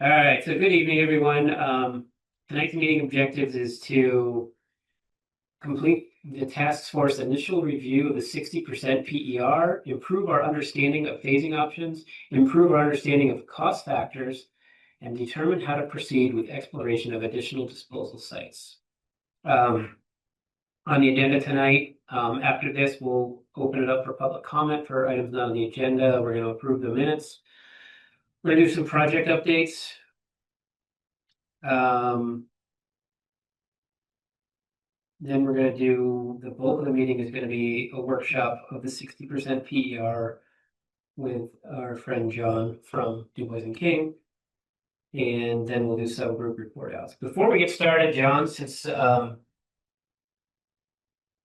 All right, so good evening, everyone. Tonight's meeting objectives is to complete the task force initial review of the 60% PER, improve our understanding of phasing options, improve our understanding of cost factors, and determine how to proceed with exploration of additional disposal sites. On the agenda tonight, after this, we'll open it up for public comment for items not on the agenda. We're going to approve the minutes. We're going to do some project updates. Then we're going to do, the bulk of the meeting is going to be a workshop of the 60% PER with our friend John from Du Bois and King. And then we'll do subgroup report outs. Before we get started, John, since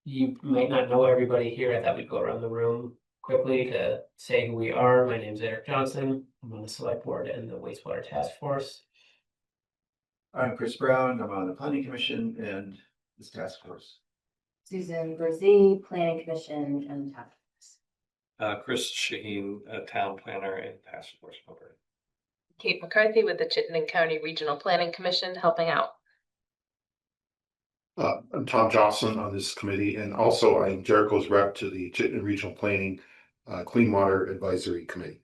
you might not know everybody here, I thought we'd go around the room quickly to say who we are. My name is Eric Johnson. I'm on the select board and the wastewater task force. I'm Chris Brown. I'm on the planning commission and this task force. Susan Brzee, planning commission and task force. Chris Shaheen, town planner and task force member. Kate McCarthy with the Chittenden County Regional Planning Commission helping out. I'm Tom Johnson on this committee, and also I'm Jericho's rep to the Chittenden Regional Planning Clean Water Advisory Committee.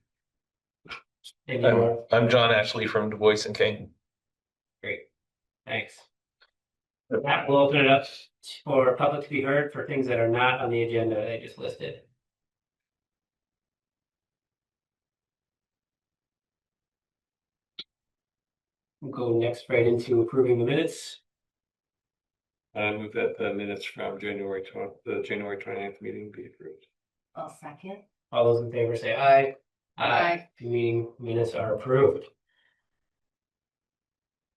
I'm John Ashley from Du Bois and King. Great, thanks. With that, we'll open it up for public to be heard for things that are not on the agenda that I just listed. We'll go next right into approving the minutes. I move that the minutes from January 29th meeting be approved. I'll second. All those in favor say aye. Aye. The meeting minutes are approved.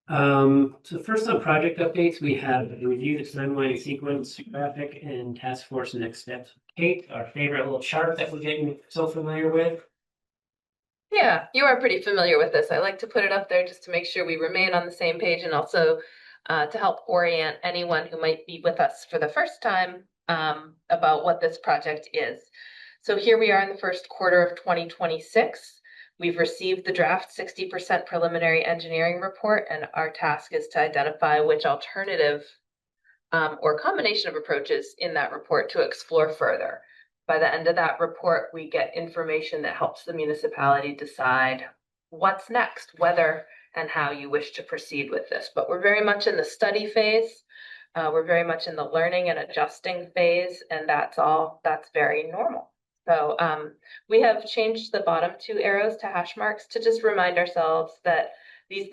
So first on project updates, we have review the timeline sequence graphic and task force next steps. Kate, our favorite little chart that we're getting so familiar with. Yeah, you are pretty familiar with this. I like to put it up there just to make sure we remain on the same page and also to help orient anyone who might be with us for the first time about what this project is. So here we are in the first quarter of 2026. We've received the draft 60% preliminary engineering report, and our task is to identify which alternative or combination of approaches in that report to explore further. By the end of that report, we get information that helps the municipality decide what's next, whether and how you wish to proceed with this. But we're very much in the study phase. We're very much in the learning and adjusting phase, and that's very normal. So we have changed the bottom two arrows to hash marks to just remind ourselves that these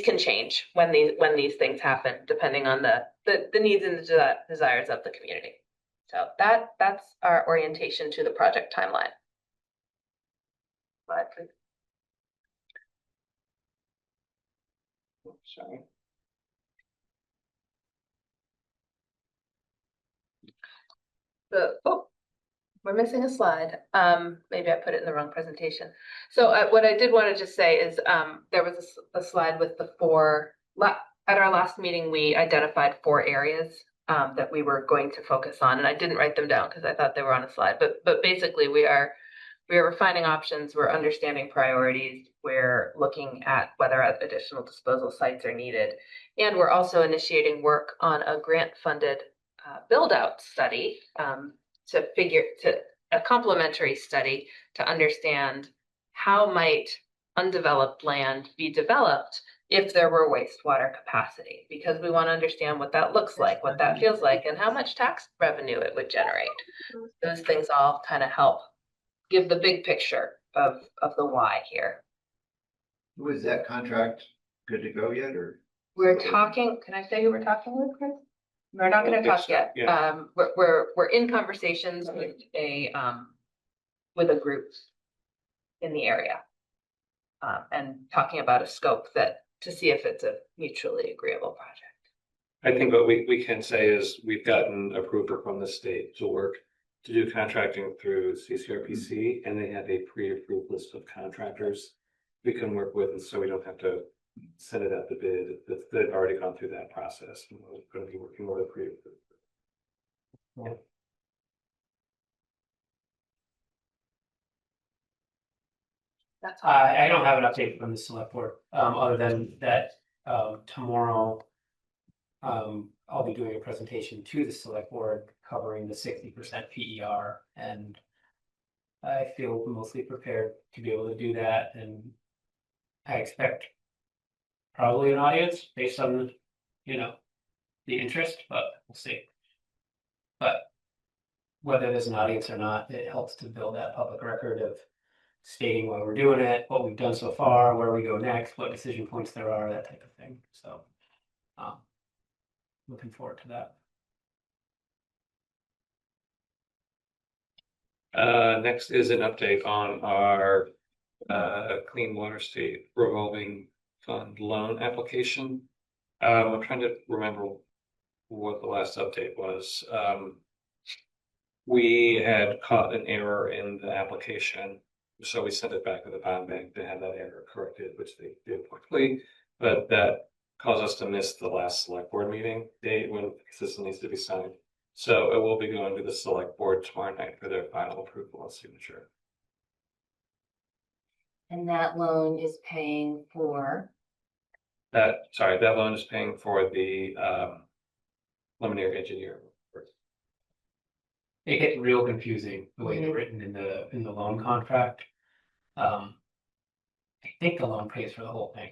can change when these things happen, depending on the needs and the desires of the community. So that's our orientation to the project timeline. Slide, please. Sorry. We're missing a slide. Maybe I put it in the wrong presentation. So what I did want to just say is there was a slide with the at our last meeting, we identified 4 areas that we were going to focus on, and I didn't write them down because I thought they were on a slide. But basically, we are refining options. We're understanding priorities. We're looking at whether additional disposal sites are needed, and we're also initiating work on a grant-funded build-out study a complementary study to understand how might undeveloped land be developed if there were wastewater capacity, because we want to understand what that looks like, what that feels like, and how much tax revenue it would generate. Those things all kind of help give the big picture of the why here. Was that contract good to go yet, or? We're talking, can I say who we're talking with, Chris? We're not going to talk yet. Yeah. We're in conversations with a group in the area and talking about a scope to see if it's a mutually agreeable project. I think what we can say is we've gotten approval from the state to work to do contracting through CCRPC, and they have a pre-approved list of contractors we can work with, and so we don't have to send it out to bid. They've already gone through that process, and we're going to be working with a pre-approved. Yeah. That's all. I don't have an update from the select board, other than that, tomorrow. I'll be doing a presentation to the select board covering the 60% PER, and I feel mostly prepared to be able to do that, and I expect probably an audience based on, the interest, but we'll see. But whether there's an audience or not, it helps to build that public record of stating why we're doing it, what we've done so far, where we go next, what decision points there are, that type of thing. So, looking forward to that. Next is an update on our Clean Water State Revolving Fund loan application. I'm trying to remember what the last update was. We had caught an error in the application, so we sent it back to the bond bank to have that error corrected, which they did quickly, but that caused us to miss the last select board meeting date when this needs to be signed. So it will be going to the select board tomorrow night for their final approval and signature. And that loan is paying for, That loan is paying for the preliminary engineer. It gets real confusing the way they're written in the loan contract. I think the loan pays for the whole thing.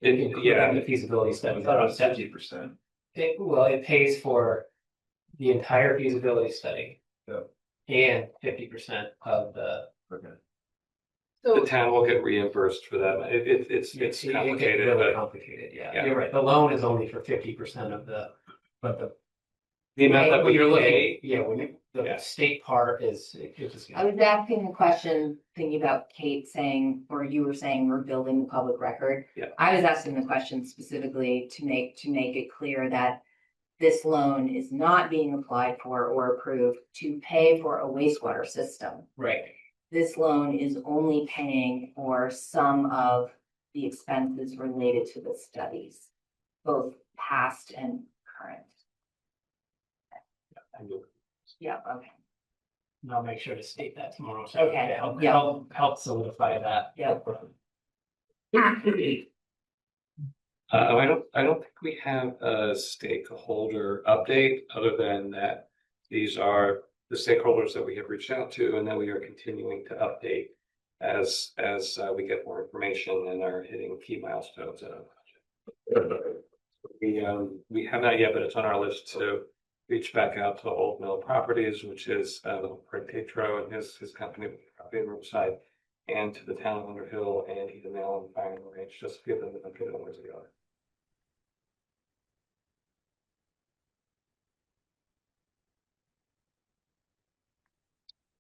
Yeah, The feasibility I study. thought it was 50%. It pays for the entire feasibility study. Yeah. And 50% of the. Okay. the So, town will get reimbursed for that. It's It gets complicated, really but complicated, Yeah. yeah, you're right, the loan is only for 50% of but the amount that when we you're looking, pay, the Yeah. state part is, it just. I was asking the question, thinking about Kate saying, or you were saying we're building the public record. Yeah. I was asking the question specifically to make it clear that this loan is not being applied for or approved to pay for a wastewater system. Right, This loan is only paying for some of the expenses related to the studies, both past and current. Yeah, okay. and I'll make sure to state that tomorrow. So Okay, to yeah. help solidify that. Yeah. I don't think we have a stakeholder update other than that these are the stakeholders that we have reached out to, and that we are continuing to update as we get more information and are hitting key milestones in our project. We have not yet, but it's on our list to reach back out to Old Mill Properties, which is Craig Tatro and his company property in Riverside, and to the town of Underhill and Eden Mill and Firing Range, just to give them the benefit of one way or the other.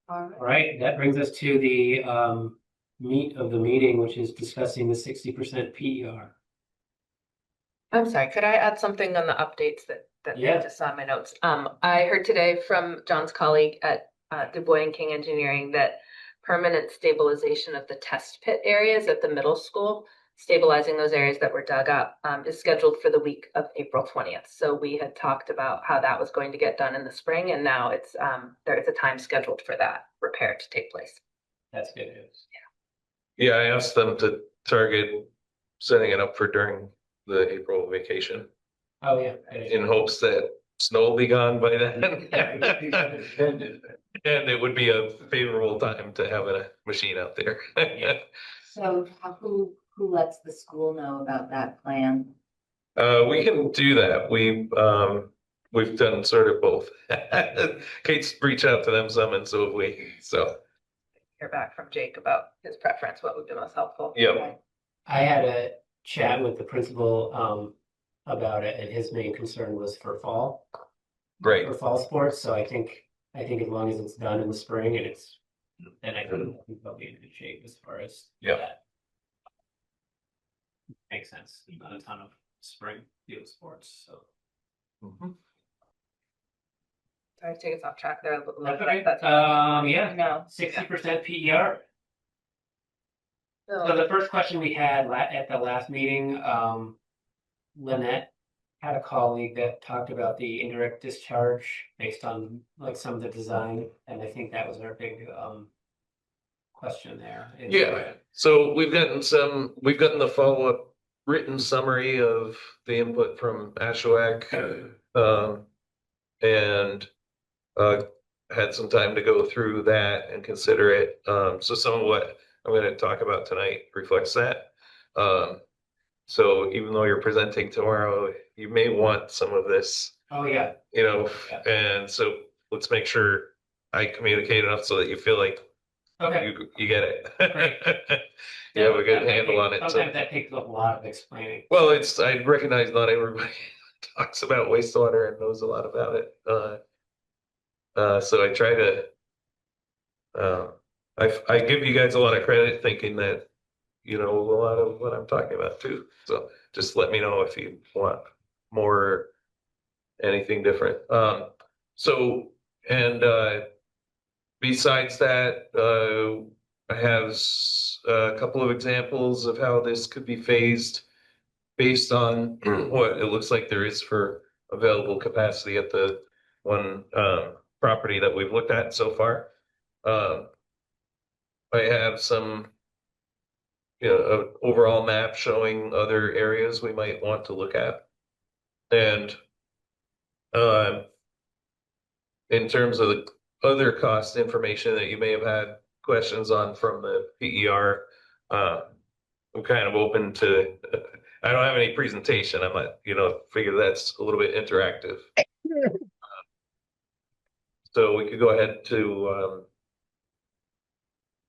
All All right, that brings us to the meat of the meeting, which is discussing the 60% PER. I'm sorry, could I add something on the updates that I Yeah. just saw in my notes? I heard today from John's colleague at Du Bois and King Engineering that permanent stabilization of the test pit areas at the middle school, stabilizing those areas that were dug up, is scheduled for the week of April 20th. So we had talked about how that was going to get done in the spring, and now it's there's a time scheduled for that repair to take place. That's good news. Yeah, I asked them to target setting it up for during the April vacation Oh, yeah. in hopes that snow will be gone by then. And it would be a favorable time to have a machine out there. So who lets the school know about that plan? We can do that. We've done sort of both. Kate's reached out to them some and so have we, so. Hear back from Jake about his preference, what would be most helpful. Yeah. I had a chat with the principal about it, and his main concern was for fall. Great. For fall sports, so I think as long as it's done in the spring and then I think they'll be in good shape as far as Yeah. that. Makes sense, not a ton of spring field sports, so. Sorry to take us off track there. That's okay. That's- Yeah, No. 60% PER. So the first question we had at the last meeting, Lynette had a colleague that talked about the indirect discharge based on like some of the design, and I think that was our big question there. Yeah, so we've gotten the follow-up written summary of the input from Ashwag. And had some time to go through that and consider it. So some of what I'm going to talk about tonight reflects that. So even though you're presenting tomorrow, you may want some of this, Oh, yeah. Yeah. Yeah. And so let's make sure I communicate enough so that you feel like Okay. you get it. Great. You have a good handle on it. Sometimes that takes a lot of explaining. Well, I recognize not everybody talks about wastewater and knows a lot about it. So I try to, I give you guys a lot of credit thinking that, you know, a lot of what I'm talking about too. So just let me know if you want more, anything different. So, and, besides that, I have a couple of examples of how this could be phased based on what it looks like there is for available capacity at the one, property that we've looked at so far. I have some, you know, an overall map showing other areas we might want to look at. And in terms of the other cost information that you may have had questions on from the PER, I'm kind of open to, I don't have any presentation. I'm not, you know, figure that's a little bit interactive. So we could go ahead to,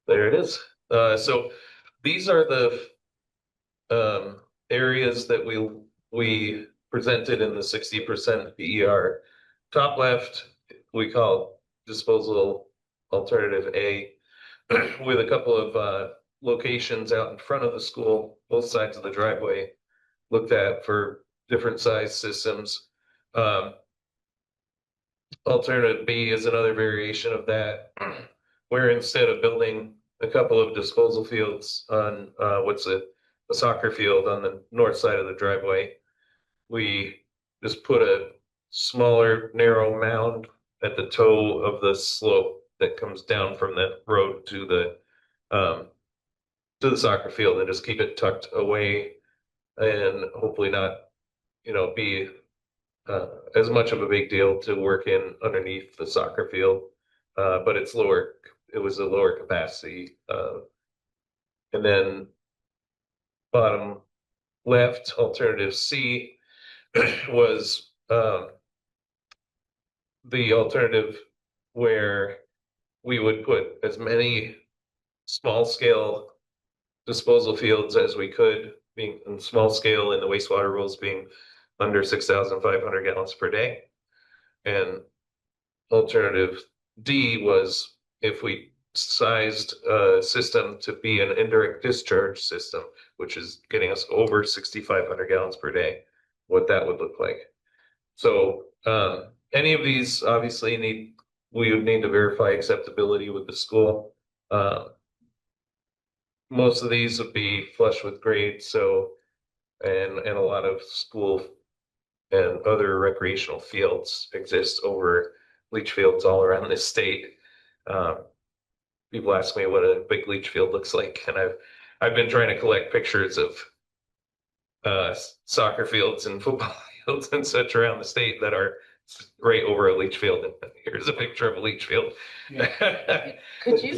there it is. So these are the areas that we presented in the 60% PER. Top left, we call disposal alternative A, with a couple of locations out in front of the school, both sides of the driveway, looked at for different size systems. Alternative B is another variation of that, where instead of building a couple of disposal fields on what's a soccer field on the north side of the driveway, we just put a smaller, narrow mound at the toe of the slope that comes down from the road to the soccer field, and just keep it tucked away, and hopefully not, you know, be as much of a big deal to work in underneath the soccer field. But it's lower, it was a lower capacity. And then bottom left, alternative C was the alternative where we would put as many small scale disposal fields as we could, being in small scale in the wastewater rules being under 6,500 gallons per day. And alternative D was if we sized a system to be an indirect discharge system, which is getting us over 6,500 gallons per day, what that would look like. So any of these obviously we would need to verify acceptability with the school. Most of these would be flush with grade, so and a lot of school and other recreational fields exist over leach fields all around this state. People ask me what a big leach field looks like, and I've been trying to collect pictures of soccer fields and football fields and such around the state that are right over a leach field. And here's a picture of a leach field. Could you?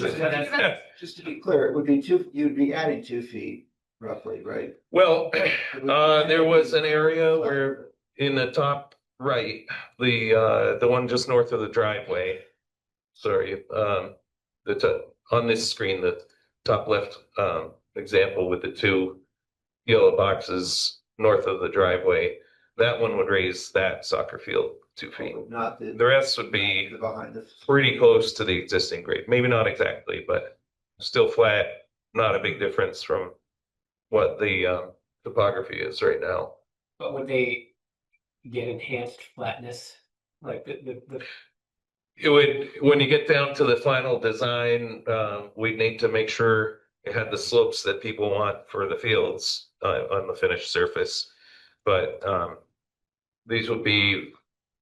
Just to be clear, it would be you'd be adding 2 feet roughly, right? Well, there was an area where in the top right, the one just north of the driveway, sorry, on this screen, the top left example with the 2 yellow boxes north of the driveway, that one would raise that soccer field 2 feet. Not the rest would be behind this. pretty close to the existing grade. Maybe not exactly, but still flat. Not a big difference from what the topography is right now. But would they get enhanced flatness? Like the It would, when you get down to the final design, we'd need to make sure it had the slopes that people want for the fields on the finished surface. But these would be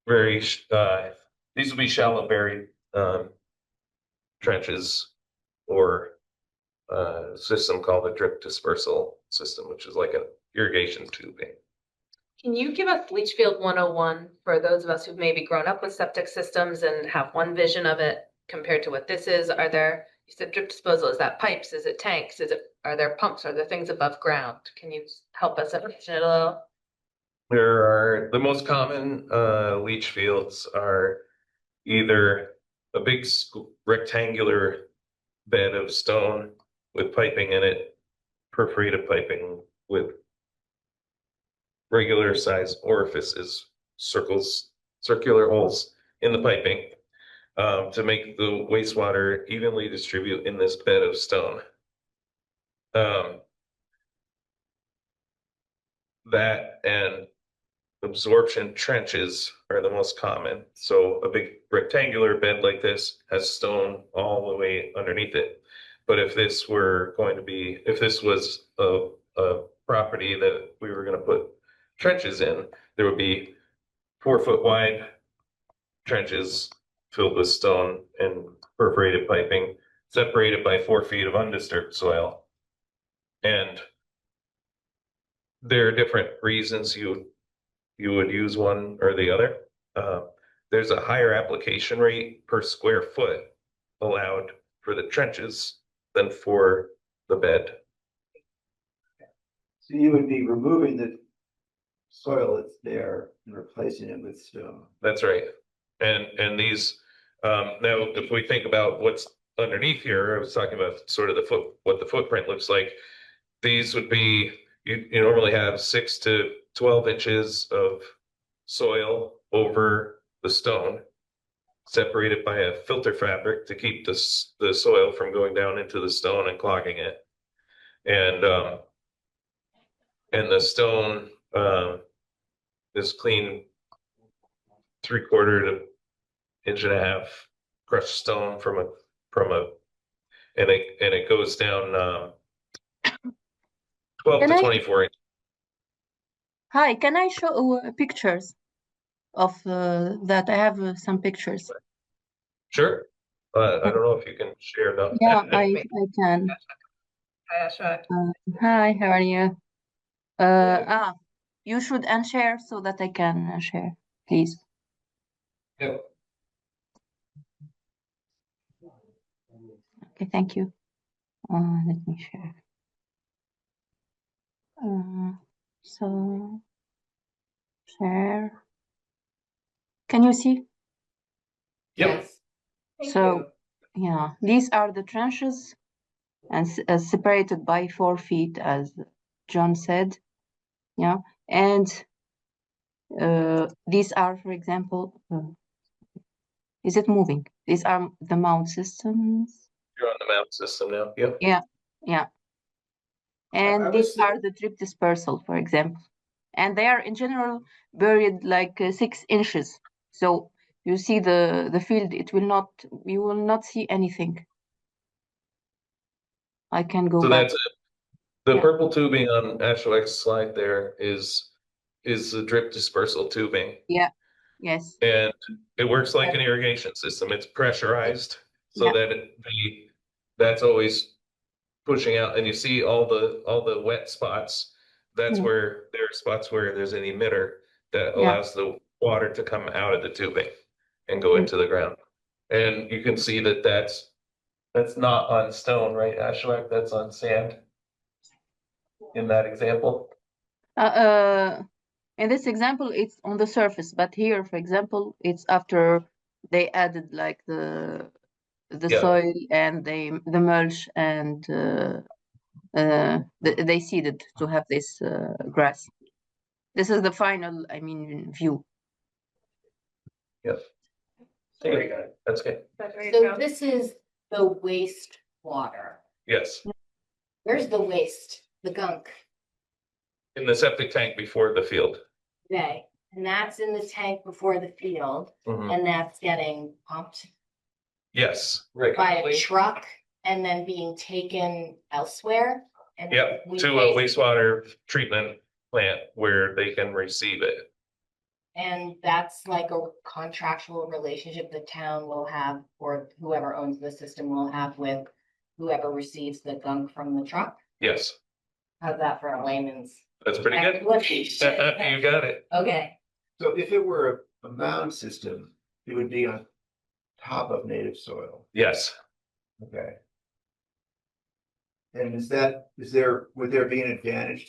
these would be shallow buried trenches, or system called a drip dispersal system, which is like an irrigation tubing. Can you give us leach field 101 for those of us who've maybe grown up with septic systems and have one vision of it compared to what this is? Are there, you said drip disposal, is that pipes? Is it tanks? Are there pumps? Are there things above ground? Can you help us understand it a little? There are the most common leach fields are either a big rectangular bed of stone with piping in it, perforated piping with regular size orifices, circular holes in the piping to make the wastewater evenly distribute in this bed of stone. That and absorption trenches are the most common. So a big rectangular bed like this has stone all the way underneath it. But if this was a property that we were going to put trenches in, there would be 4 foot wide trenches filled with stone and perforated piping, separated by 4 feet of undisturbed soil. And there are different reasons you would use one or the other. There's a higher application rate per square foot allowed for the trenches than for the bed. So you would be removing the soil that's there and replacing it with stone. That's right. And these, now if we think about what's underneath here, I was talking about sort of what the footprint looks like. These would be, you normally have 6 to 12 inches of soil over the stone, separated by a filter fabric to keep the soil from going down into the stone and clogging it. And the stone is clean 3/4 to 1.5 inch crushed stone and it goes down 12 to 24 inches. Hi, can I show pictures of that? I have some pictures. Sure. I don't know if you can share them. Yeah, I can. Hi, Ashok. Hi, how are you? You should unshare so that I can share, please. Yep. Okay, thank you. Let me share. So share. Can you see? Yep. So yeah, these are the trenches and separated by 4 feet, as John said. Yeah, and these are, for example, is it moving? These are the mount systems. You're on the mount system now. Yep. Yeah. And these are the drip dispersal, for example. And they are in general buried like 6 inches. So you see the field, you will not see anything. I can go So back. that's it. The purple tubing on Ashok's slide there is the drip dispersal tubing. Yeah. Yes. And it works like an irrigation system. It's pressurized so that that's always pushing out. And you see all the wet spots. That's where there are spots where there's an emitter that allows the water to come out of the tubing and go into the ground. And you can see that that's not on stone, right, Ashok? That's on sand in that example. In this example, it's on the surface, but here, for example, it's after they added like the soil and the mulch and they seeded to have this grass. This is the final, view. Yep. Very good. That's good. So this is the wastewater. Yes. Where's the waste, the gunk? In the septic tank before the field. Okay, and that's in the tank before the field, and that's getting pumped Yes. by a truck and then being taken elsewhere. And Yep, to a wastewater treatment plant where they can receive it. And that's like a contractual relationship the town will have, or whoever owns the system will have with whoever receives the gunk from the truck? Yes, How's that for a layman's? that's pretty good. You got it. Okay, So if it were a mound system, it would be on top of native soil. Yes. Okay. And would there be an advantage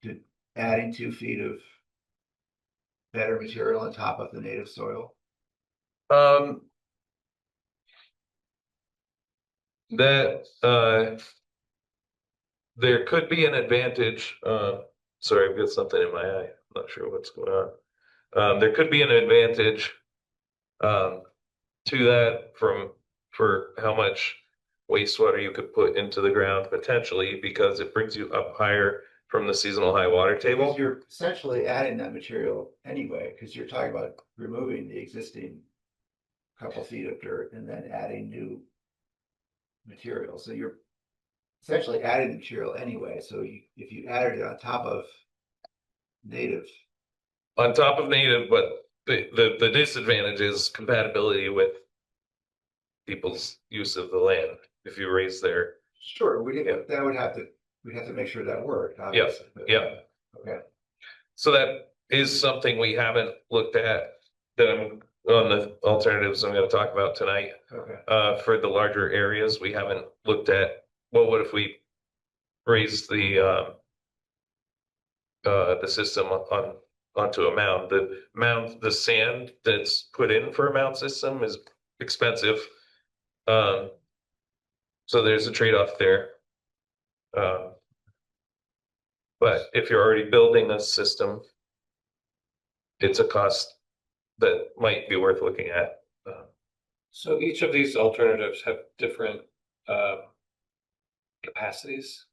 to adding 2 feet of better material on top of the native soil? That there could be an advantage. Sorry, I've got something in my eye. I'm not sure what's going on. There could be an advantage to that for how much wastewater you could put into the ground potentially, because it brings you up higher from the seasonal high water Because table. you're essentially adding that material anyway, because you're talking about removing the existing couple feet of dirt and then adding new material. So you're essentially adding the material anyway. So if you added it on top of native, On top of native, but the disadvantage is compatibility with people's use of the land. If you raise their, sure, we'd Yeah. have to make sure that worked. yeah, Obviously, but- yeah. Okay. So that is something we haven't looked at, that I'm on the alternatives I'm gonna talk about tonight. Okay. For the larger areas, we haven't looked at, well, what if we raise the system onto a mound? The sand that's put in for a mound system is expensive. So there's a trade-off there. But if you're already building a system, it's a cost that might be worth looking at. So each of these alternatives have different capacities,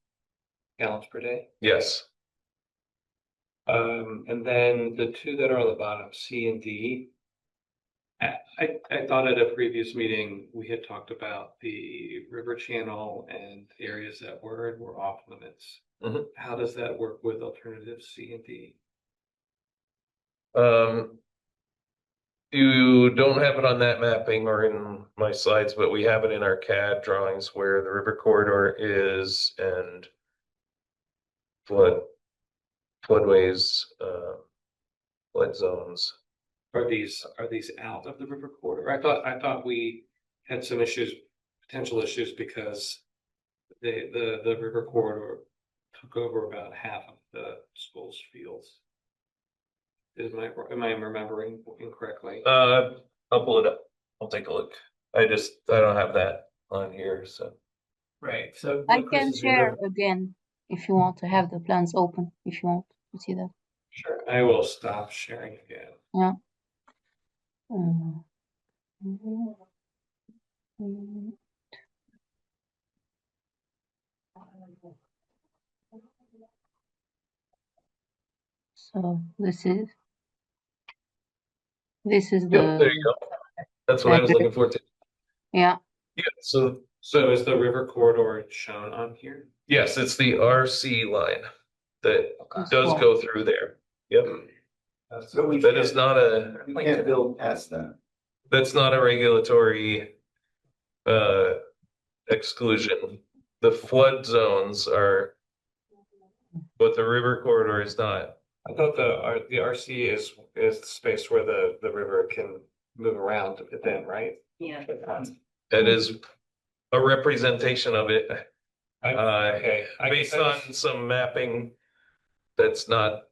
gallons per day. Yes, And then the two that are on the bottom, C and D. I thought at a previous meeting, we had talked about the river channel and areas that were off limits. Mhm. How does that work with alternatives C and D? you don't have it on that mapping or in my slides, but we have it in our CAD drawings where the river corridor is and floodways, flood zones. Are these out of the river corridor? I thought we had some potential issues because the river corridor took over about half of the school's fields. Am I remembering incorrectly? I'll pull it up. I'll take a look. I don't have that on here, so. Right, so. I what Chris can is share doing- again if you want to have the plans open, if you want to see that. Sure, I will stop sharing again. Yeah. Mm. So this is Yeah, there you the, go. That's what I was looking for too. yeah, Yeah, so So is the river corridor shown on here? yes, it's the RC line that this does one. go through there. Yep, So we that is not we can't build past that. that's not a regulatory exclusion. The flood zones are, but the river corridor is not. I thought the RC is the space where the river can move around then, right? yeah. It is a representation of it. Okay. Based on some mapping that's not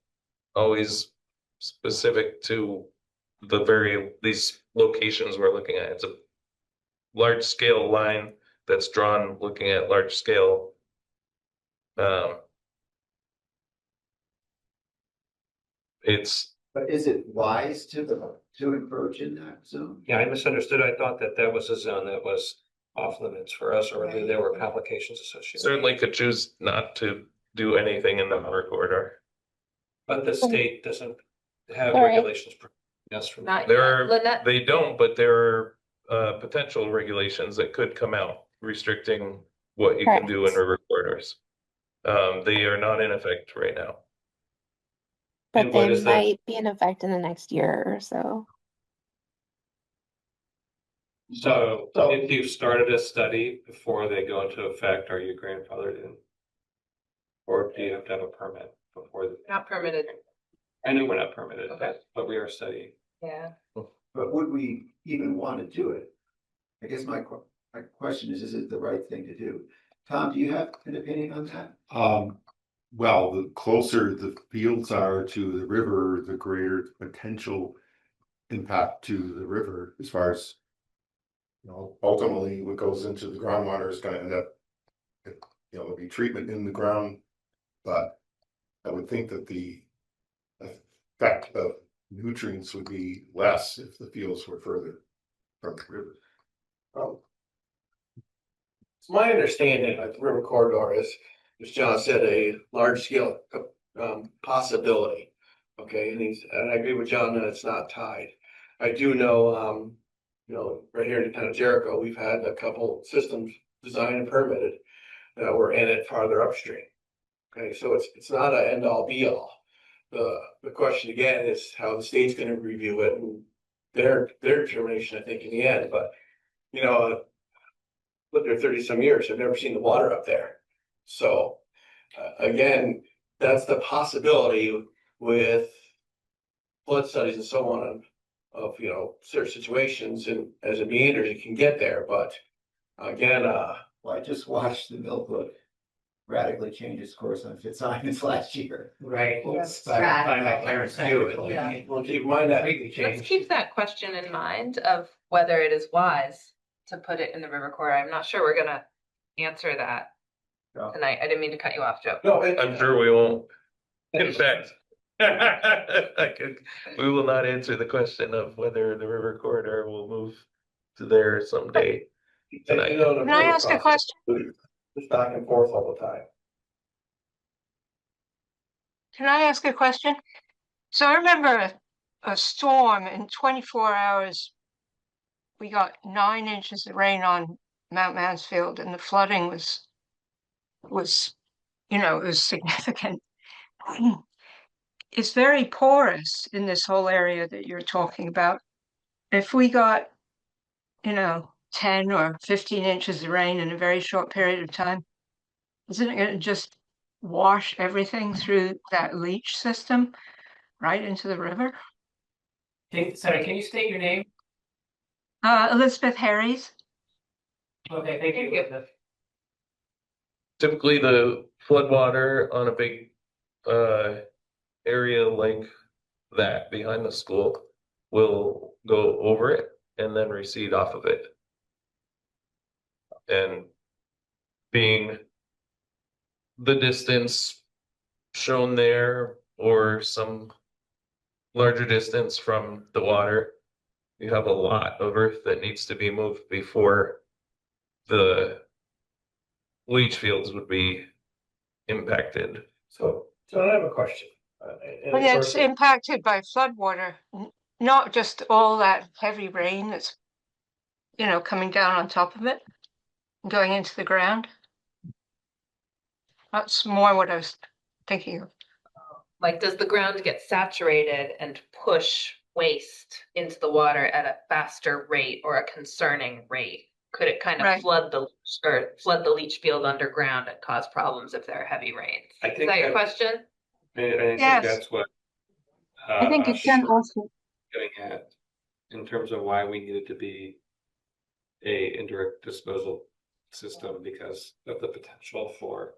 always specific to these locations we're looking at. It's a large scale line that's drawn looking at large scale. It's But is it wise to encroach in that zone? Yeah, I misunderstood. I thought that was a zone that was off limits for us, or there were complications associated. certainly could choose not to do anything in the river corridor. But the state doesn't have All right. regulations. Yes, from Not There yet. are, Lynette? they don't, but there are potential regulations that could come out restricting what you can do in Correct. river corridors. They are not in effect right now. But And what they is that? might be in effect in the next year or so. So if you've started a study before they go into effect, are you grandfathered in? Or do you have to have a permit before? Not permitted. I know we're not permitted, Okay. but we are studying. Yeah. But would we even want to do it? I guess my question is it the right thing to do? Tom, do you have an opinion on that? Well, the closer the fields are to the river, the greater the potential impact to the river as far as, ultimately what goes into the groundwater is gonna end up, there'll be treatment in the ground, but I would think that the effect of nutrients would be less if the fields were further from the river. It's my understanding that the river corridor is, as John said, a large scale possibility. Okay, and I agree with John that it's not tied. I do know, right here in the town of Jericho, we've had a couple systems designed and permitted that were in it farther upstream. Okay, so it's not an end all be all. The question again is how the state's going to review it and their determination, I think, in the end. But lived there 30 some years. I've never seen the water up there. So again, that's the possibility with flood studies and so on of certain situations, and as it meanders, it can get there. But again, Well, I just watched the Millbrook radically change its course on Fitzsimons last year. Right. Yes. By my parents too. Yeah. we'll keep in mind that. Completely Let's changed. keep that question in mind of whether it is wise to put it in the river corridor. I'm not sure we're gonna answer that Yeah. tonight. I didn't mean to cut you off, Joe. No, I'm sure we won't. In fact, we will not answer the question of whether the river corridor will move to there someday. Tonight. Can I ask a question? It's back and forth all the time. Can I ask a question? So I remember a storm in 24 hours. We got 9 inches of rain on Mount Mansfield, and the flooding was it was significant. It's very porous in this whole area that you're talking about. If we got, 10 or 15 inches of rain in a very short period of time, isn't it going to just wash everything through that leach system right into the river? Sorry, can you state your name? Elizabeth Harries. Okay, thank you. Elizabeth. Typically, the floodwater on a big area like that behind the school will go over it and then recede off of it. And being the distance shown there or some larger distance from the water, you have a lot of earth that needs to be moved before the leach fields would be impacted. So I have a question. But it's impacted by floodwater, not just all that heavy rain that's, coming down on top of it, and going into the ground. That's more what I was thinking of. Like, does the ground get saturated and push waste into the water at a faster rate or a concerning rate? Could it kind of Right. flood the leach field underground and cause problems if there are heavy rains? I Is think that your that- question? I think Yes. that's what. I think it can also. Getting at in terms of why we needed to be a indirect disposal system because of the potential for.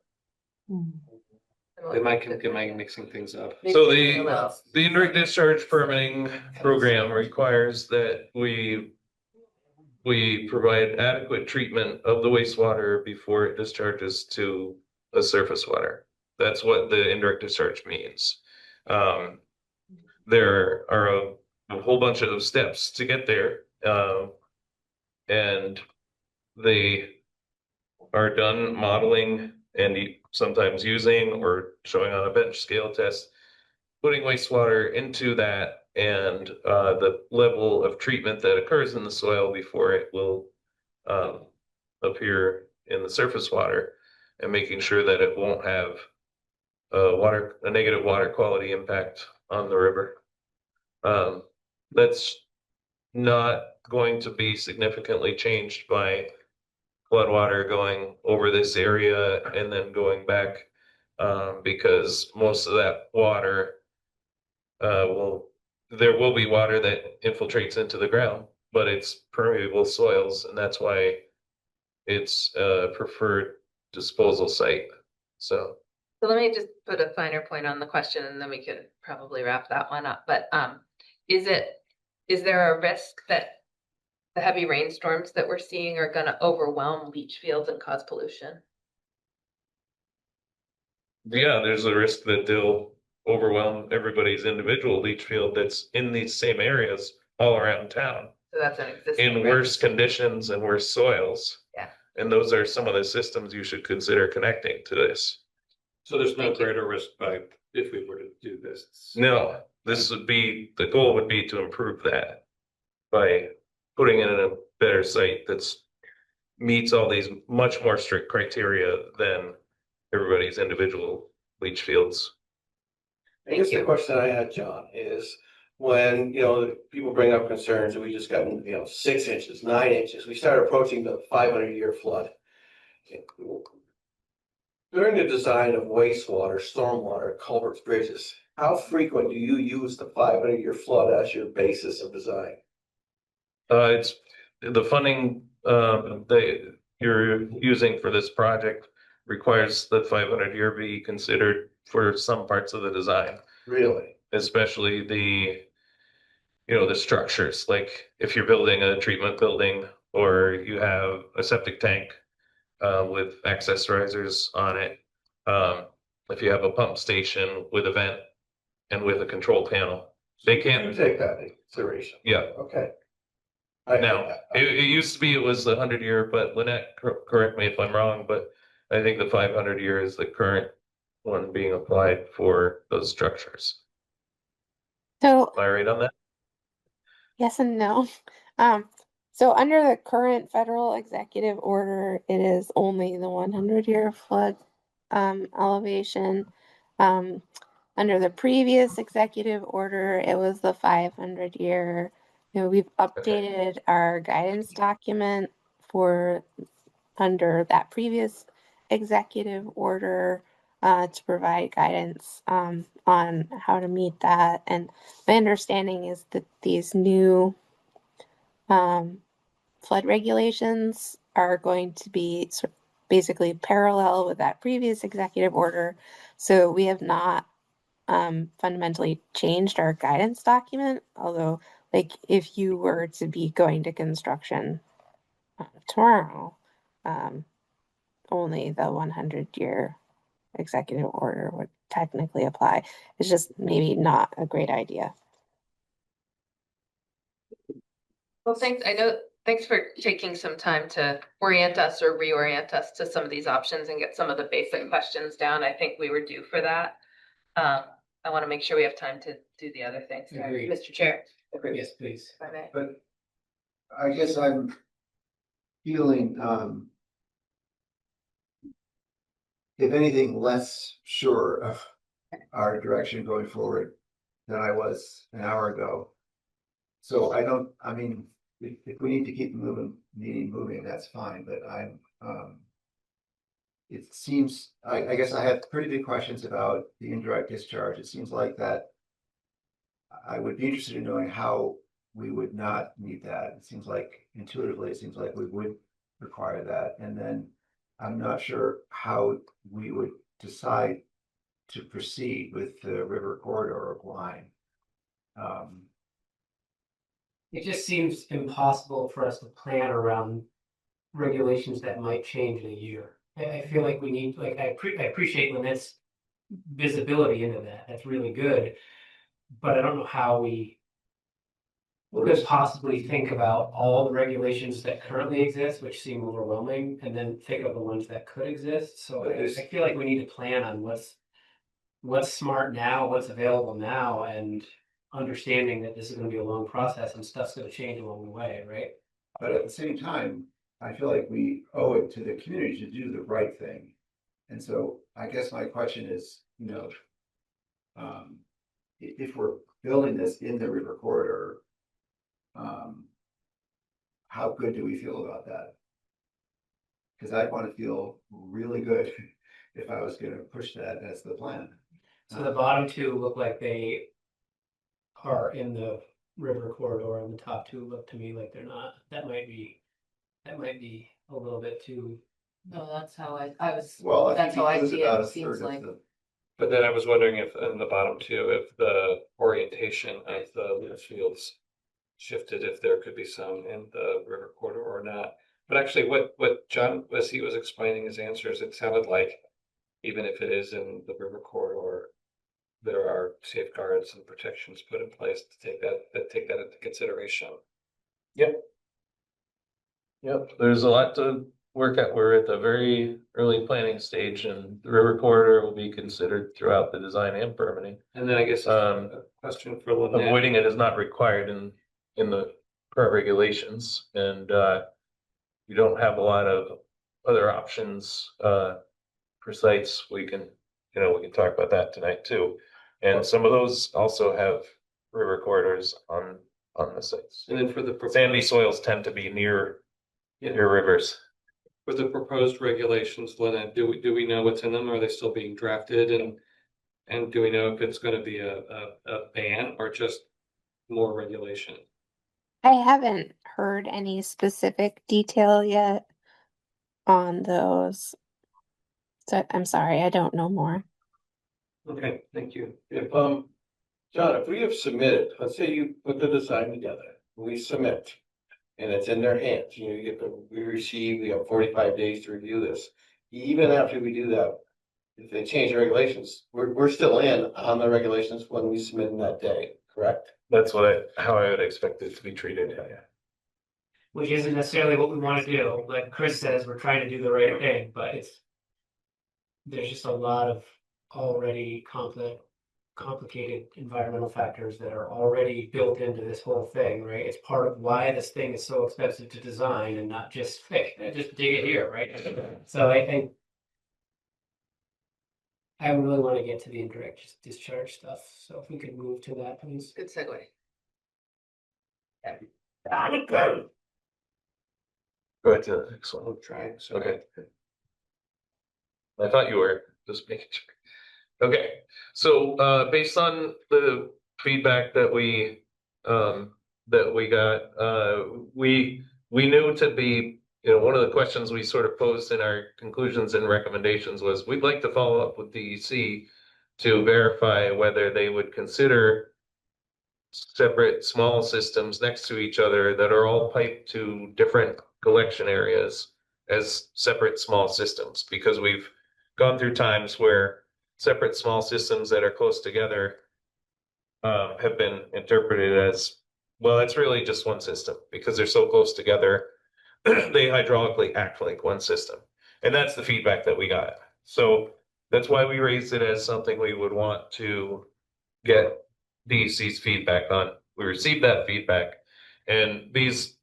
Am I mixing things up? So the indirect discharge permitting program requires that we provide adequate treatment of the wastewater before it discharges to a surface water. That's what the indirect discharge means. There are a whole bunch of steps to get there, and they are done modeling and sometimes using or showing on a bench scale test, putting wastewater into that and the level of treatment that occurs in the soil before it will appear in the surface water, and making sure that it won't have a negative water quality impact on the river. That's not going to be significantly changed by floodwater going over this area and then going back. Because most of that water, there will be water that infiltrates into the ground, but it's permeable soils, and that's why it's a preferred disposal site. So So let me just put a finer point on the question and then we can probably wrap that one up. But is there a risk that the heavy rainstorms that we're seeing are gonna overwhelm leach fields and cause pollution? yeah, there's a risk that they'll overwhelm everybody's individual leach field that's in these same areas all around town So that's an existing in risk. worse conditions and worse soils. Yeah. And those are some of the systems you should consider connecting to this. So there's no Thank you. greater risk by, if we were to do this. No, this would be, the goal would be to improve that by putting it in a better site that's meets all these much more strict criteria than everybody's individual leach fields. I guess the you. question I had, John, is when, people bring up concerns and we just got, 6 inches, 9 inches, we start approaching the 500-year flood. During the design of wastewater, stormwater, culverts, bridges, how frequent do you use the 500-year flood as your basis of design? It's the funding that you're using for this project requires that 500-year be considered for some parts of the design, Really? especially the structures. Like if you're building a treatment building or you have a septic tank with access risers on it. If you have a pump station with a vent and with a control panel, they You can't. take that into consideration. Yeah. Okay. Now, it used to be it was the 100-year, but Lynette, correct me if I'm wrong, but I think the 500-year is the current one being applied for those structures. So Am I right on that? yes and no. So under the current federal executive order, it is only the 100-year flood elevation. Under the previous executive order, it was the 500-year. We've updated our guidance document for under that previous executive order to provide guidance on how to meet that. And my understanding is that these new flood regulations are going to be sort of basically parallel with that previous executive order. So we have not fundamentally changed our guidance document, although like if you were to be going to construction tomorrow, only the 100-year executive order would technically apply. It's just maybe not a great idea. Well, thanks for taking some time to orient us or reorient us to some of these options and get some of the basic questions down. I think we were due for that. I want to make sure we have time to do the other things. Agreed. Mr. Chair. Yes, please. if I may. But I guess I'm feeling, if anything, less sure of our direction going forward than I was an hour ago. So if we need to keep meeting moving, that's fine, but it seems, I guess I have pretty big questions about the indirect discharge. It seems like that I would be interested in knowing how we would not need that. It seems like intuitively, it seems like we would require that. And then I'm not sure how we would decide to proceed with the river corridor line. It just seems impossible for us to plan around regulations that might change in a year. I feel like we need, like, I appreciate Lynette's visibility into that. That's really good. But I don't know how we could possibly think about all the regulations that currently exist, which seem overwhelming, and then think of the ones that could exist. So I feel like we need to plan on what's smart now, what's available now, and understanding that this is going to be a long process and stuff's going to change along the way, right? But at the same time, I feel like we owe it to the community to do the right thing. And so I guess my question is, if we're building this in the river corridor, how good do we feel about that? Because I'd want to feel really good if I was going to push that as the plan. So the bottom two look like they are in the river corridor, and the top two look to me like they're not. That might be a little bit too. No, that's how I was, Well, that's how I lose see about it, a seems third of like. the- But then I was wondering if in the bottom two, if the orientation of the leach fields shifted, if there could be some in the river corridor or not. But actually, what John, as he was explaining his answers, it sounded like even if it is in the river corridor, there are safeguards and protections put in place to take that into consideration. Yep, there's a lot to work at. We're at the very early planning stage, and the river corridor will be considered throughout the design and permitting. And then I guess a question for Lynette. Avoiding it is not required in the current regulations, and you don't have a lot of other options for sites. We can talk about that tonight too. And some of those also have river corridors on the sites. And then for the Sandy soils tend to be near rivers. For the proposed regulations, Lynette, do we know what's in them? Are they still being drafted? And do we know if it's going to be a ban or just more regulation? I haven't heard any specific detail yet on those. So I'm sorry, I don't know more. Okay, thank you. If, John, if we have submitted, let's say you put the design together, we submit, and it's in their hands, you get we have 45 days to review this. Even after we do that, if they change the regulations, we're still in on the regulations when we submit in that day, correct? That's how I would expect it to be treated. Yeah. Which isn't necessarily what we want to do. Like Chris says, we're trying to do the right thing, but there's just a lot of already complicated environmental factors that are already built into this whole thing, right? It's part of why this thing is so expensive to design and not just just dig it here, right? So I think I really want to get to the indirect discharge stuff. So if we could move to that, please. Good segue. Go ahead to the next one. I'll try. So Okay. I thought you were just making sure. Okay, so based on the feedback that we got, we knew to be, one of the questions we sort of posed in our conclusions and recommendations was we'd like to follow up with DEC to verify whether they would consider separate small systems next to each other that are all piped to different collection areas as separate small systems, because we've gone through times where separate small systems that are close together have been interpreted as, well, it's really just one system because they're so close together. They hydraulically act like one system. And that's the feedback that we got. So that's why we raised it as something we would want to get DEC's feedback on. We received that feedback, and these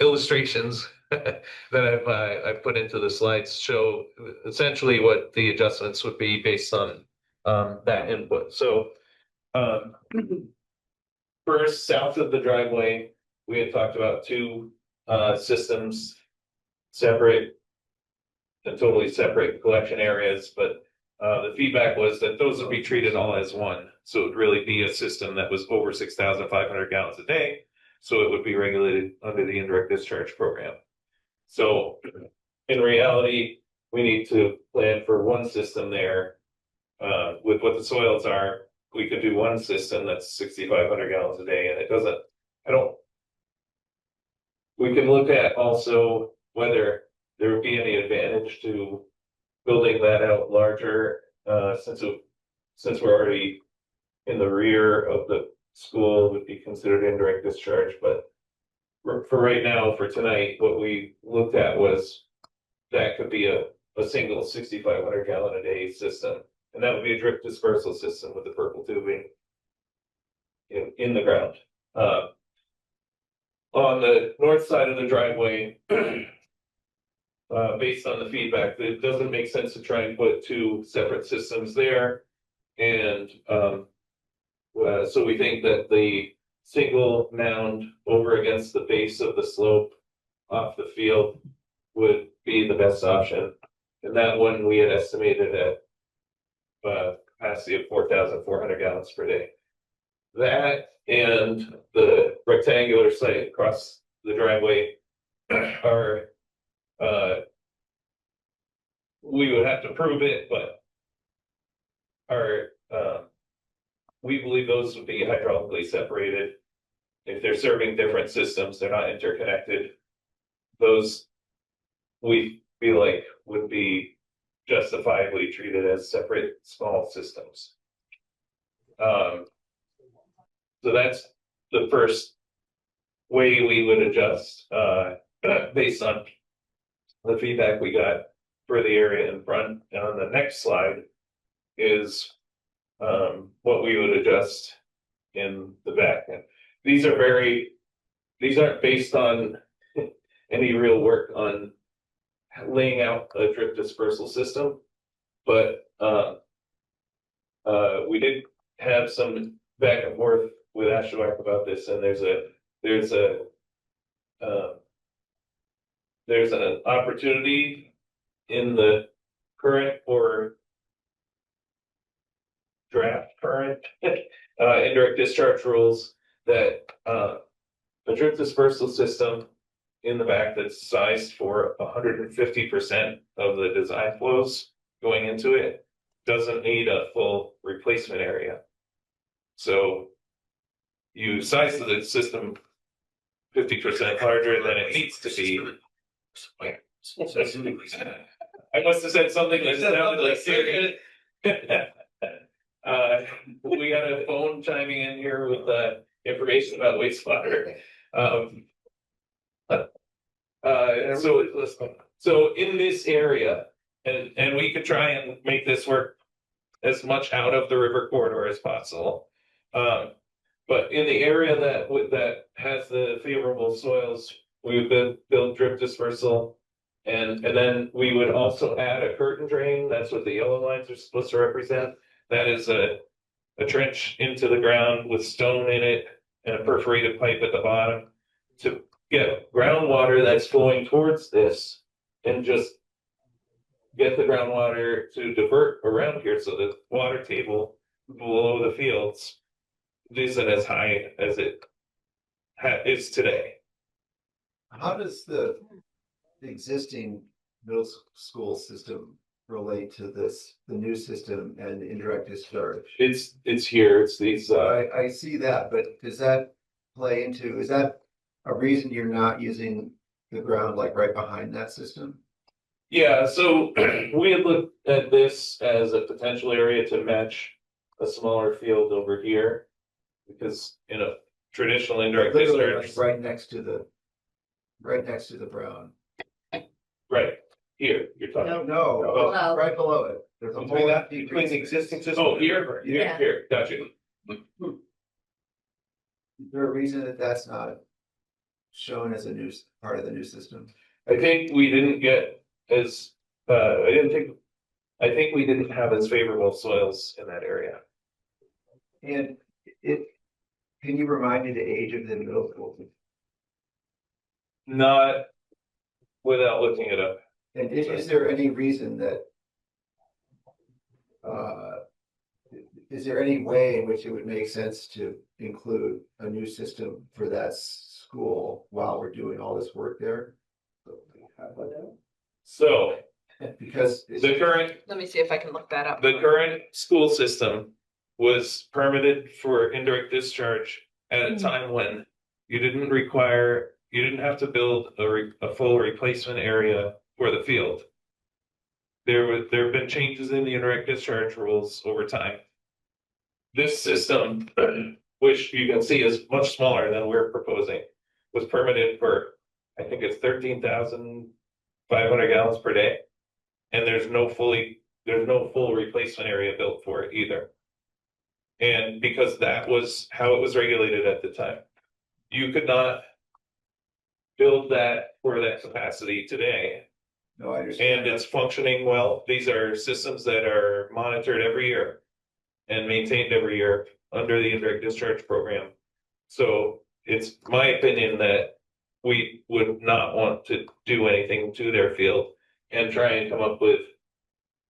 illustrations that I've put into the slides show essentially what the adjustments would be based on that input. So first, south of the driveway, we had talked about two systems, separate and totally separate collection areas, but the feedback was that those would be treated all as one. So it would really be a system that was over 6,500 gallons a day. So it would be regulated under the indirect discharge program. So in reality, we need to plan for one system there. With what the soils are, we could do one system that's 6,500 gallons a day, and we can look at also whether there would be any advantage to building that out larger, since we're already in the rear of the school, would be considered indirect discharge. But for right now, for tonight, what we looked at was that could be a single 6,500 gallon a day system. And that would be a drip dispersal system with the purple tubing in the ground. On the north side of the driveway, based on the feedback, it doesn't make sense to try and put two separate systems there. And so we think that the single mound over against the base of the slope off the field would be the best option. And that one we had estimated at capacity of 4,400 gallons per day. That and the rectangular site across the driveway are, we would have to prove it, but are, we believe those would be hydraulically separated. If they're serving different systems, they're not interconnected. Those we feel like would be justifiably treated as separate small systems. So that's the first way we would adjust, based on the feedback we got for the area in front. And on the next slide is what we would adjust in the back. And these aren't based on any real work on laying out a drip dispersal system, but we did have some back and forth with Ashwack about this, and there's an opportunity in the current or draft current indirect discharge rules that a drip dispersal system in the back that's sized for 150% of the design flows going into it doesn't need a full replacement area. So you size the system 50% larger than it needs to be. I must have said something that sounded like serious. We got a phone chiming in here with information about wastewater. So in this area, and we could try and make this work as much out of the river corridor as possible. But in the area that has the favorable soils, we would build drip dispersal, and then we would also add a curtain drain. That's what the yellow lines are supposed to represent. That is a trench into the ground with stone in it and a perforated pipe at the bottom to get groundwater that's flowing towards this, and just get the groundwater to divert around here so the water table below the fields isn't as high as it is today. How does the existing middle school system relate to the new system and indirect discharge? It's here, it's these, I see that, but does that play into, is that a reason you're not using the ground like right behind that system? yeah, so we had looked at this as a potential area to match a smaller field over here. Because in a traditional indirect Literally, discharge. like, right next to the brown. Right, here, you're talking. No, Below. right below it. There's a Between whole that, between the existing system. Oh, here, Yeah. here, got you. Is there a reason that that's not shown as a new part of the new system? I think we didn't get as, I think we didn't have as favorable soils in that area. And can you remind me the age of the middle school? Not without looking it up. And is there any reason that, is there any way in which it would make sense to include a new system for that school while we're doing all this work there? So Because the current Let me see if I can look that up. The current school system was permitted for indirect discharge at a time when you didn't have to build a full replacement area for the field. There have been changes in the indirect discharge rules over time. This system, which you can see is much smaller than we're proposing, was permitted for, I think it's 13,500 gallons per day. And there's no full replacement area built for it either. And because that was how it was regulated at the time, you could not build that for that capacity today. no, I understand. And it's functioning well. These are systems that are monitored every year and maintained every year under the indirect discharge program. So it's my opinion that we would not want to do anything to their field and try and come up with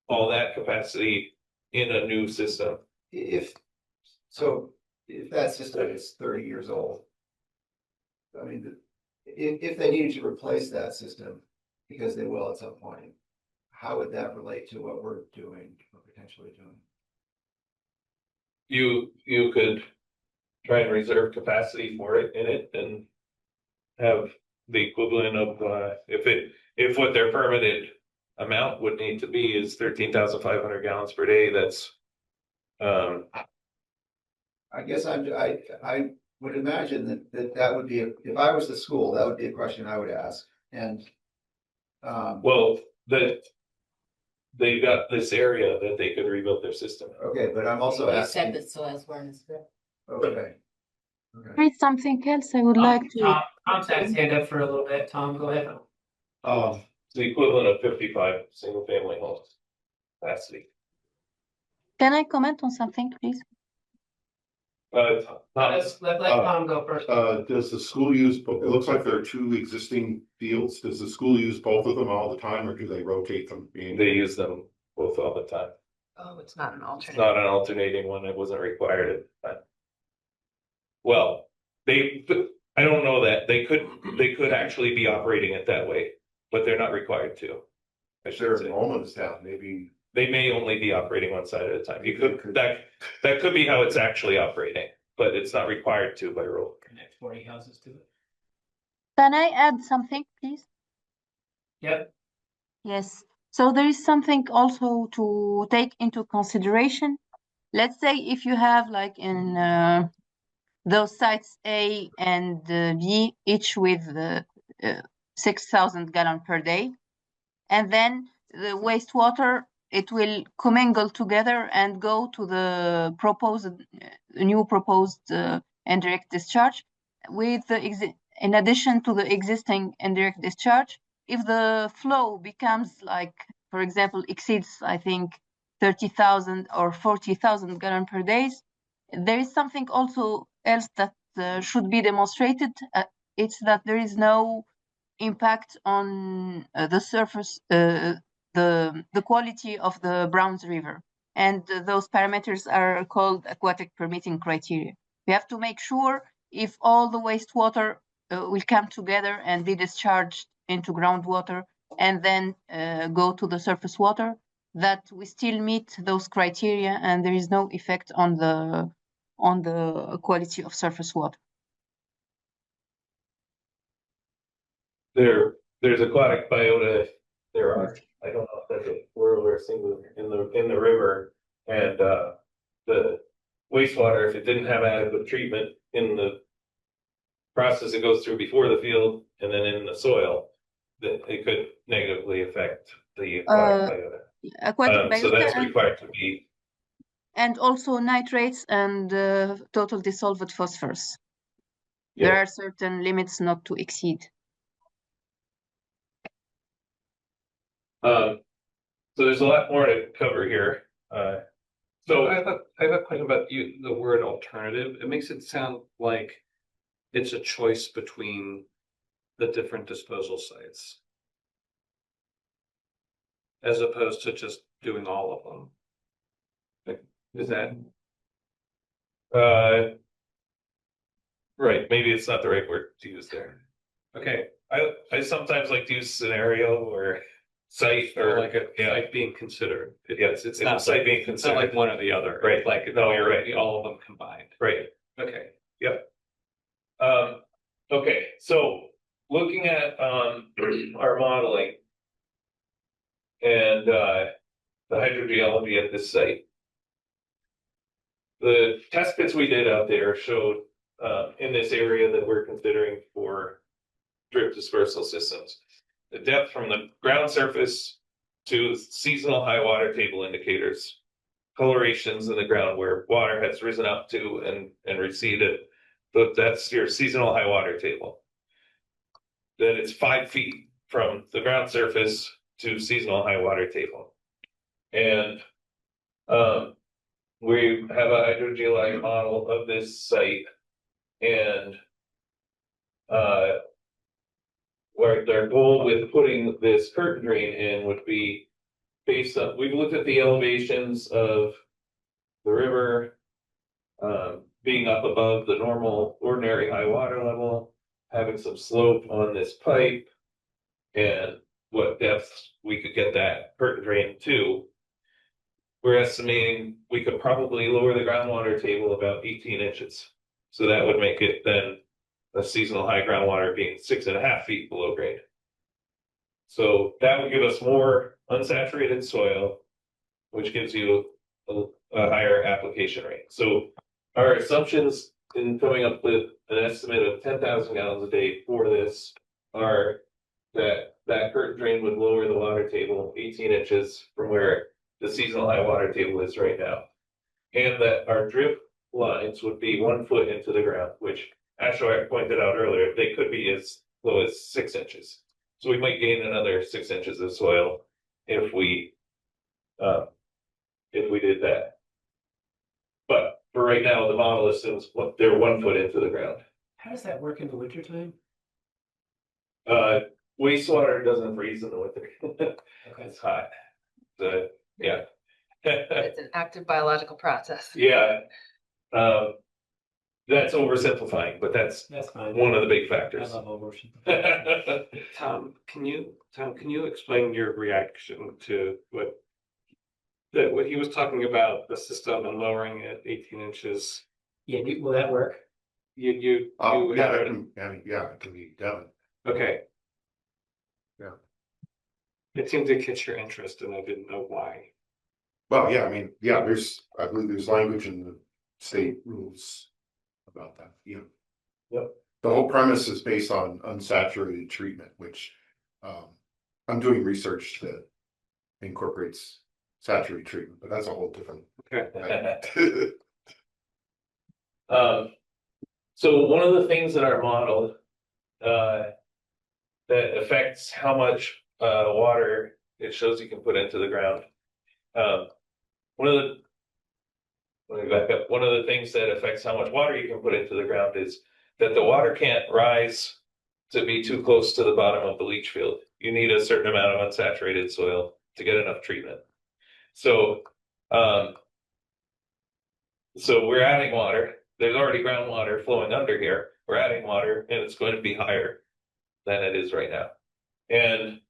all that capacity in a new system. If that system is 30 years old, I mean, if they needed to replace that system, because they will at some point, how would that relate to what we're doing or potentially doing? You could try and reserve capacity for it in it and have the equivalent of, if what their permitted amount would need to be is 13,500 gallons per day, that's, I guess I would imagine that would be, if I was the school, that would be a question I would ask. And well, they've got this area that they could rebuild their system. okay, but I'm also asking. Except the soils were in the script. Okay. There is something else I would like to. Tom's had his hand up for a little bit. Tom, go ahead. It's the equivalent of 55 single family homes capacity. Can I comment on something, please? Let Tom go first. Does the school use, it looks like there are two existing fields. Does the school use both of them all the time, or do they rotate them? They use them both all the time. Oh, it's not an It's alternate. not an alternating one. It wasn't required at the time. Well, I don't know that they could actually be operating it that way, but they're not required to. I If their should say. enrollment is down, maybe. They may only be operating one side at a time. You could, that could be how it's actually operating, but it's not required to by rule. Connect 40 houses to it. Can I add something, please? Yep. Yes. So there is something also to take into consideration. Let's say if you have like in those sites A and B, each with 6,000 gallon per day, and then the wastewater, it will commingle together and go to the new proposed indirect discharge with in addition to the existing indirect discharge. If the flow becomes like, for example, exceeds, I think, 30,000 or 40,000 gallon per day, there is something also else that should be demonstrated. It's that there is no impact on the surface, the quality of the Browns River. And those parameters are called aquatic permitting criteria. We have to make sure if all the wastewater will come together and be discharged into groundwater and then go to the surface water, that we still meet those criteria and there is no effect on the quality of surface water. There's aquatic biota. There are, I don't know if that's a word or a single in the river, and the wastewater, if it didn't have adequate treatment in the process it goes through before the field and then in the soil, that it could negatively affect the aquatic biota. Aquatic So biota that's required to be. And also nitrates and total dissolved phosphorus. Yeah. There are certain limits not to exceed. So there's a lot more to cover here. So I have a question about the word alternative. It makes it sound like it's a choice between the different disposal sites, as opposed to just doing all of them. Is that? Right, maybe it's not the right word to use there. Okay, I sometimes like to use scenario or site or like a yeah. site being considered. Yes, It's not not site being It's not considered. like one or the other. Right. Like, No, you're right. All of them combined. Right. Okay. Yep. Okay, so looking at our modeling and the hydrogeology at this site. The test pits we did out there showed in this area that we're considering for drip dispersal systems. The depth from the ground surface to seasonal high water table indicators, colorations in the ground where water has risen up to and receded. But that's your seasonal high water table. Then it's 5 feet from the ground surface to seasonal high water table. And we have a hydrogeologic model of this site And where their goal with putting this curtain drain in would be based on, we've looked at the elevations of the river, being up above the normal ordinary high water level, having some slope on this pipe, and what depths we could get that curtain drain to. We're estimating we could probably lower the groundwater table about 18 inches. So that would make it then a seasonal high groundwater being 6.5 feet below grade. So that would give us more unsaturated soil, which gives you a higher application rate. So our assumptions in coming up with an estimate of 10,000 gallons a day for this are that that curtain drain would lower the water table 18 inches from where the seasonal high water table is right now. And that our drip lines would be 1 foot into the ground, which actually I pointed out earlier, they could be as low as 6 inches. So we might gain another 6 inches of soil if we did that. But for right now, the model assumes they're 1 foot into the ground. How does that work in the wintertime? Wastewater doesn't freeze in the winter. Okay. It's hot. Yeah. It's an active biological process. Yeah. That's oversimplifying, but that's fine. one of the big I factors. love oversimplifying. Tom, can you explain your reaction to what he was talking about, the system and lowering it 18 inches? Yeah, will that work? You Yeah, had- it can be done. okay. Yeah. It seemed to catch your interest and I didn't know why. Well, yeah, I mean, yeah, I believe there's language in the state rules about that, yeah. Yep. The whole premise is based on unsaturated treatment, which, I'm doing research that incorporates saturated treatment, but that's a whole different. Okay. So one of the things in our model that affects how much water it shows you can put into the ground. Let me back up. One of the things that affects how much water you can put into the ground is that the water can't rise to be too close to the bottom of the leach field. You need a certain amount of unsaturated soil to get enough treatment. So, so we're adding water. There's already groundwater flowing under here. We're adding water, and it's going to be higher than it is right now. And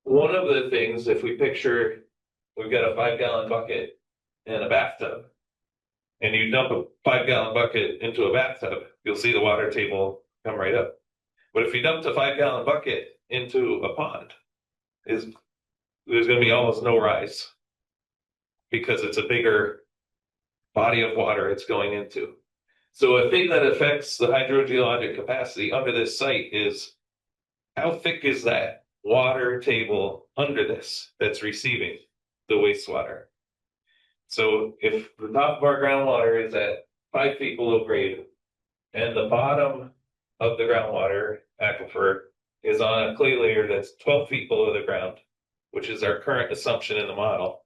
one of the things, if we picture, we've got a 5-gallon bucket and a bathtub, and you dump a 5-gallon bucket into a bathtub, you'll see the water table come right up. But if you dump a 5-gallon bucket into a pond, there's going to be almost no rise because it's a bigger body of water it's going into. So a thing that affects the hydrogeologic capacity under this site is how thick is that water table under this that's receiving the wastewater. So if the top of our groundwater is at 5 feet below grade and the bottom of the groundwater aquifer is on a clay layer that's 12 feet below the ground, which is our current assumption in the model,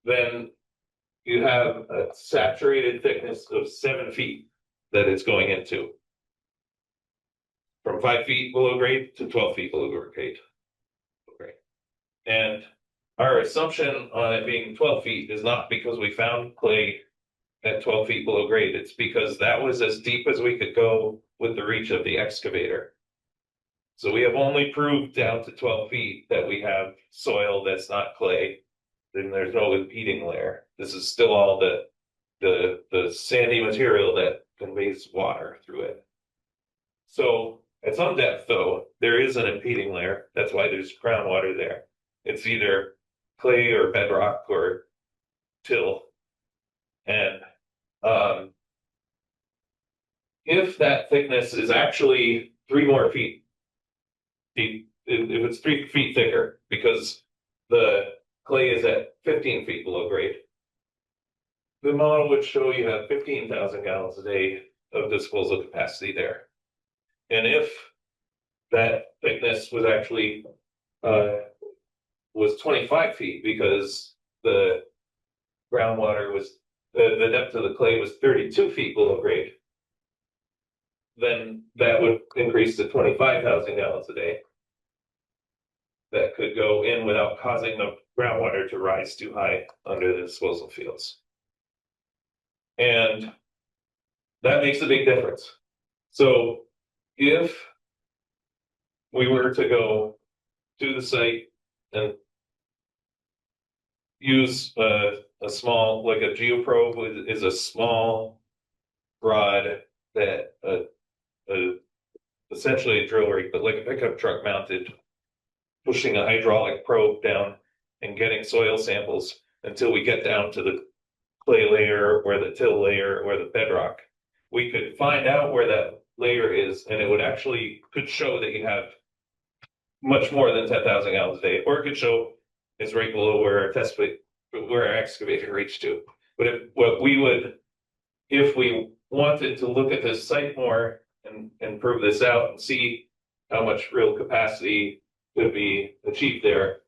then you have a saturated thickness of 7 feet that it's going into. From 5 feet below grade to 12 feet below grade. Okay. And our assumption on it being 12 feet is not because we found clay at 12 feet below grade. It's because that was as deep as we could go with the reach of the excavator. So we have only proved down to 12 feet that we have soil that's not clay. Then there's no impeding layer. This is still all the sandy material that conveys water through it. So at some depth, though, there is an impeding layer. That's why there's groundwater there. It's either clay or bedrock or till. And if that thickness is actually 3 more feet deep, if it's 3 feet thicker, because the clay is at 15 feet below grade, the model would show you have 15,000 gallons a day of disposal capacity there. And if that thickness was actually was 25 feet because the groundwater was the depth of the clay was 32 feet below grade, then that would increase to 25,000 gallons a day. That could go in without causing the groundwater to rise too high under the disposal fields. And that makes a big difference. So if we were to go to the site and use a small, like a geoprobe is a small rod that essentially a drill rig, but like a pickup truck mounted, pushing a hydraulic probe down and getting soil samples until we get down to the clay layer or the till layer or the bedrock. We could find out where that layer is, and it would actually could show that you have much more than 10,000 gallons a day, or it could show it's right below where our test pit, where our excavator reached to. But what we would, if we wanted to look at this site more and prove this out and see how much real capacity could be achieved there,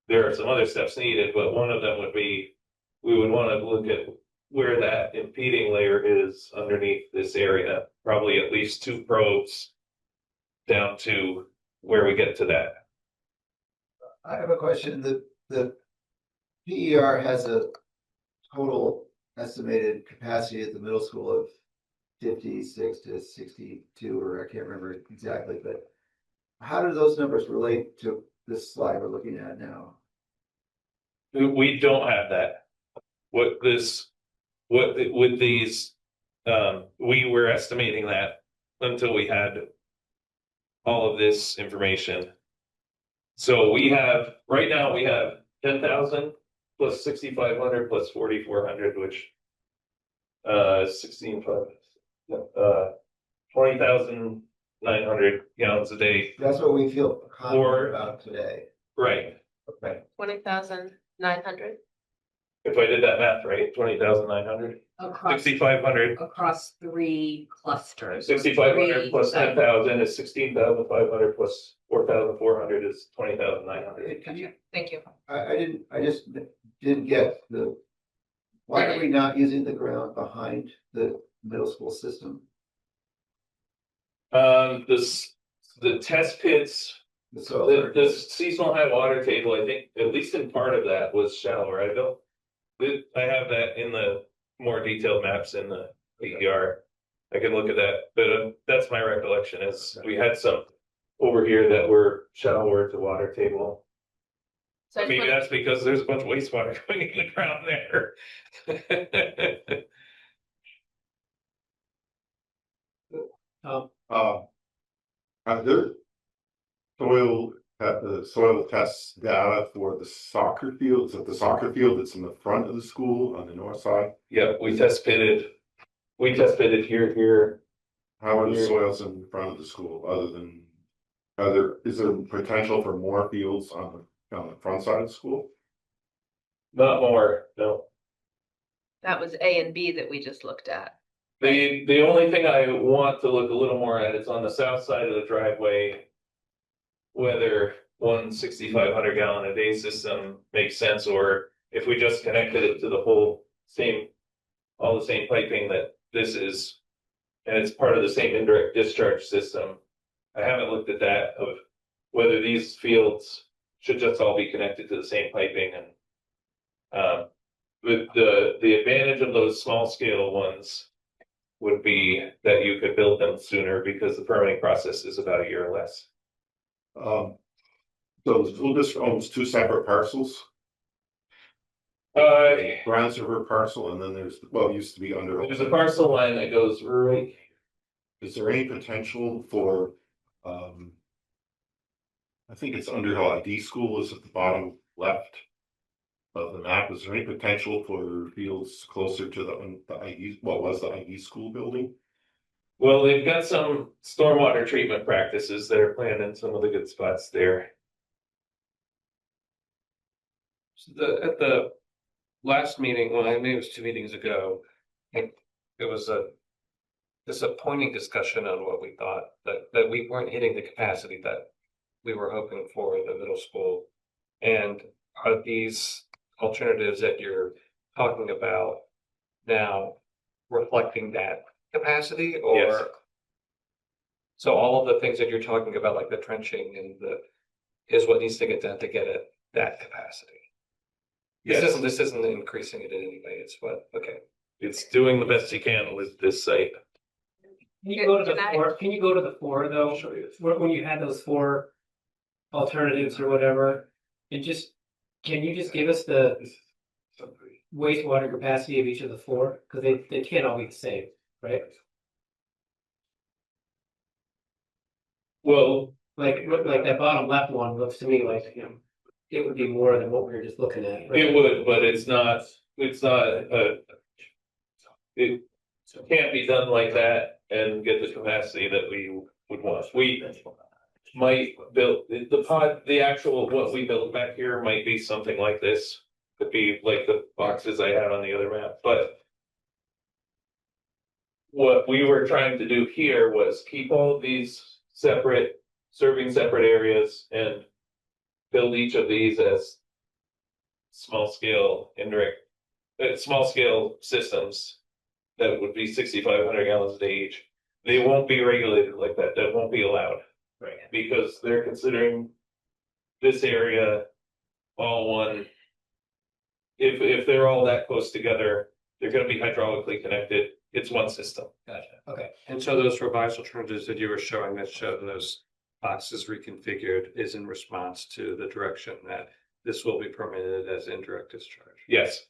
there are some other steps needed, but one of them would be, we would want to look at where that impeding layer is underneath this area, probably at least 2 probes down to where we get to that. I have a question. The PER has a total estimated capacity at the middle school of 56 to 62, or I can't remember exactly, but how do those numbers relate to this slide we're looking at now? We don't have that. With these, we were estimating that until we had all of this information. So we have, right now we have 10,000 plus 6,500 plus 4,400, which 20,900 gallons a day. That's what we feel Or- confident about today. Right. Okay. 20,900. If I did that math right, 20,900, Across 6,500. across 3 clusters. 6,500 plus Three sites. 10,000 is 16,500 plus 4,400 is 20,900. Can you, Thank you. I just didn't get why are we not using the ground behind the middle school system? The test pits, The soil. the seasonal high water table, I think, at least in part of that was shallower. I have that in the more detailed maps in the PER. I can look at that, but that's my recollection is we had some over here that were shallower to water table. So I just Maybe wanna- that's because there's a bunch of wastewater going in the ground there. Are there soil test data for the soccer field? Is it the soccer field that's in the front of the school on the north side? Yeah, we test pitted here. How are the Here. soils in front of the school, other than, is there potential for more fields on the front side of the school? Not more, no. That was A and B that we just looked at. The only thing I want to look a little more at is on the south side of the driveway, whether 6,500 gallon a day system makes sense, or if we just connected it to the whole all the same piping that this is, and it's part of the same indirect discharge system. I haven't looked at that, of whether these fields should just all be connected to the same piping, and with the advantage of those small scale ones would be that you could build them sooner because the permitting process is about a year or less. So the school district owns 2 separate parcels, There's Browns River parcel, and then there's, well, it used to be under. a parcel line that goes right. Is there any potential for, I think it's Underhill ID School is at the bottom left of the map. Is there any potential for fields closer to the ID, what was the ID school building? Well, they've got some stormwater treatment practices that are planned in some of the good spots there. So at the last meeting, well, I mean, it was 2 meetings ago, it was a disappointing discussion on what we thought, that we weren't hitting the capacity that we were hoping for in the middle school. And are these alternatives that you're talking about now reflecting that capacity, or? Yes. So all of the things that you're talking about, like the trenching and is what needs to get done to get it that capacity. Yes. This isn't increasing it in any way, it's what, okay. It's doing the best you can with this site. Can you go to the Can I- four, can you go to the four though, when you had those four alternatives or whatever? And can you just give us the wastewater capacity of each of the four? Cause they can't all be the same, right? Well, Like that bottom left one looks to me like, it would be more than what we were just looking at. right? it would, but it's not, it can't be done like that and get the capacity that we would want. We might build, the actual, what we built back here might be something like this. Could be like the boxes I had on the other map, but what we were trying to do here was keep all of these separate, serving separate areas and build each of these as small scale indirect, small scale systems that would be 6,500 gallons a day each. They won't be regulated like that. That won't be allowed. Right. Because they're considering this area all one. If they're all that close together, they're gonna be hydraulically connected. It's one system. Gotcha, okay. And so those revised alternatives that you were showing that showed those boxes reconfigured is in response to the direction that this will be permitted as indirect discharge. Yes.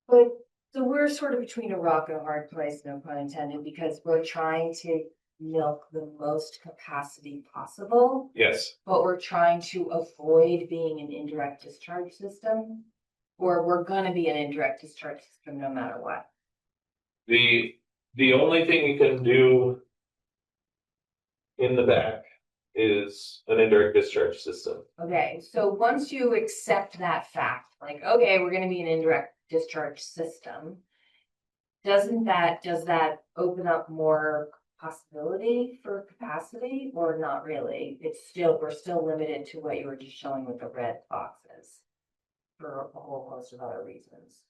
But, so we're sort of between a rock and a hard place, no pun intended, because we're trying to milk the most capacity possible, Yes. but we're trying to avoid being an indirect discharge system. Or we're gonna be an indirect discharge system no matter what. The only thing you can do in the back is an indirect discharge system. Okay, so once you accept that fact, like, okay, we're gonna be an indirect discharge system. Does that open up more possibility for capacity or not really? We're still limited to what you were just showing with the red boxes. For a whole host of other reasons.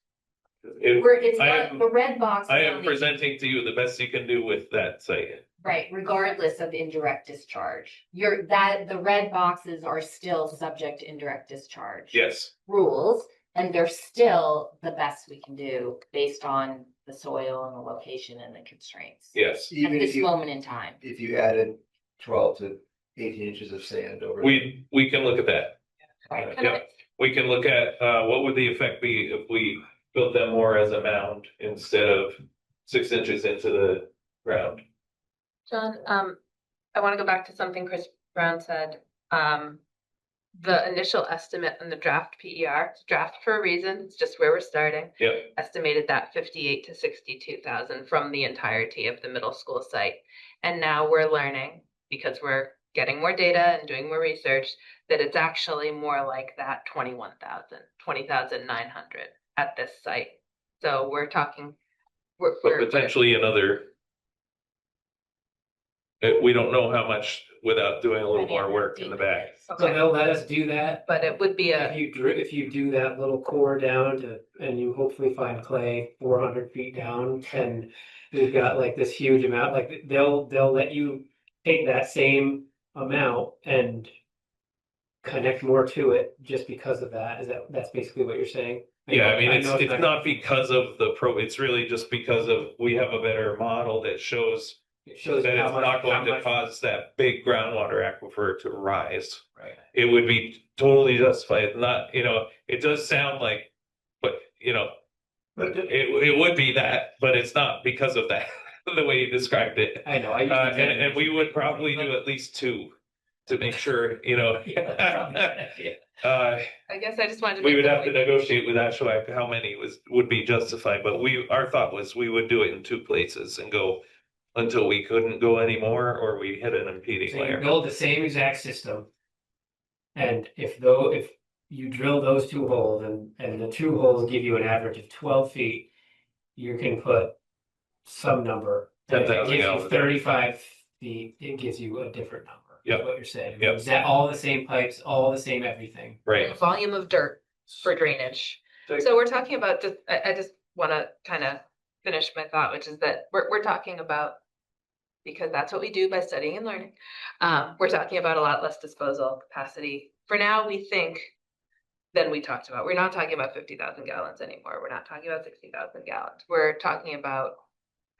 The red box. I am presenting to you the best you can do with that site. Right, regardless of indirect discharge. The red boxes are still subject to indirect discharge. Yes. Rules, and they're still the best we can do based on the soil and the location and the constraints. Yes. At Even this if you, moment in time. if you added 12 to 18 inches of sand over. We can look at that. Right. Yeah. We can look at, what would the effect be if we built them more as a mound instead of 6 inches into the ground? John, I want to go back to something Chris Brown said. The initial estimate on the draft PER, it's draft for a reason, it's just where we're starting. Yep. Estimated that 58 to 62,000 from the entirety of the middle school site. And now we're learning, because we're getting more data and doing more research, that it's actually more like that 20,900 at this site. So we're talking, But potentially another. We don't know how much without doing a little more work in the back. So Okay. they'll let us do that. But it would be If you do that little core down and you hopefully find clay 400 feet down, and we've got like this huge amount, like they'll let you take that same amount and connect more to it just because of that. That's basically what you're saying? Yeah, I mean, know it's not because of it's really just because of, we have a better model that shows It shows that how it's much- not how going to much- cause that big groundwater aquifer to rise. Right. It would be totally justified, not, it does sound like, but, But it would be that, but it's not because of that, the way you described it. I know. And we would probably do at least 2 to make sure, I guess I just wanted to. we make would the have to point. negotiate with Ashwag how many would be justified, but our thought was we would do it in 2 places and go until we couldn't go anymore, or we hit an impeding So you layer. build the same exact system. And if you drill those 2 holes and the 2 holes give you an average of 12 feet, you can put some number. And if it 10,000 gives you gallons. 35 feet, it gives you a different number. Is Yep. what you're saying. Yep. Is that all the same pipes, all the same everything? Right. Volume of dirt for drainage. So- So we're talking about just, I just want to kind of finish my thought, which is that we're talking about, because that's what we do by studying and learning. We're talking about a lot less disposal capacity. For now, we think than we talked about. We're not talking about 50,000 gallons anymore. We're not talking about 60,000 gallons. We're talking about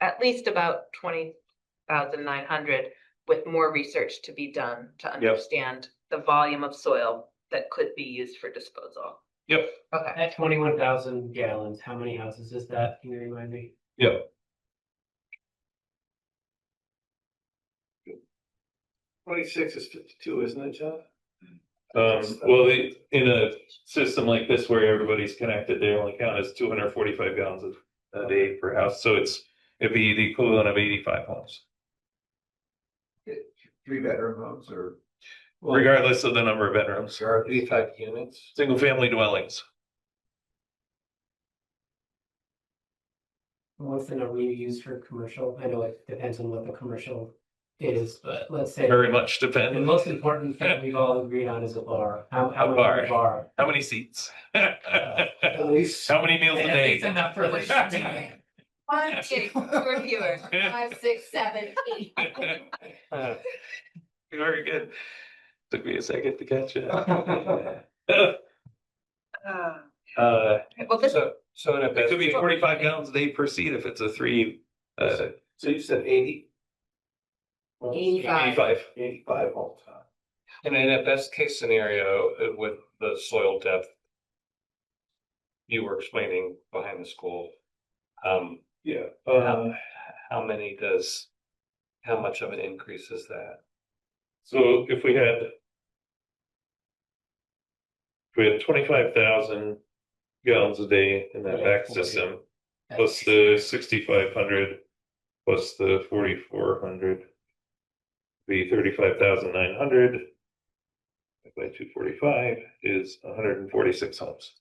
at least about 20,900 with more research to be done to understand the volume of soil that could be used for disposal. Yep. Okay. At 21,000 gallons, how many houses is that? Can you remind me? Yep. 26 is 52, isn't it, John? Well, in a system like this where everybody's connected, they only count as 245 gallons a day per house. So it'd be the equivalent of 85 homes, 3-bedroom homes or? regardless of the number of bedrooms. There are 85 units. Single family dwellings. What's the number you use for commercial? I know it depends on what the commercial is, but let's say Very much the depends. most important thing we've all agreed on is a bar. How A much bar. is a bar? How many seats? At least. How many meals a day? It's enough for this. 1, 2, 3, 4, 5, 6, 7, 8. Very good. Took me a second to catch it. Well, this So in a It could be 45 gallons a day per seat if it's a 3. So you said 80? 85. 85. 85 all the time. And in a best case scenario with the soil depth you were explaining behind the school, Yeah. how much of an increase is that? So if we had 25,000 gallons a day in that back system, plus the 6,500, plus the 4,400, be 35,900. By 245 is 146 homes.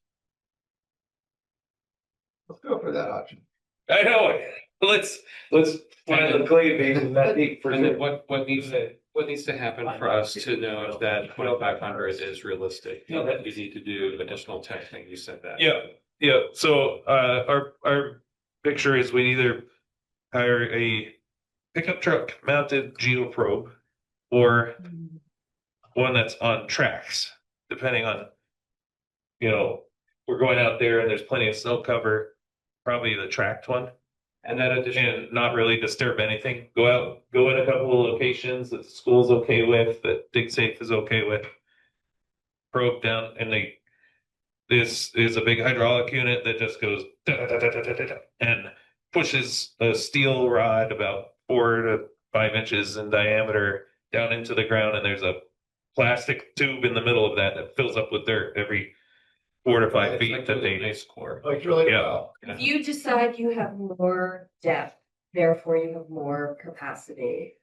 Let's go for that option. I know. Let's find the clay being that deep for And then sure. what needs to happen for us to know that 2,500 is realistic? Yeah. That we need to do additional testing. You said that. Yeah. So our picture is we either hire a pickup truck mounted geoprobe or one that's on tracks, depending on, we're going out there and there's plenty of snow cover, probably the tracked one. And that addition, And not really disturb anything. Go in a couple of locations that the school's okay with, that DigSafe is okay with. Probe down, and this is a big hydraulic unit that just goes and pushes a steel rod about 4 to 5 inches in diameter down into the ground, and there's a plastic tube in the middle of that fills up with dirt every 4 to 5 feet like that they. an ice core. Like really Yeah. well. If you decide you have more depth, therefore you have more capacity.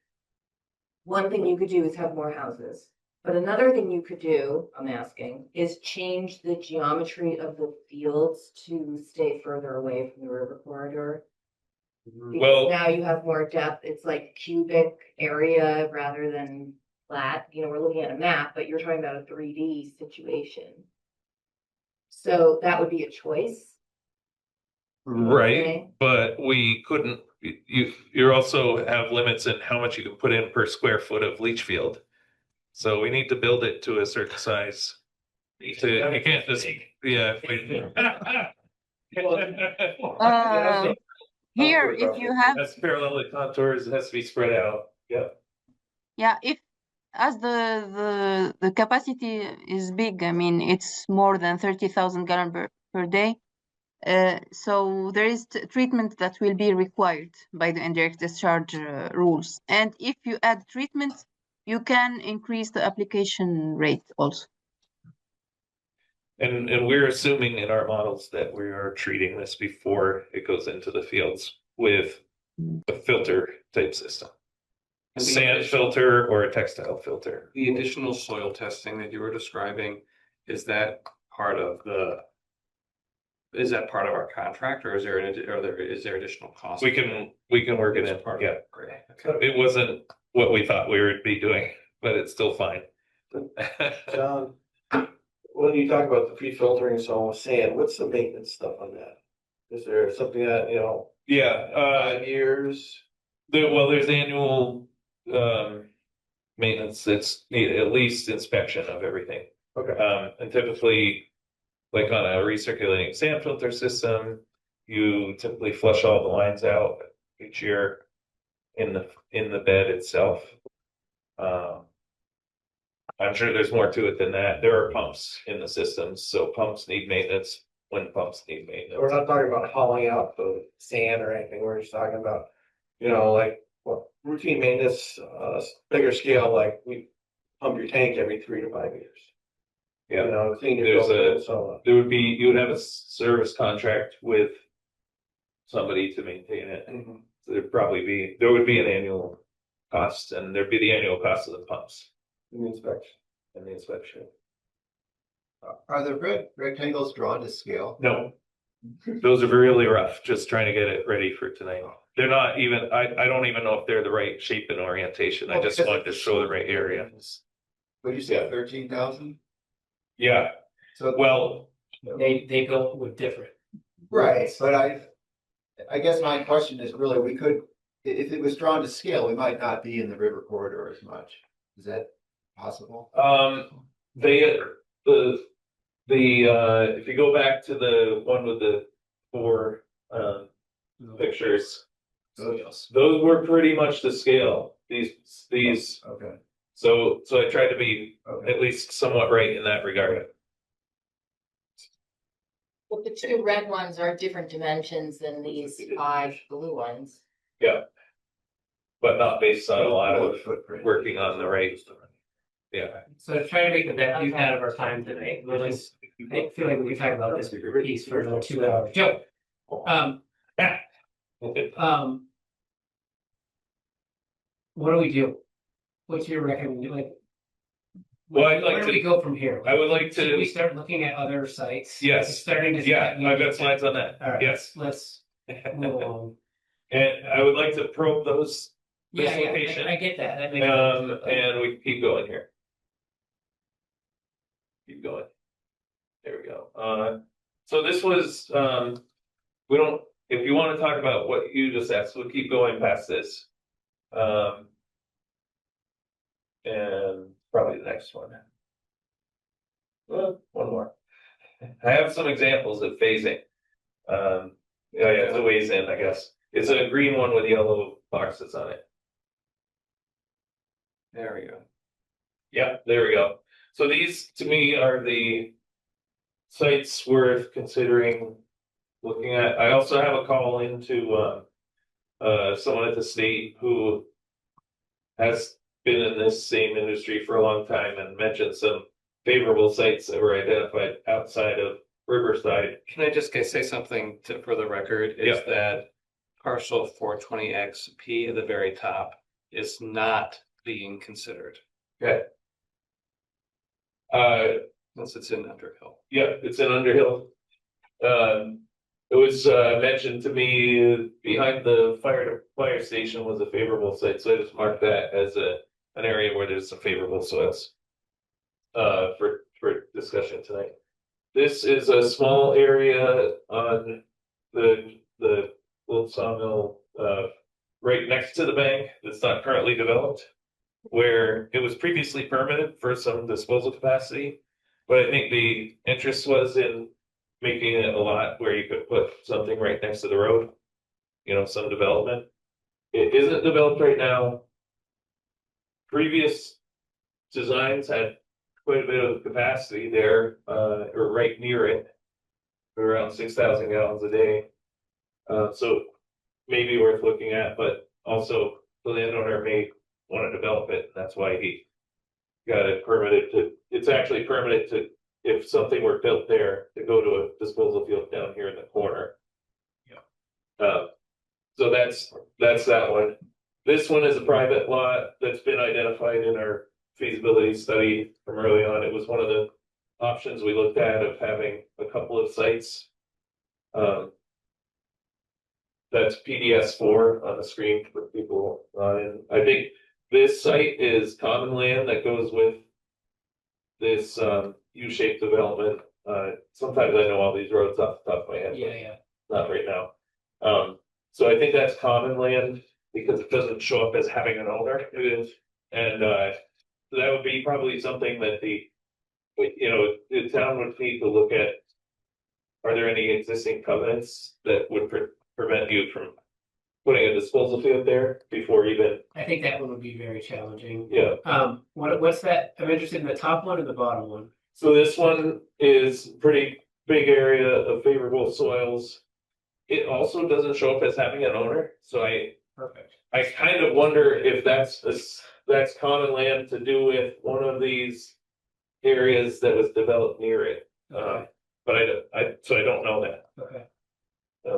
One thing you could do is have more houses. But another thing you could do, I'm asking, is change the geometry of the fields to stay further away from the river corridor. Because Well- now you have more depth. It's like cubic area rather than flat. We're looking at a map, but you're talking about a 3D situation. So that would be a choice. Right, Okay. but we couldn't, you also have limits in how much you can put in per square foot of leach field. So we need to build it to a certain size. You can't just, yeah. Here, if you have, Has parallel contours, it has to be spread out, yeah, if as the capacity is big, I mean, it's more than 30,000 gallon per day. So there is treatment that will be required by the indirect discharge rules. And if you add treatment, you can increase the application rate also. And we're assuming in our models that we are treating this before it goes into the fields with a filter type system. And the Sand additional- filter or a textile filter. The additional soil testing that you were describing, is that part of our contract, or is there additional cost? We can work it in, It's part of yeah. it. Great. Okay. It wasn't what we thought we would be doing, but it's still fine. John, when you talk about the pre-filtering and so on with sand, what's the maintenance stuff on that? Is there something that, you know, Yeah, 5 years? there's annual, maintenance that's needed, at least inspection of everything. Okay. And typically, like on a recirculating sand filter system, you typically flush all the lines out each year in the bed itself. I'm sure there's more to it than that. There are pumps in the systems, so pumps need maintenance when pumps need maintenance. We're not talking about hauling out the sand or anything, we're just talking about, you know, like, what, routine maintenance, bigger scale, like we pump your tank every 3 to 5 years. Yeah. You know, clean your There's filter, so. you would have a service contract with somebody to maintain it. Mhm. So there would be an annual cost, and there'd be the annual cost of the pumps In the inspection. and the inspection. Are the rectangles drawn to scale? No, those are really rough, just trying to get it ready for tonight. They're not even, I don't even know if they're the right shape and orientation. I just wanted to show the right area. Would you say 13,000? Yeah, So, well, They go with different. right, but I guess my question is really, we could, if it was drawn to scale, we might not be in the river corridor as much. Is that possible? if you go back to the one with the 4 pictures, those were pretty much the scale. These, Okay, so I tried to be okay. at least somewhat right in that regard. But the 2 red ones are different dimensions than these 5 blue ones. Yeah. But not based on a lot of Footprint. working on the right. Yeah. So trying to make the best use out of our time tonight, I feel like we could talk about this piece for another 2 hours. Joe. What do we do? What's your recommendation? Like, Well, I'd like where do to- we go from here? I would like Should we to, start looking at other sites? Yes. Starting to. yeah, I've got slides on that. All right. Yes. Let's move along. And I would like to probe those, this Yeah, location. I get that. That makes sense. And we keep going here. Keep going. There we go. So this was, we don't, if you want to talk about what you just asked, we'll keep going past this. And probably the next one. Well, one more. I have some examples of phasing. Yeah, it's a ways in, I guess. It's a green one with yellow boxes on it. There we go. Yeah, there we go. So these, to me, are the sites worth considering looking at. I also have a call into someone at the state who has been in this same industry for a long time and mentioned some favorable sites that were identified outside of Riverside. Can I just say something for the record? Is that parcel 420XP at the very top is not being considered. Okay. Once it's in Underhill. Yeah, it's in Underhill. It was mentioned to me behind the fire station was a favorable site, so I just marked that as an area where there's some favorable soils for discussion tonight. This is a small area on the little sawmill right next to the bank that's not currently developed, where it was previously permitted for some disposal capacity. But I think the interest was in making it a lot where you could put something right next to the road, you know, some development. It isn't developed right now. Previous designs had quite a bit of capacity there, or right near it, around 6,000 gallons a day. So maybe worth looking at, but also the landowner may want to develop it. That's why he got it permitted to, it's actually permitted to, if something were built there, to go to a disposal field down here in the corner. Yeah. So that's that one. This one is a private lot that's been identified in our feasibility study from early on. It was one of the options we looked at of having a couple of sites. That's PDS4 on the screen for people. And I think this site is common land that goes with this U-shaped development. Sometimes I know all these roads off the top of my head. Yeah. not right now. So I think that's common land because it doesn't show up as having an owner. It is, and so that would be probably something that the town would need to look at. Are there any existing covenants that would prevent you from putting a disposal field there before even? I think that one would be very challenging. Yeah. What's that? I'm interested in the top one and the bottom one. So this one is pretty big area of favorable soils. It also doesn't show up as having an owner, so Perfect. I kind of wonder if that's common land to do with one of these areas that was developed near it. Okay. But I don't know that. Okay.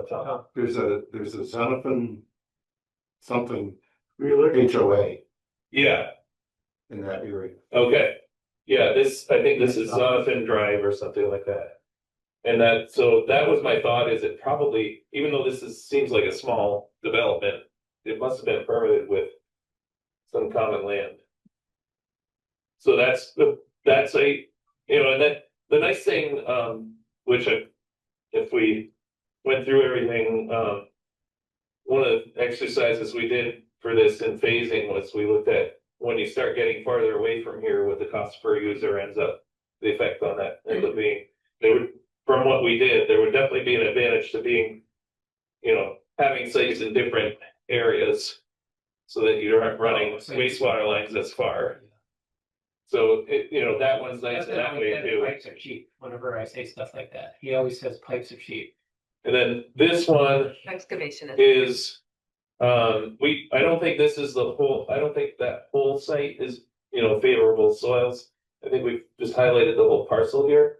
Tom. There's a Xenophon something HOA Yeah, in that area. okay. Yeah, I think this is Jonathan Drive or something like that. And that was my thought, is it probably, even though seems like a small development, it must have been permitted with some common land. So that's a, and that, the nice thing, which if we went through everything, one of the exercises we did for this in phasing was we looked at when you start getting farther away from here, what the cost per user ends up, the effect on that ends up being, from what we did, there would definitely be an advantage to being, having sites in different areas so that you aren't running wastewater lines as far. So that one's nice in that way too. Pipes are cheap. Whenever I say stuff like that, he always says pipes are cheap. And then this one Excavation is, I don't think this is I don't think that whole site is, favorable soils. I think we've just highlighted the whole parcel here.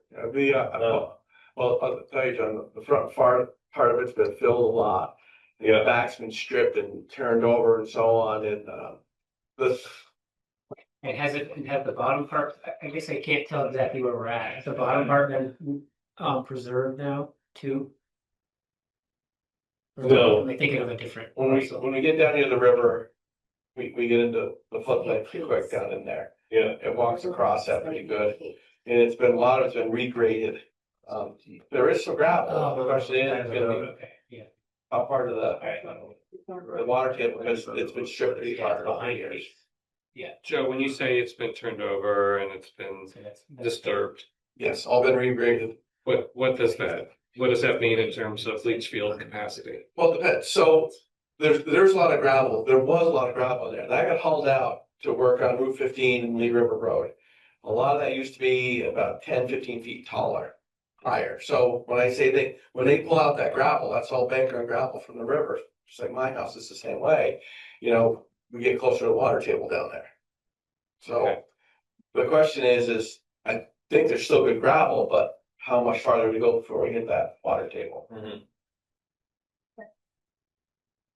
Well, I'll tell you, John, the front part of it's been filled a lot. Yeah. The back's been stripped and turned over and so on, and this. And has the bottom part? I guess I can't tell exactly where we're at. Has the bottom part been preserved now too? Or No. am I thinking of a different? When we get down near the river, we get into the floodplain pretty quick down in there. Yeah. It walks across that pretty good, and it's been regraded. There is some gravel. The question is, it's gonna be Okay. Yeah. how part of All right. the water table, because it's been stripped pretty hard over Behind years. it. Yeah. Joe, when you say it's been turned over and it's been So that's disturbed, Yes, all been regraded. what does that mean in terms of leach field capacity? Well, it depends. So there's a lot of gravel. There was a lot of gravel in there. That got hauled out to work on Route 15 and Lee River Road. A lot of that used to be about 10, 15 feet taller prior. So when I say when they pull out that gravel, that's all bank run gravel from the river. Just like my house is the same way. We get closer to the water table down there. So Okay. the question is I think there's still good gravel, but how much farther do we go before we hit that water table? Mhm.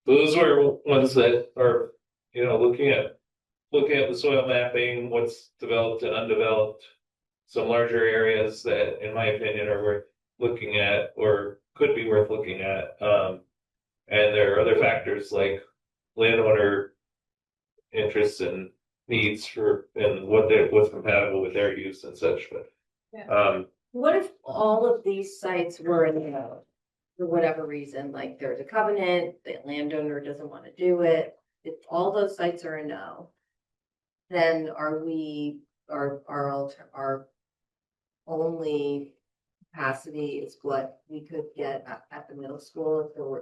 Those were ones that are, looking at the soil mapping, what's developed and undeveloped. Some larger areas that, in my opinion, are worth looking at or could be worth looking at. And there are other factors like landowner interests and needs and what's compatible with their use and such, but. What if all of these sites were in no, for whatever reason, like there's a covenant, the landowner doesn't want to do it, if all those sites are a no, then are we, our only capacity is what we could get at the middle school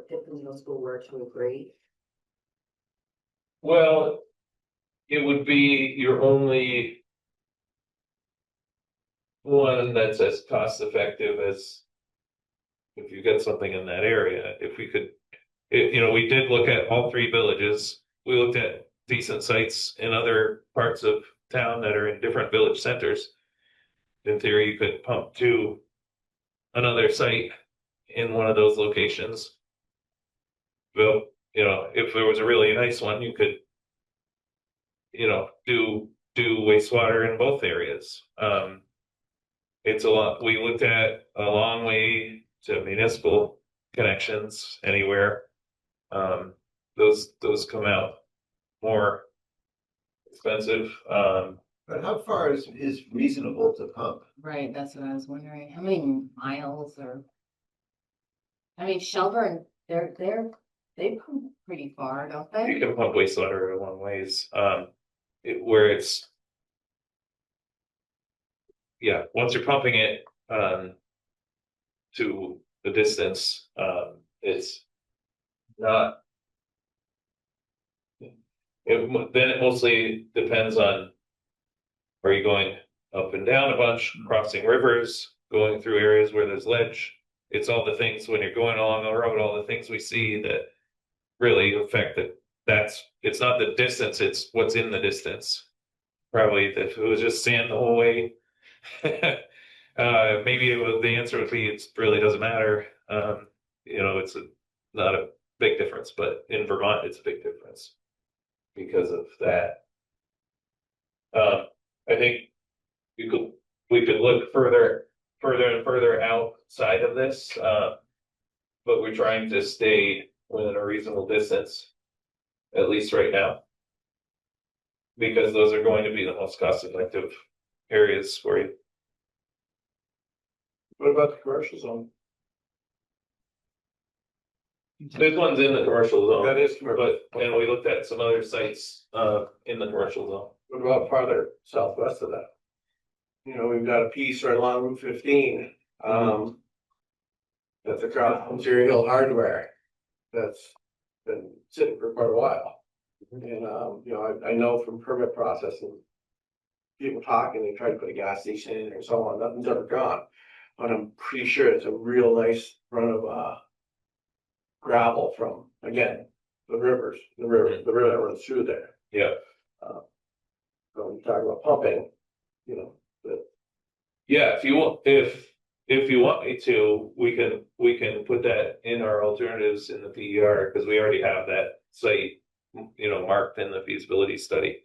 if the middle school were to agree? Well, it would be your only one that's as cost effective as if you get something in that area. If we could, we did look at all three villages. We looked at decent sites in other parts of town that are in different village centers. In theory, you could pump to another site in one of those locations. Well, if there was a really nice one, you could, do wastewater in both areas. It's a lot. We looked at a long way to municipal connections anywhere. Those come out more expensive. But how far is reasonable to pump? Right, that's what I was wondering. How many miles or? I mean, Shelburne, they pump pretty far, don't You they? can pump wastewater in one ways, where it's. Yeah, once you're pumping it, to the distance, it's not. Then it mostly depends on, are you going up and down a bunch, crossing rivers, going through areas where there's ledge? It's all the things when you're going along the road, all the things we see that really affect it. It's not the distance, it's what's in the distance. Probably if it was just sand the whole way, maybe the answer would be it really doesn't matter. It's not a big difference, but in Vermont, it's a big difference because of that. I think we could look further and further outside of this, but we're trying to stay within a reasonable distance, at least right now, because those are going to be the most cost-effective areas for you. What about the commercial zone? This one's in the commercial zone. That is commercial. And we looked at some other sites in the commercial zone. What about farther southwest of that? We've got a piece right along Route 15. That's across from Cherry Hill Hardware. That's been sitting for quite a while. And I know from permit processing, people talking, they try to put a gas station in or so on, nothing's ever gone. But I'm pretty sure it's a real nice run of gravel from, again, the river that runs through there. Yeah. So when you talk about pumping, Yeah, if you want me to, we can put that in our alternatives in the PER, because we already have that site, marked in the feasibility study.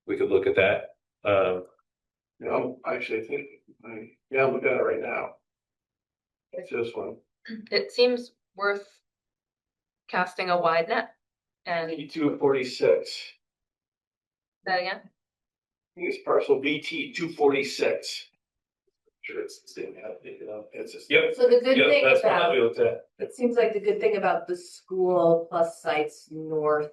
We could look at that. I'm actually thinking, I'm looking at it right now. It's this one. It seems worth casting a wide net. And BT-246. that again? I think it's parcel BT-246. Sure, it's the same. It's just. Yep. So the good Yep, thing that's what about, we looked at. it seems like the good thing about the school plus sites north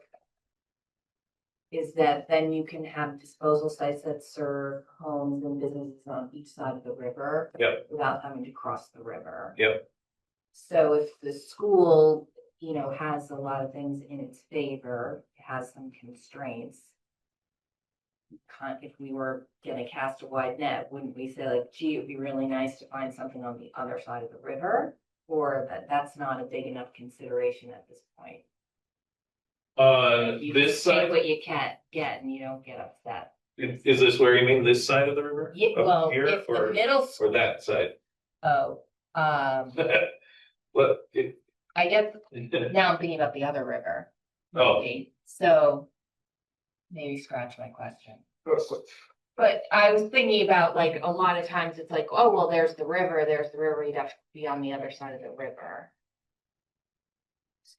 is that then you can have disposal sites that serve homes and businesses on each side of the river. Yep. Without having to cross the river. Yep. So if the school, has a lot of things in its favor, it has some constraints. If we were gonna cast a wide net, wouldn't we say like, gee, it'd be really nice to find something on the other side of the river? Or that's not a big enough consideration at this point? You This just take side, what you can't get and you don't get upset. is this where you mean this side of the river? Yeah, Up well, here, if the or middle school. that side? Oh, What? I get, now I'm thinking about the other river. Oh. maybe. So maybe scratch my question. But I was thinking about like, a lot of times it's like, oh, well, there's the river, you'd have to be on the other side of the river.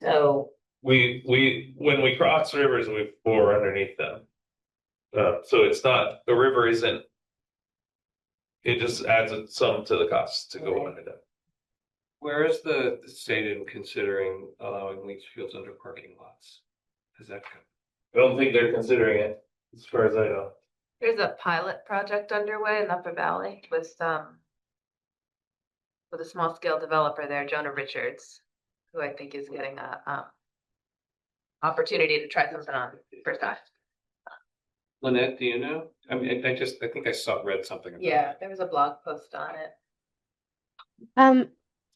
So, when we cross rivers, we bore underneath them. So it's not, the river isn't, it just adds some to the cost to go Right. under them. Where is the state in considering allowing leach fields under parking lots? Is that come? I don't think they're considering it, as far as I know. There's a pilot project underway in the Upper Valley with a small scale developer there, Jonah Richards, who I think is getting a opportunity to try something on first time. Lynette, do you know? I mean, I think I read something about Yeah, it. there was a blog post on it.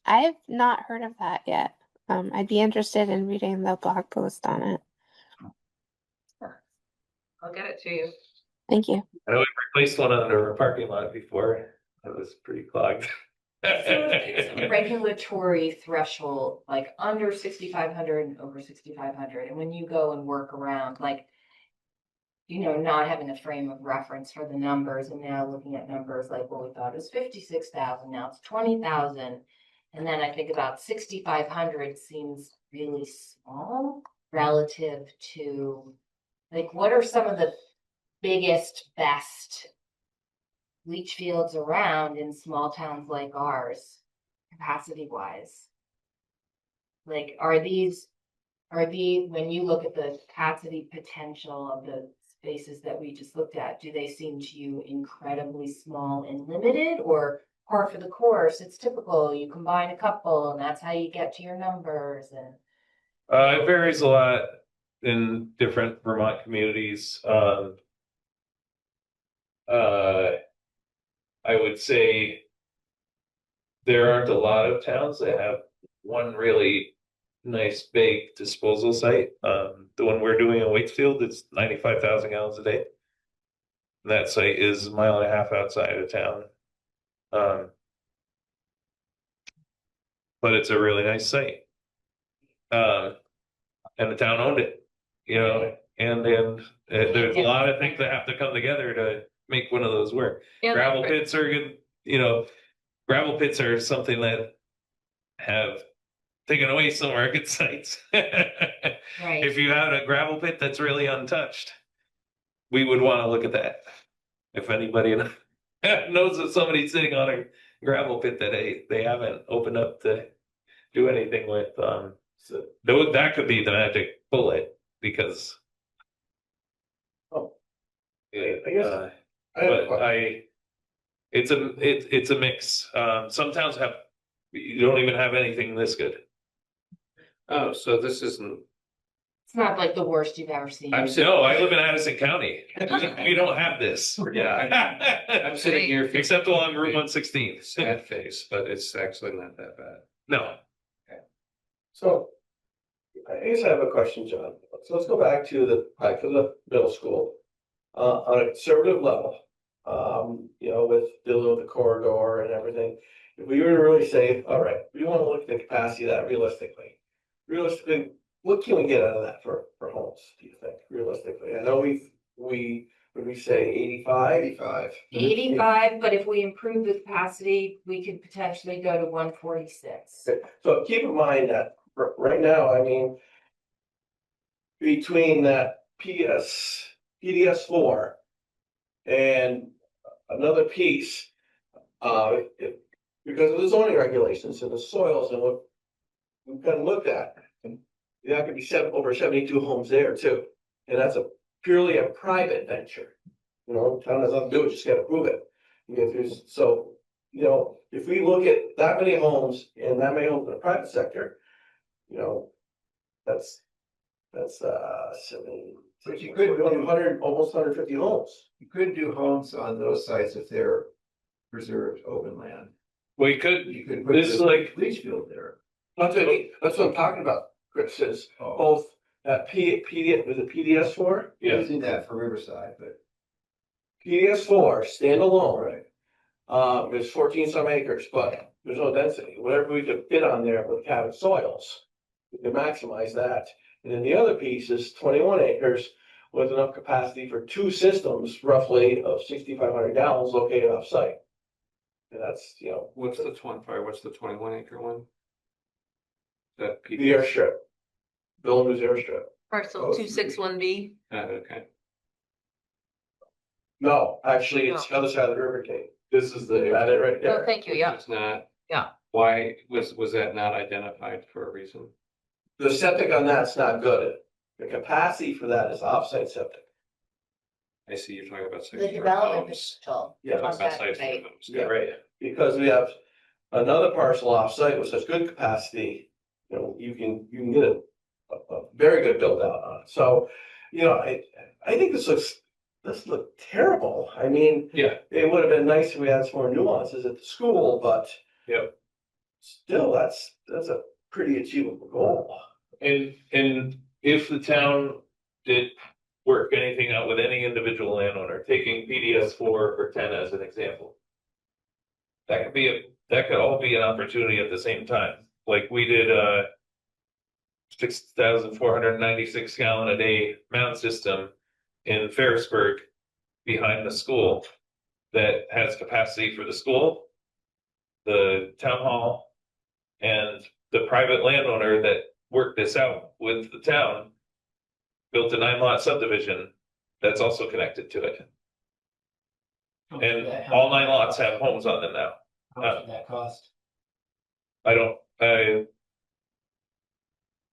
I've not heard of that yet. I'd be interested in reading the blog post on it. I'll get it to you. Thank you. I know we replaced one under a parking lot before, it was pretty clogged. so there's a regulatory threshold, like under 6,500 and over 6,500. And when you go and work around, like, not having a frame of reference for the numbers and now looking at numbers like, well, we thought it was 56,000, now it's 20,000. And then I think about 6,500 seems really small relative to, like, what are some of the biggest, best leach fields around in small towns like ours, capacity wise? Like, when you look at the capacity potential of the spaces that we just looked at, do they seem to you incredibly small and limited, or par for the course? It's typical, you combine a couple and that's how you get to your numbers. And It varies a lot in different Vermont communities. I would say there aren't a lot of towns that have one really nice big disposal site. The one we're doing in Waitsfield is 95,000 gallons a day. That site is a mile and a half outside of town. But it's a really nice site. And the town owned it, you know, and then there's a lot of things that have to come together to make one of those work. Yeah, Gravel that's right. pits are good, you know, gravel pits are something that have taken away some market sites. right, If you had a gravel pit that's really untouched, we would want to look at that. If anybody knows of somebody sitting on a gravel pit that they haven't opened up to do anything with, so that could be the magic bullet because. Oh. Yeah, I guess I have a but question. it's a mix. Some towns you don't even have anything this good. Oh, so this isn't, it's not like the worst you've ever seen. No, I live in Addison County. We don't have this. yeah, I'm sitting here. Except along Route 116. Sad face, but it's actually not that bad. No. So, I guess I have a question, John. So let's go back to the middle school. On a conservative level, you know, with dealing with the corridor and everything. If we were to really say, all right, we want to look at the capacity of that realistically. Realistically, what can we get out of that for homes, do you think, realistically? I know would we say 85? 85. 85, but if we improve the capacity, we could potentially go to 146. So keep in mind that right now, I mean, between that PDS4 and another piece, because of the zoning regulations and the soils and what we've kind of looked at, and that could be over 72 homes there too. And that's purely a private venture. You know, town has nothing to do it, just gotta prove it. So, you know, if we look at that many homes and that many homes in the private sector, you know, that's 70. But you could do 100, almost 150 homes. You could do homes on those sites if they're preserved open land. We could. You could put This is like leach field there. That's what I'm talking about, Chris, is Oh, both that with the PDS4, Yeah. using that for Riverside, but PDS4 standalone. right. There's 14 some acres, but there's no density. Whatever we could fit on there with cabin soils, we can maximize that. And then the other piece is 21 acres with enough capacity for 2 systems, roughly of 6,500 gallons located off site. And that's, you know, What's the 21 acre one? That the airstrip, Bill News airstrip. Parcel 261B. Okay. No, actually, it's the other side of the river gate. This is that it right Oh, there. thank you, yeah. It's not. Yeah. Why was that not identified for a reason? The septic on that's not good. The capacity for that is offsite septic. I see you're talking about. The 64 development homes. potential. Yeah, Talking about Okay, sites right. for homes. Yeah, right. Because we have another parcel offsite with such good capacity, you know, you can get a very good build out on it. So, you know, I think this looked terrible. I mean, Yeah. it would have been nice if we had some more nuances at the school, but Yep. still, that's a pretty achievable goal. And if the town did work anything out with any individual landowner, taking PDS4 or 10 as an example, that could all be an opportunity at the same time. Like we did 6,496 gallon a day mound system in Ferrisburg behind the school that has capacity for the school, the town hall, and the private landowner that worked this out with the town built a 9-lot subdivision that's also connected to it. And all 9 lots have homes on them now. How much did that cost? I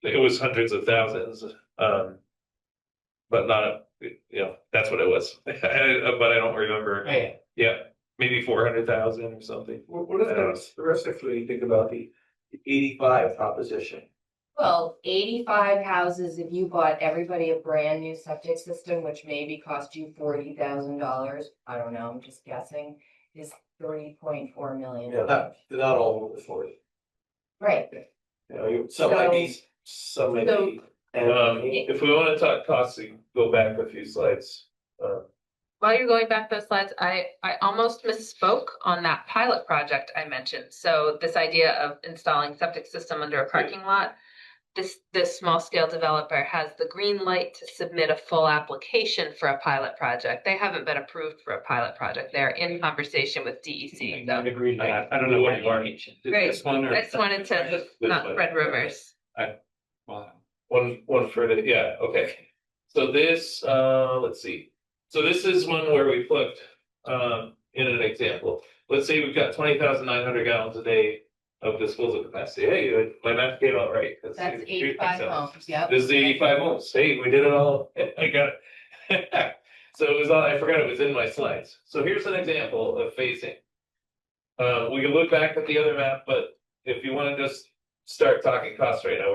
it was hundreds of thousands, but not, that's what it was. But I don't remember. Oh, yeah. Yeah, maybe 400,000 or something. What if the rest of you think about the 85 proposition? Well, 85 houses, if you bought everybody a brand new septic system, which maybe cost you $40,000, I don't know, I'm just guessing, is 3.4 million. Yeah, not all over the 40. Right. Some might be, some may So- be. If we want to talk costs, we can go back a few slides. While you're going back those slides, I almost misspoke on that pilot project I mentioned. So this idea of installing septic system under a parking lot, this small scale developer has the green light to submit a full application for a pilot project. They haven't been approved for a pilot project. They're in conversation with DEC. I So agree. I don't know what you are. Great. This one or? I just wanted to This not one. spread rumors. Wow. One for the, yeah, okay. So this, let's see. So this is one where we put, in an example, let's say we've got 20,900 gallons a day of disposal capacity. Hey, my math came out right. That's That's 85 homes, yep. This is the 85 homes. Hey, we did it all. I got it. So it was all, I forgot it was in my slides. So here's an example of phasing. We can look back at the other map, but if you want to just start talking costs right now,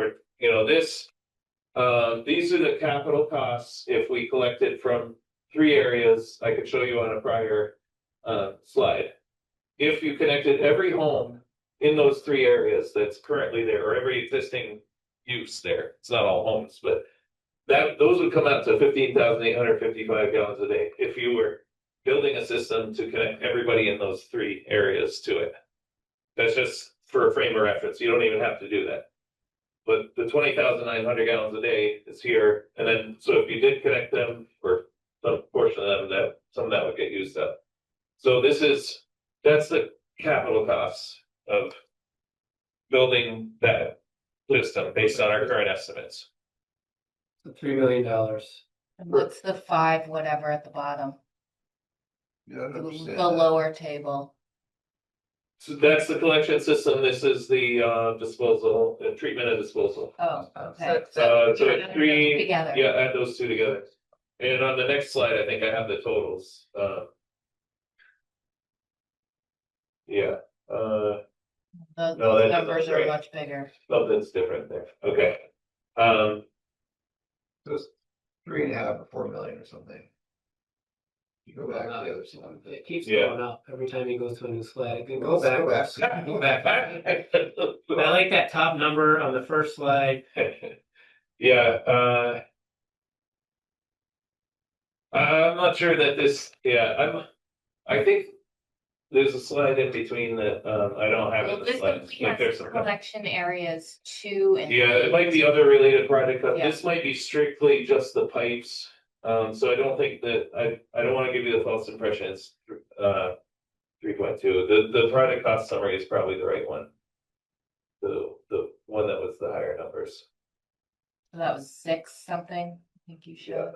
these are the capital costs if we collected from 3 areas. I could show you on a prior slide. If you connected every home in those 3 areas that's currently there, or every existing use there, it's not all homes, but those would come out to 15,855 gallons a day if you were building a system to connect everybody in those 3 areas to it. That's just for a frame of reference. You don't even have to do that. But the 20,900 gallons a day is here, and then so if you did connect them, or some portion of them, some of that would get used up. So that's the capital costs of building that system based on our current estimates. $3 million. And what's the 5 whatever at the bottom? You don't understand The that. lower table. So that's the collection system. This is the disposal, treatment and disposal. Oh, okay. So Add those 3, together. yeah, add those 2 together. And on the next slide, I think I have the totals. Yeah. No, Those that's numbers are right. much bigger. Something's different there. Okay. So it's 3.5 or 4 million or something. You go back to the other slide. It keeps Yeah. going up every time he goes to a new slide. It can Let's go go back. back. Go back. I like that top number on the first slide. Yeah, I'm not sure that this, I think there's a slide in between that, I don't have in Well, the this slides. only Like there's has some. collection areas 2 and Yeah, it might be other related project, but Yeah. this might be strictly just the pipes. So I don't think that, I don't wanna give you the false impression it's 3.2. The project cost summary is probably the right one. The one that was the higher numbers. So that was 6 something, I think you showed.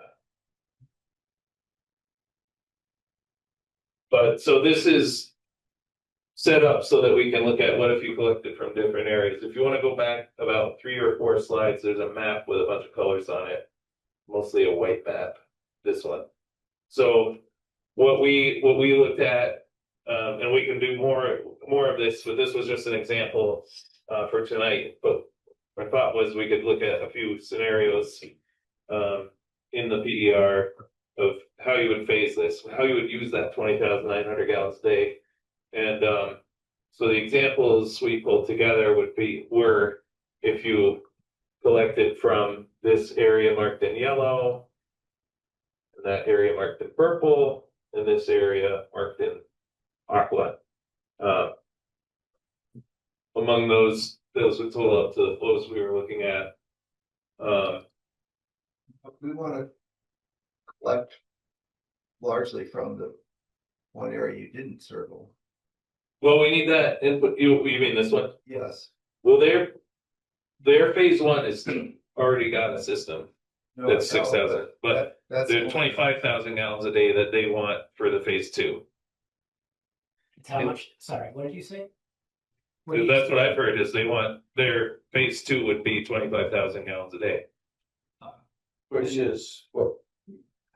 But so this is set up so that we can look at what if you collected from different areas. If you want to go back about 3 or 4 slides, there's a map with a bunch of colors on it, mostly a white map, this one. So what we looked at, and we can do more of this, but this was just an example for tonight. But my thought was we could look at a few scenarios in the PER of how you would phase this, how you would use that 20,900 gallons a day. And so the examples we pulled together were if you collected from this area marked in yellow, and that area marked in purple, and this area marked in aqua. Among those would total up to the flows we were looking at. We want to collect largely from the one area you didn't circle. Well, we need that input. You mean this one? Yes. Well, their phase 1 is already got a system No, that's I know, 6,000, but that's there's 25,000 gallons a day that they want for the phase 2. It's how much, sorry, what did you say? What do you- That's what I've heard is they want their phase two would be 25,000 gallons a day. Which is what?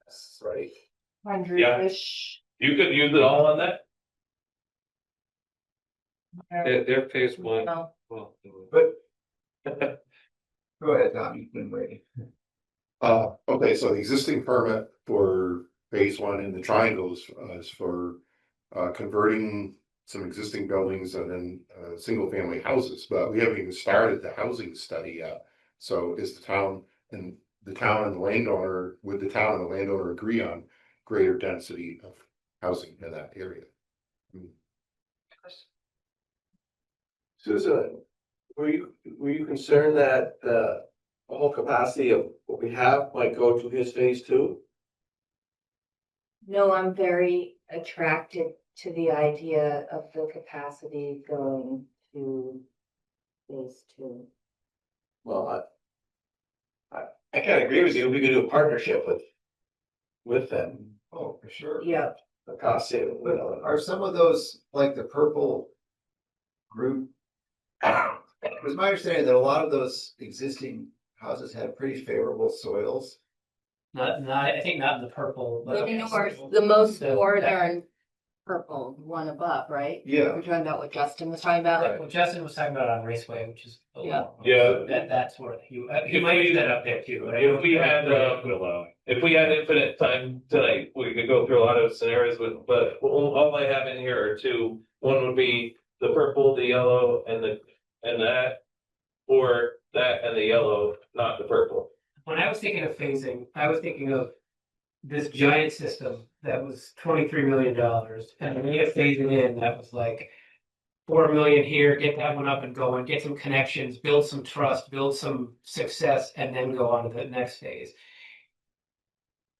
That's right. Hundred-ish. You could use it all on that? Their phase one, No. well, But go ahead, Tom, you've been waiting. Okay, so the existing permit for phase one in the triangles is for converting some existing buildings and then single family houses, but we haven't even started the housing study yet. So is the town and the landowner, would the town and the landowner agree on greater density of housing in that area? Susan, were you concerned that the whole capacity of what we have might go to his phase two? No, I'm very attracted to the idea of the capacity going to phase two. Well, I kind of agree with you. We could do a partnership with them. Oh, for sure. Yeah, The cost saving. But are some of those, like the purple group? It was my understanding that a lot of those existing houses have pretty favorable soils. Not, I think not in the purple. but- the most So, northern purple, one above, right? Yeah. We're talking about what Justin was talking about? Like what Justin was talking about on Raceway, which is. Yeah. That's where he If might we- use that up there too. Right? If we had, if we had infinite time tonight, we could go through a lot of scenarios with, but all I have in here are two. One would be the purple, the yellow, and that, or that and the yellow, not the purple. When I was thinking of phasing, I was thinking of this giant system that was $23 million, and when you phase it in, that was like 4 million here, get that one up and going, get some connections, build some trust, build some success, and then go on to the next phase.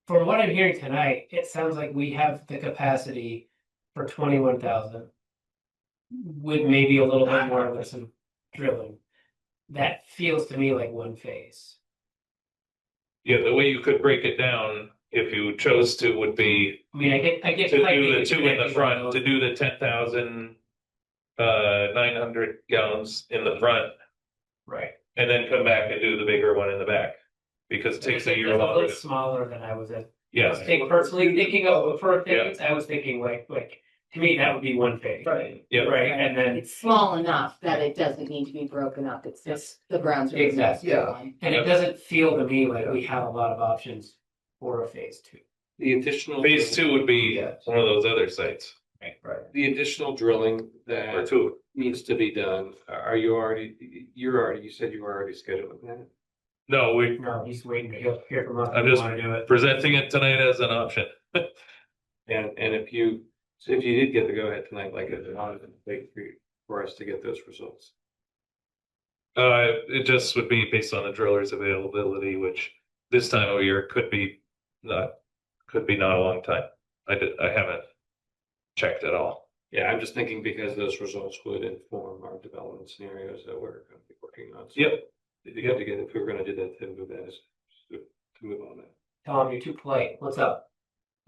From what I'm hearing tonight, it sounds like we have the capacity for 21,000 with maybe a little bit more with some drilling. That feels to me like one phase. Yeah, the way you could break it down, if you chose to, would be I mean, I get to do piping the and two in the connecting front, those. to do the 10,900 gallons in the front, Right. and then come back and do the bigger one in the back. Because it takes a year It's a longer. little smaller than I was at. I Yes, was personally thinking of for a phase, I was thinking like to me, that would be one phase. Right. yeah, Right, and then, It's small enough that it doesn't need to be broken up. It's just the Browns. are the Exactly. best Yeah. one. and it doesn't feel to me like we have a lot of options for a phase two. the additional. phase two would be Yes. one of those other sites, Right. The additional drilling or that two. needs to be done, you said you were already scheduling that? No, No, he's waiting to hear from us. I'm We just wanna do it. presenting it tonight as an option. And if you did get the go ahead tonight, like it's not big for us to get those results. It just would be based on the driller's availability, which this time of year could be not a long time. I haven't checked at all. Yeah, I'm just thinking because those results would inform our development scenarios that we're gonna be working on. So Yep. You got to get, if we were gonna do that, to move that, to move on that. Tom, you're too polite. What's up?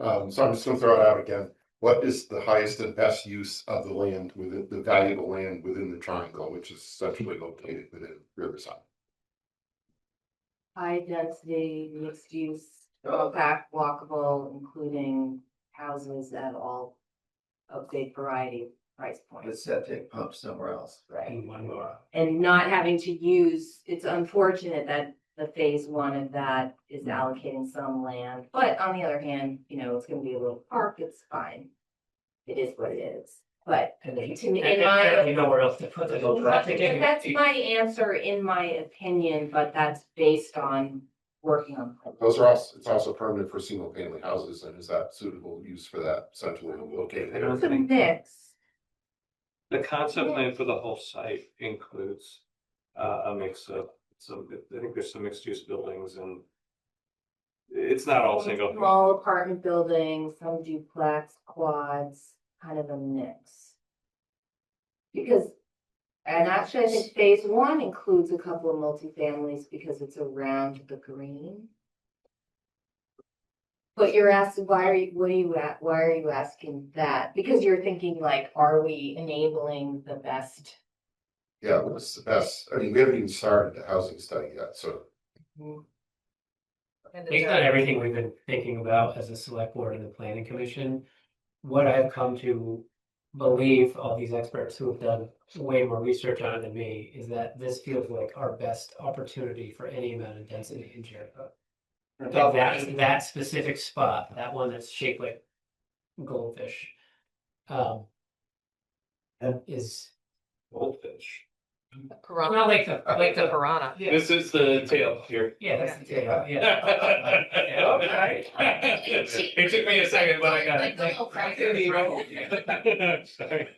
So I'm just gonna throw it out again. What is the highest and best use of the land within the valuable land within the triangle, which is centrally located within Riverside? High density, mixed use, compact, walkable, including houses at all of big variety of price The points. septic pump somewhere else. Right. In one more. And not having to use, it's unfortunate that the phase one of that is allocating some land, but on the other hand, it's gonna be a little park, it's fine. It is what it is, but And then To me, in my- you know where else to put the little traffic. that's my answer in my opinion, but that's based on working on. Those are also, it's also permanent for single family houses, and is that suitable use for that centrally located I don't area? It's a think- mix. The concept plan for the whole site includes a mix of some, I think there's some mixed use buildings and it's not all single. Small apartment buildings, some duplex, quads, kind of a mix. Because, and actually, I think phase one includes a couple of multifamilies because it's around the green. But you're asking, why are you asking that? Because you're thinking like, are we enabling the best Yeah, what's the best? I mean, we haven't even started the housing study yet, so Based on everything we've been thinking about as a select board and the planning commission, what I've come to believe, all these experts who have done way more research on it than me, is that this feels like our best opportunity for any amount of density in Jericho. Like that specific spot, that one that's shaped like goldfish, is Goldfish. Piranha. not like the piranha. Yeah, This is the tail here. yeah, that's the tail. Yeah. Okay. It took me a second, but I got Like it. the little frog. Sorry.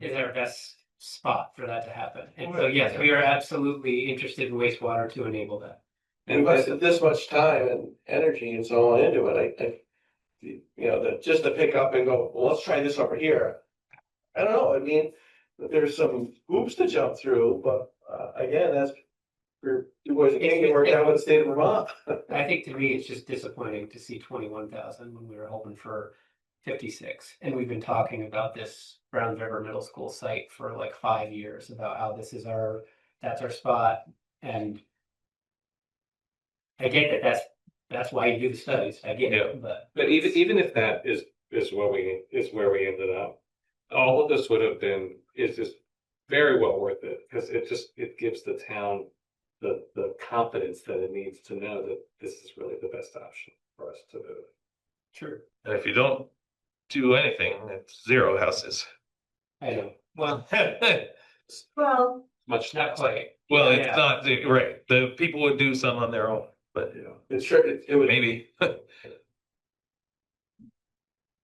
Is our best spot for that to happen. And so, yes, we are absolutely interested in wastewater to enable that. We invested this much time and energy and so on into it, you know, just to pick up and go, well, let's try this over here. I don't know, I mean, there's some hoops to jump through, but, again, that's for you boys that can't get worked out with the state of Vermont. I think to me, it's just disappointing to see 21,000 when we were hoping for 56. And we've been talking about this Browns River Middle School site for like 5 years about how this is that's our spot. And I get that that's why you do the studies. I get it, but even if that is where we ended up, all of this would have been is just very well worth it because it gives the town the confidence that it needs to know that this is really the best option for us to do. true. And if you don't do anything, it's 0 houses. I know. Well, Well, Much not quite. Well, Yeah. it's not, right, the people would do some on their own, but You know, it's sure, it would. maybe.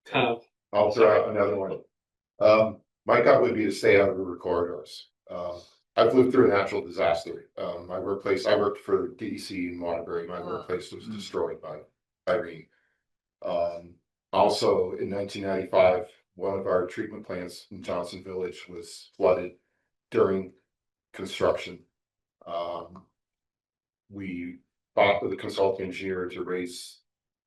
Tom, I'll throw out another one. My gut would be to stay out of river corridors. I've lived through a natural disaster. I worked for DEC in Waterbury. My workplace was destroyed by Irene. Also in 1995, one of our treatment plants in Johnson Village was flooded during construction. We fought with a consulting engineer to raise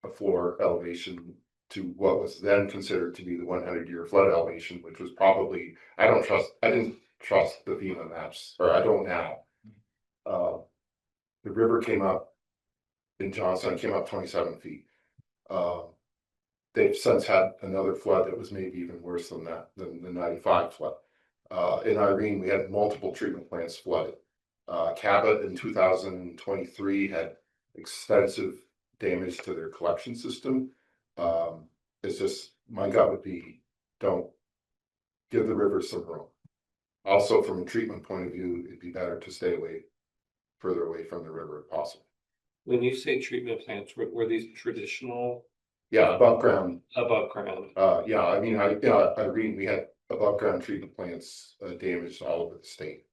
a floor elevation to what was then considered to be the 100-year flood elevation, which was probably, I didn't trust the FEMA maps, or I don't now. The river came up in Johnson, came up 27 feet. They've since had another flood that was maybe even worse than that, than the 95 flood. In Irene, we had multiple treatment plants flooded. Cabot in 2023 had extensive damage to their collection system. It's just, my gut would be, don't give the river some room. Also, from a treatment point of view, it'd be better to stay further away from the river if possible. when you say treatment plants, were these traditional Yeah, above ground. above ground? Yeah, I mean, Irene, we had above ground treatment plants damaged all over the state.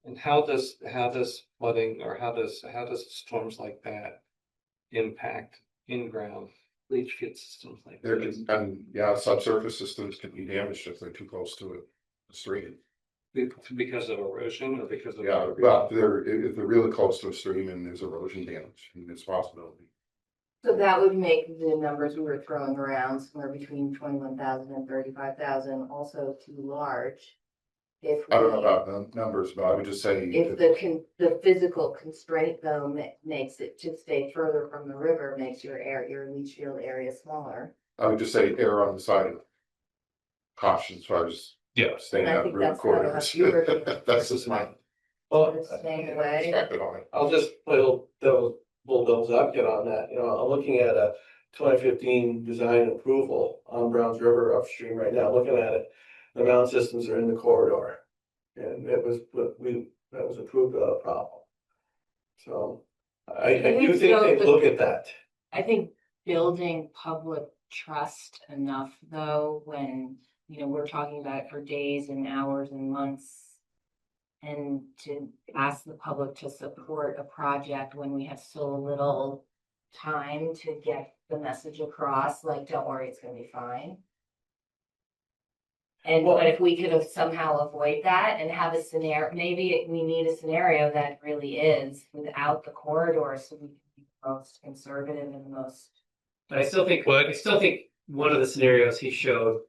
And how does flooding or how does storms like that impact in-ground leach field systems like There this? can, and subsurface systems can be damaged if they're too close to a stream. Because of erosion or because of Yeah, well, if they're really close to a stream and there's erosion damage, I mean, it's a possibility. so that would make the numbers we were throwing around somewhere between 21,000 and 35,000 also too large. If I don't know we- about the numbers, but I would just say. If the physical constraint though makes it to stay further from the river, makes your leach field area smaller. I would just say err on the side of caution as far as staying And I out of think river that's kind of corridors. what you were doing. That's just my. Well, Staying away. I'll just play bulldoze advocate on that, you know, I'm looking at a 2015 design approval on Browns River upstream right now, looking at it. The mound systems are in the corridor, and that was approved without a problem. So, I do think they look at that. I think building public trust enough though, when, you know, we're talking about it for days and hours and months. And to ask the public to support a project when we have so little time to get the message across, like, don't worry, it's gonna be fine. And Well- but if we could have somehow avoid that and have a scenario, maybe we need a scenario that really is without the corridor, so we can be the most conservative and the most. But I still think one of the scenarios he showed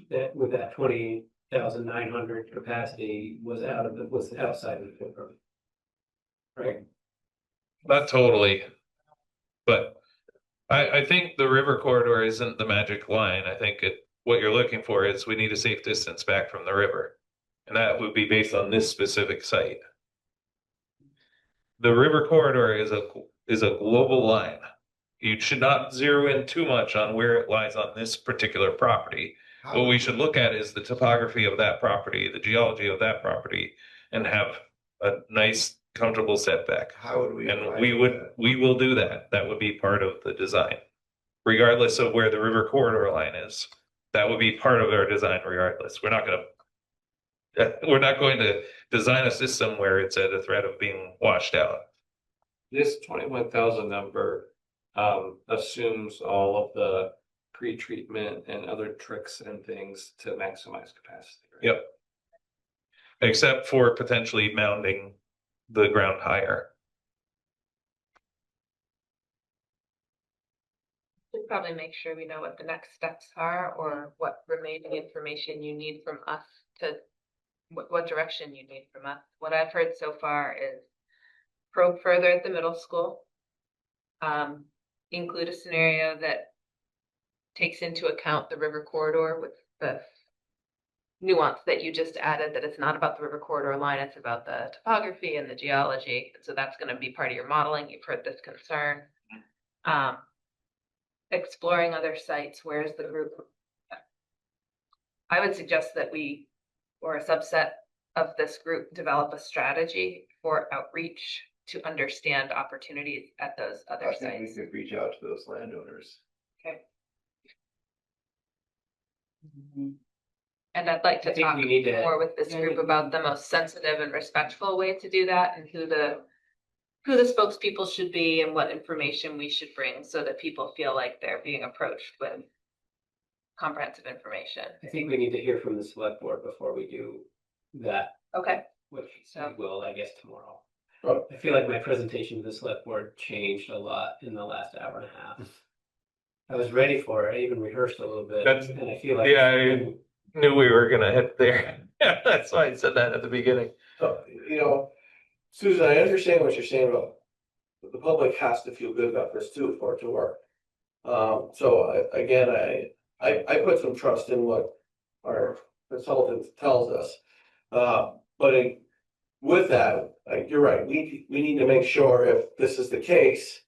that with that 20 21,900 capacity was outside of the footprint. Right? Not totally. But I think the river corridor isn't the magic line. I think what you're looking for is we need a safe distance back from the river. And that would be based on this specific site. The river corridor is a global line. You should not zero in too much on where it lies on this particular property. What we should look at is the topography of that property, the geology of that property, and have a nice, comfortable setback. How would we? And arrive we at would, that? we will do that. That would be part of the design. Regardless of where the river corridor line is, that would be part of our design regardless. We're not going to design a system where it's at a threat of being washed out. This 21,000 number assumes all of the pre-treatment and other tricks and things to maximize capacity. Right? Yep. Except for potentially mounding the ground higher. Should probably make sure we know what the next steps are or what remaining information you need from us to, what direction you need from us. What I've heard so far is probe further at the middle school. Include a scenario that takes into account the river corridor with the nuance that you just added, that it's not about the river corridor line, it's about the topography and the geology. And so that's going to be part of your modeling. You've heard this concern. Exploring other sites. Where's the group? I would suggest that we, or a subset of this group, develop a strategy for outreach to understand opportunities at those other I think we sites. could reach out to those landowners. Okay. And I'd like I to think talk we need to- more with this group about the most sensitive and respectful way to do that, and who the spokespeople should be and what information we should bring so that people feel like they're being approached with comprehensive information. I think we need to hear from the select board before we do that, Okay. which So- we will, I guess, tomorrow. Oh. I feel like my presentation to the select board changed a lot in the last hour and a half. I was ready for it. I even rehearsed a little bit, That's- and I feel like Yeah, I knew we were gonna head there. That's why I said that at the beginning. So, Susan, I understand what you're saying about, but the public has to feel good about this too for it to work. Again, I put some trust in what our consultant tells us. With that, you're right, we need to make sure if this is the case,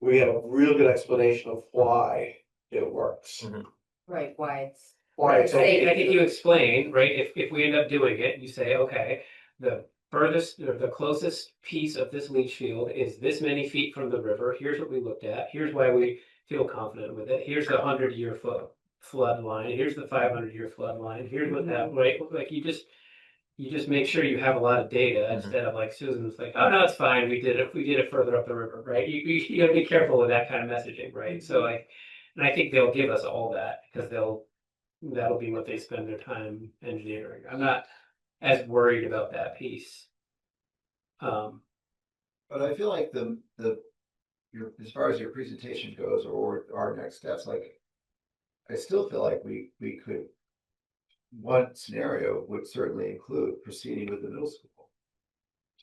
we have a real good explanation of why it works. Right, why it's. Why it's I okay. think you explain, right, if we end up doing it, you say, okay, the furthest, or the closest piece of this leach field is this many feet from the river, here's what we looked at, here's why we feel confident with it, here's the 100-year flood line, here's the 500-year flood line, here's what that, right, like you just make sure you have a lot of data instead of like Susan's like, oh no, it's fine, we did it further up the river, right? You gotta be careful with that kind of messaging, right? So I think they'll give us all that because that'll be what they spend their time engineering. I'm not as worried about that piece. But I feel like as far as your presentation goes, or our next steps, like I still feel like we could. One scenario would certainly include proceeding with the middle school.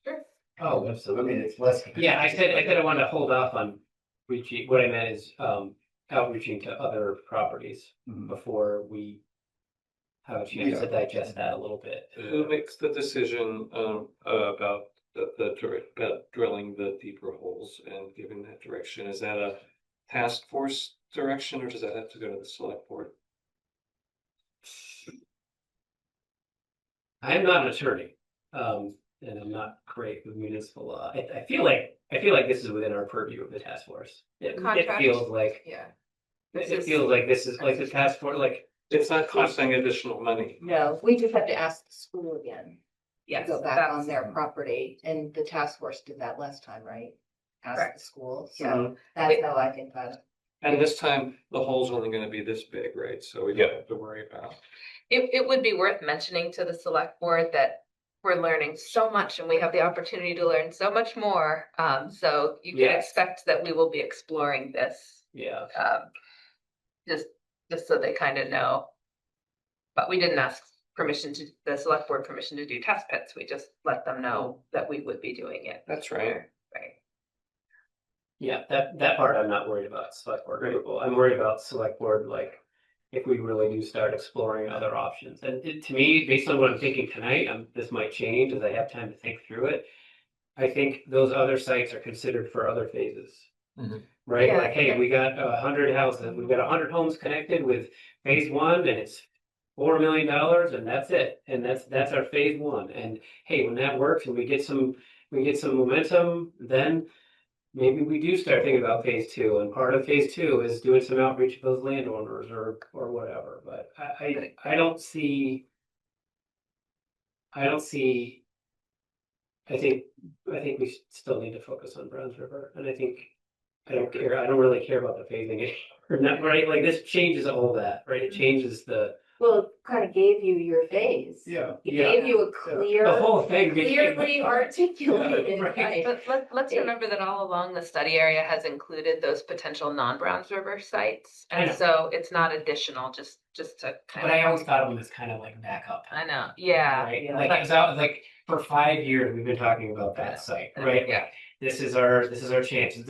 Sure. Oh, I absolutely. mean, it's less. Yeah, I said I wanted to hold off on reaching. What I meant is outreaching to other properties before we have a chance to digest that a little bit. Who makes the decision about about drilling the deeper holes and giving that direction? Is that a task force direction, or does that have to go to the select board? I am not an attorney, and I'm not great with municipal law. I feel like this is within our purview of the task force. It feels like Yeah. it feels like this is like the task force. Like It's not costing additional money. No, we just have to ask the school again. Yes. Go back that's- on their property, and the task force did that last time, right? Ask Correct. the school, Yeah. so that's how I think about it. And this time, the hole's only gonna be this big, right? So we don't have to worry about. It would be worth mentioning to the select board that we're learning so much and we have the opportunity to learn so much more. So you can Yes. expect that we will be exploring this, yeah, just so they kind of know. But we didn't ask the select board permission to do test pits. We just let them know that we would be doing it. That's right. Right. Yeah, that part I'm not worried about, select board approval. I'm worried about select board, like, if we really do start exploring other options. And to me, based on what I'm thinking tonight, this might change as I have time to think through it. I think those other sites are considered for other phases. Mhm. Right? Yeah, Like, hey, yeah. we got 100 houses, we've got 100 homes connected with phase one, and it's $4 million, and that's it. And that's our phase one. And hey, when that works and we get some momentum, then maybe we do start thinking about phase two, and part of phase two is doing some outreach to those landowners or whatever. But I don't see. I think we still need to focus on Browns River, and I don't care. I don't really care about the phasing or not. Right? Like, this changes all that. Right? It changes the. Well, it kind of gave you your phase. Yeah. It gave you a The whole thing. clearly articulated, Right. right? But let's remember that all along the study area has included those potential non-Browns River sites. I And know. so it's not additional, just to kind But I of, always thought of them as kind of like backup. I know, yeah. Right? yeah. Like, it was out, like, for 5 years we've been talking about that site, right? Yeah. Like, this is our chance, this is our chance, this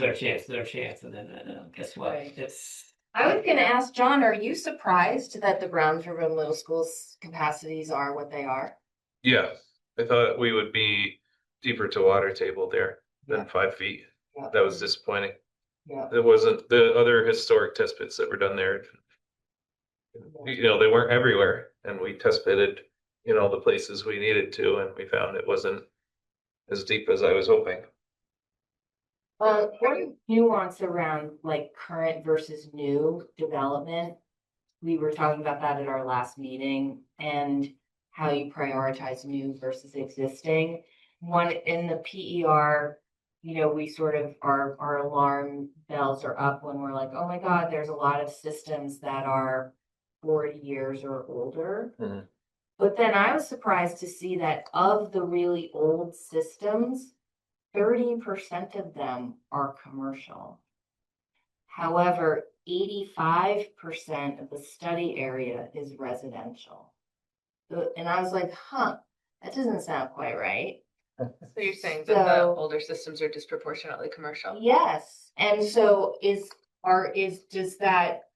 is our chance, and then guess what? Right. It's I was gonna ask John, are you surprised that the Browns River Middle School's capacities are what they are? Yeah, I thought we would be deeper to water table there Yeah. than 5 feet. Yeah. That was disappointing. Yeah. It wasn't the other historic test pits that were done there. You know, they weren't everywhere, and we test pitted in all the places we needed to, and we found it wasn't as deep as I was hoping. One nuance around like current versus new development. We were talking about that at our last meeting and how you prioritize new versus existing. One in the PER, we sort of, our alarm bells are up when we're like, oh my God, there's a lot of systems that are 40 years or older. Mhm. But then I was surprised to see that of the really old systems, 30% of them are commercial. However, 85% of the study area is residential. And I was like, huh, that doesn't sound quite right. So you're saying that the So- older systems are disproportionately commercial? Yes, and so does that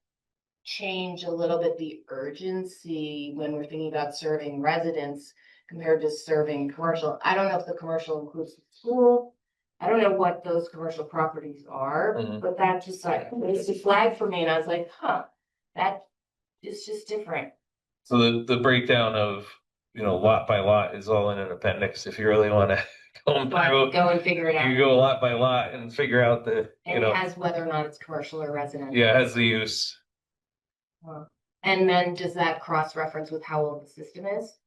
change a little bit the urgency when we're thinking about serving residents compared to serving commercial? I don't know if the commercial includes the school. I don't know what those commercial properties are, Mhm. but that just like, it's a flag for me, and I was like, huh, that is just different. So the breakdown of, lot by lot is all in an appendix. If you really want to go But through, go and figure it you out. go lot by lot and figure out And it has whether or not it's commercial or residential. yeah, it has the use. And then does that cross-reference with how old the system is?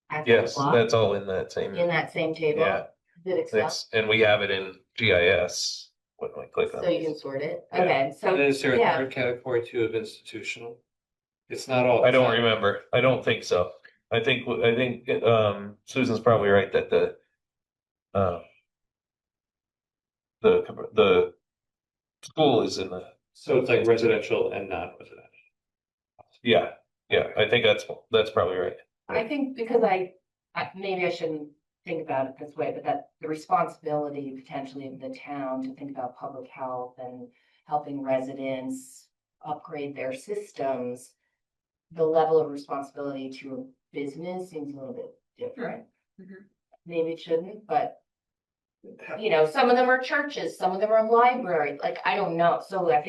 At that Yes, lot? that's all in that same. In that same table? Yeah. Did Excel? And we have it in GIS when we click on So you it. can sort it? Yeah. Okay, so, And is there a yeah. third category too of institutional? It's not all. I don't remember. I don't think so. I think Susan's probably right that the school is in the, So it's like residential and non-residential. yeah, I think that's probably right. I think because maybe I shouldn't think about it this way, but that the responsibility potentially of the town to think about public health and helping residents upgrade their systems, the level of responsibility to a business seems a little bit different. Mhm. Maybe it shouldn't, but some of them are churches, some of them are libraries, like, I don't know. So I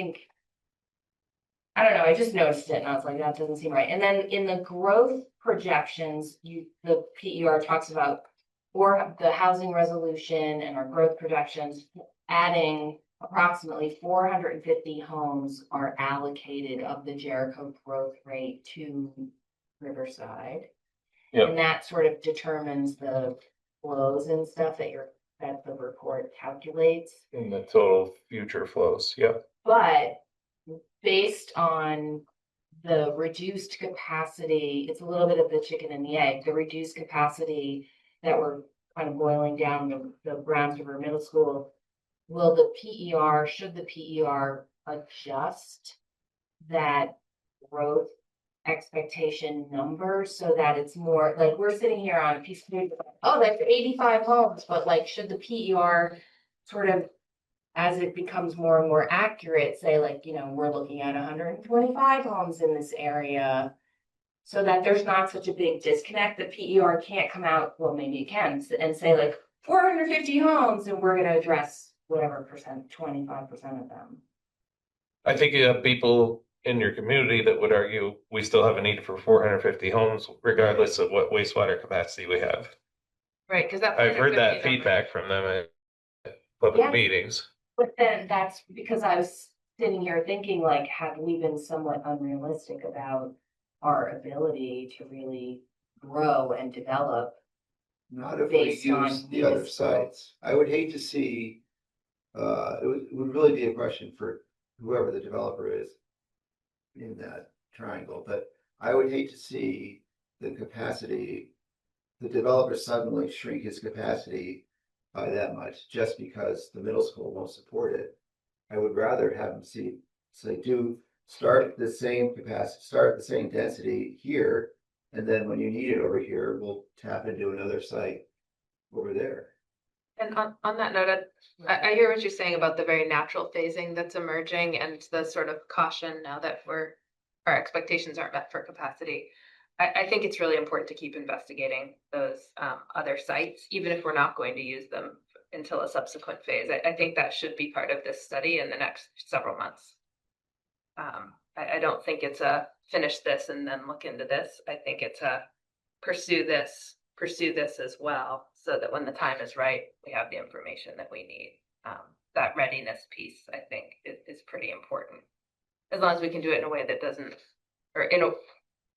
don't know, I just noticed it and I was like, that doesn't seem right. And then in the growth projections, the PER talks about the housing resolution and our growth projections, adding approximately 450 homes are allocated of the Jericho growth rate to Riverside. Yep. And that sort of determines the flows and stuff that the report calculates. In the total future flows, yeah. But based on the reduced capacity, it's a little bit of the chicken and the egg, the reduced capacity that we're kind of boiling down the Browns River Middle School. Should the PER adjust that growth expectation number so that it's more, like, we're sitting here on a piece of paper, oh, that's 85 homes, but like, should the PER sort of, as it becomes more and more accurate, say like, we're looking at 125 homes in this area, so that there's not such a big disconnect. The PER can't come out, well, maybe it can, and say like 450 homes, and we're gonna address whatever percent, 25% of them. I think you have people in your community that would argue we still have a need for 450 homes regardless of what wastewater capacity we have. Right, because that's. I've heard that feedback from them at public Yeah. meetings. But then that's because I was sitting here thinking, like, have we been somewhat unrealistic about our ability to really grow and develop? Not if we Based on use the other municipal. sites. I would hate to see, it would really be a question for whoever the developer is in that triangle, but I would hate to see the capacity, the developer suddenly shrink his capacity by that much just because the middle school won't support it. I would rather have them start at the same capacity, start at the same density here, and then when you need it over here, we'll tap into another site over there. And on that note, I hear what you're saying about the very natural phasing that's emerging and the sort of caution now that our expectations aren't met for capacity. I think it's really important to keep investigating those other sites, even if we're not going to use them until a subsequent phase. I think that should be part of this study in the next several months. I don't think it's a finish this and then look into this. I think it's a pursue this as well, so that when the time is right, we have the information that we need. That readiness piece, I think, is pretty important. As long as we can do it in a way that doesn't,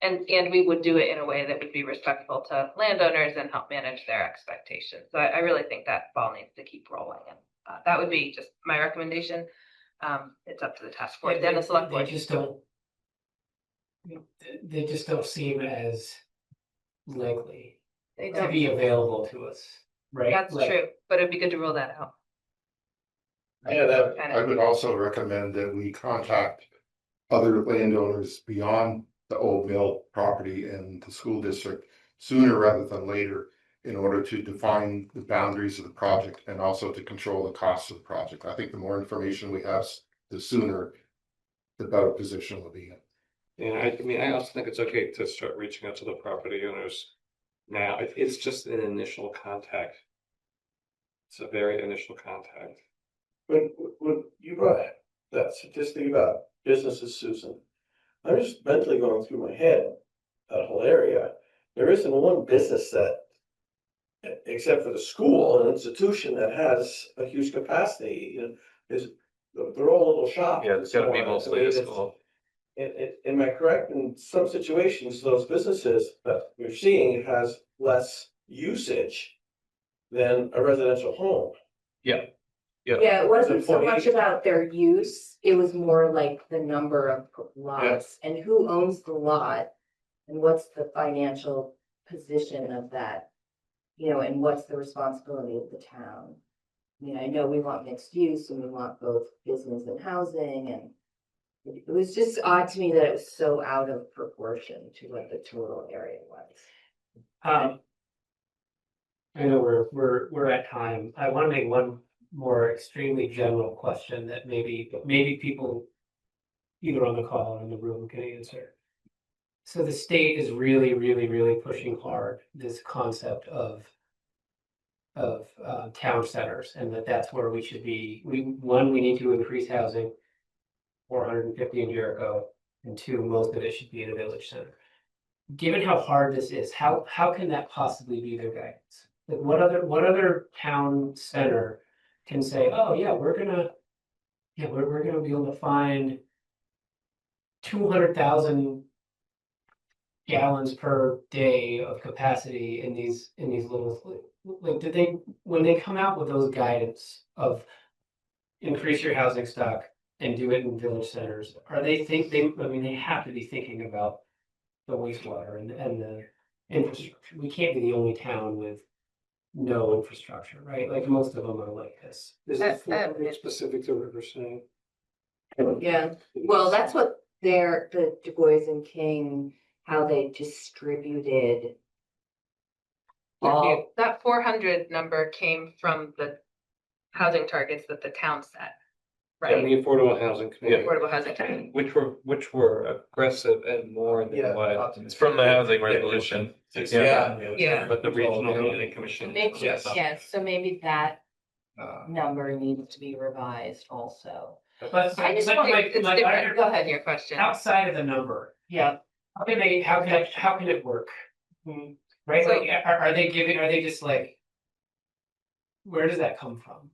and we would do it in a way that would be respectful to landowners and help manage their expectations. So I really think that ball needs to keep rolling, and that would be just my recommendation. It's up to the task force and the select board. They just don't seem as likely They to don't. be available to us, right? That's true, but it'd be good to rule that out. Yeah, I would also recommend that we contact other landowners beyond the old mill property and the school district sooner rather than later in order to define the boundaries of the project and also to control the costs of the project. I think the more information we have, the sooner the better position we'll be in. Yeah, I mean, I also think it's okay to start reaching out to the property owners now. It's just an initial contact. It's a very initial contact. when you brought that statistic about businesses, Susan, I'm just mentally going through my head, that whole area. There isn't one business that, except for the school, an institution that has a huge capacity, they're all little shops. Yeah, it's gotta be mostly a school. Am I correct? In some situations, those businesses that we're seeing has less usage than a residential home. Yeah. Yeah, it wasn't so Employee. much about their use, it was more like the number of lots and who owns the lot. And what's the financial position of that, and what's the responsibility of the town? I mean, I know we want mixed use and we want both business and housing, and it was just odd to me that it was so out of proportion to what the total area was. I know we're at time. I want to make one more extremely general question that maybe people either on the call or in the room can answer. So the state is really, really, really pushing hard this concept of town centers, and that's where we should be. We need to increase housing, 450 in Jericho, and 2, most of it should be in a village center. Given how hard this is, how can that possibly be their guidance? Like what other town center can say, oh yeah, we're gonna be able to find 200,000 gallons per day of capacity in these little, like, when they come out with those guidance of increase your housing stock and do it in village centers, they have to be thinking about the wastewater and the infrastructure. We can't be the only town with no infrastructure, right? Like most of them are like this. Is it 400 specific to Riverside? Yeah, well, that's what the Du Bois and King, how they distributed all, That 400 number came from the housing targets that the town set, Yeah, right? the Affordable Housing Committee, Affordable housing target. which were aggressive and more than Yeah, what. optimistic. It's from the housing resolution. Yeah. But the regional planning commission. maybe, yeah, so maybe that Uh, number needs to be revised also. But I just but want- my- It's my different. other- Go ahead, your question. outside of the number, Yeah. how can it work? Right, So- like, are they just like, where does that come from?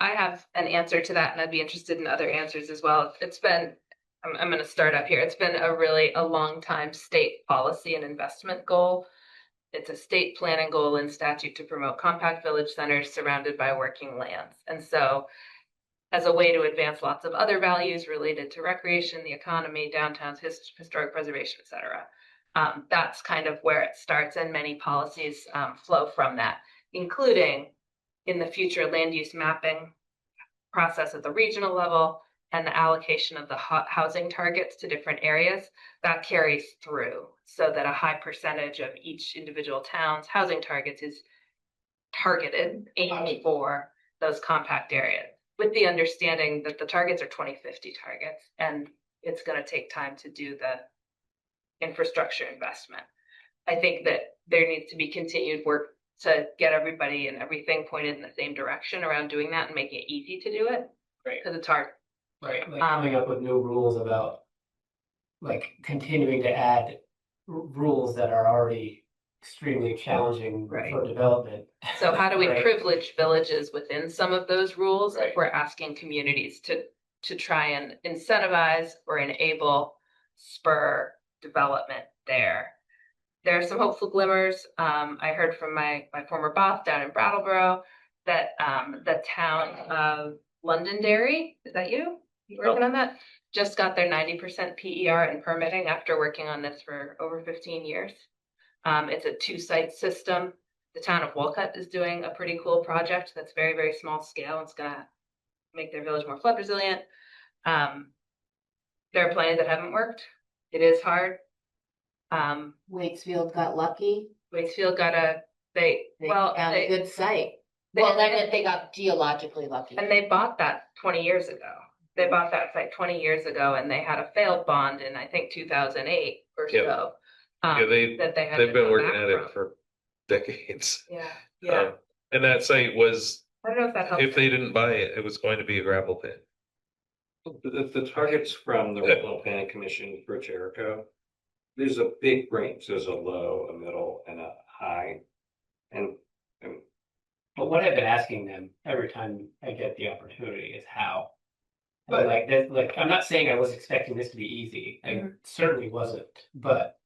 I have an answer to that, and I'd be interested in other answers as well. I'm gonna start up here. It's been a long time state policy and investment goal. It's a state planning goal in statute to promote compact village centers surrounded by working lands. And so as a way to advance lots of other values related to recreation, the economy, downtowns, historic preservation, et cetera. That's kind of where it starts, and many policies flow from that, including in the future land use mapping process at the regional level and the allocation of the housing targets to different areas. That carries through so that a high percentage of each individual town's housing targets is targeted, aimed for those compact areas, with the understanding that the targets are 2050 targets, and it's going to take time to do the infrastructure investment. I think that there needs to be continued work to get everybody and everything pointed in the same direction around doing that and making it easy to do it. Right. Because it's hard. Right, like coming up with new rules about, like, continuing to add rules that are already extremely challenging Right. for development. So how do we Right. privilege villages within some of those rules if Right. we're asking communities to try and incentivize or enable, spur development there? There are some hopeful glimmers. I heard from my former boss down in Brattleboro that the town of Londonderry, is that you? You working on that? Just got their 90% PER in permitting after working on this for over 15 years. It's a 2-site system. The town of Walcott is doing a pretty cool project that's very, very small scale. It's gonna make their village more flood resilient. There are plans that haven't worked. It is hard. Waitsfield got lucky. Waitsfield got They found a good site. Well, then they got geologically lucky. and they bought that 20 years ago. They bought that site 20 years ago, and they had a failed bond in, I think, 2008 or Yep. so. Yeah, That they had they've to been come working back at it from. for decades. Yeah, yeah. And that site was, I don't know if that helps. if they didn't buy it, it was going to be a gravel pit. The targets from the Regional Planning Commission for Jericho, there's a big range. There's a low, a middle, and a high. And But what I've been asking them every time I get the opportunity is how. And But- like that, like, I'm not saying I was expecting this to be easy. I certainly wasn't, but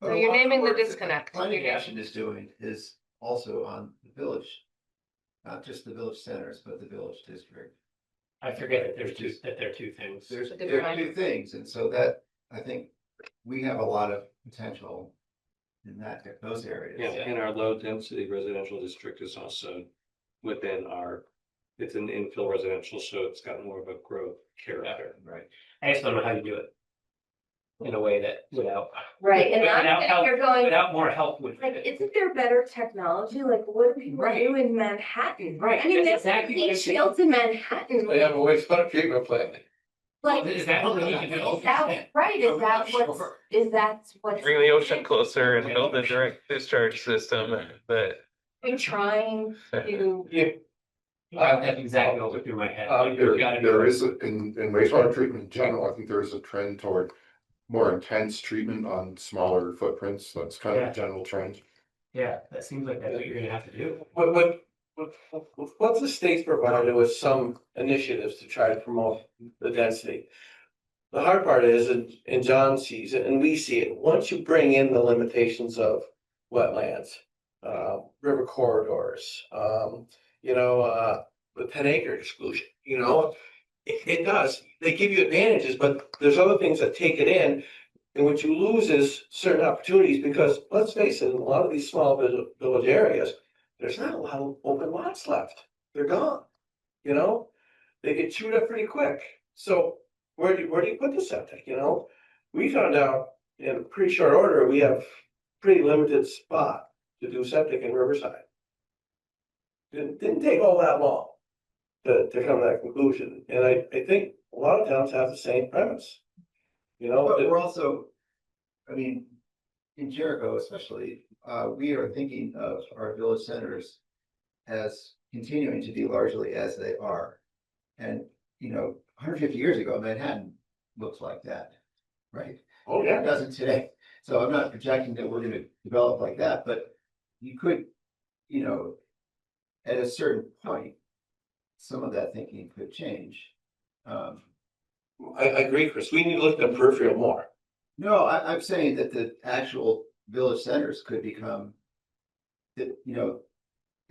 So you're naming the work that disconnect. Planning You're naming- Commission is doing is also on the village, not just the village centers, but the village district. I forget that there are two things. There different are two things, and so that, I think, we have a lot of potential in those areas. yeah, and our low density residential district is also within it's an infill residential, so it's got more of a growth character. Right. I just don't know how you do it in a way that without Right, and without I'm help, sitting here going, without more help with like, it. isn't there better technology? Like, what do people Right. do in Manhattan? Right, I mean, that's there's exactly what these I'm saying. fields in Manhattan. They have a wastewater treatment plant. Like, Is that what we need to do? is that right? Is that what's Bring the ocean closer and build a direct discharge system that. We're trying to, That's exactly what went through my head. Um, Like, there's gotta be- There is, in wastewater treatment in general, I think there is a trend toward more intense treatment on smaller footprints. That's kind of Yeah. a general trend. Yeah, that seems like that's what you're gonna have to do. What's the state's provided with some initiatives to try to promote the density? The hard part is, and John sees it, and we see it, once you bring in the limitations of wetlands, river corridors, the 10-acre exclusion, it does, they give you advantages, but there's other things that take it in. And what you lose is certain opportunities, because let's face it, in a lot of these small village areas, there's not a lot of open lots left. They're gone. They get chewed up pretty quick. So where do you put the septic, you know? We found out in a pretty short order, we have pretty limited spot to do septic in Riverside. Didn't take all that long to come to that conclusion, and I think a lot of towns have the same premise. You know, But we're also, I mean, in Jericho especially, we are thinking of our village centers as continuing to be largely as they are. And, 150 years ago, Manhattan looked like that, right? oh It yeah, doesn't today. So I'm not projecting that we're gonna develop like that, but you could, at a certain point, some of that thinking could change. I agree, Chris, we need to look at the peripheral more. No, I'm saying that the actual village centers could become, that,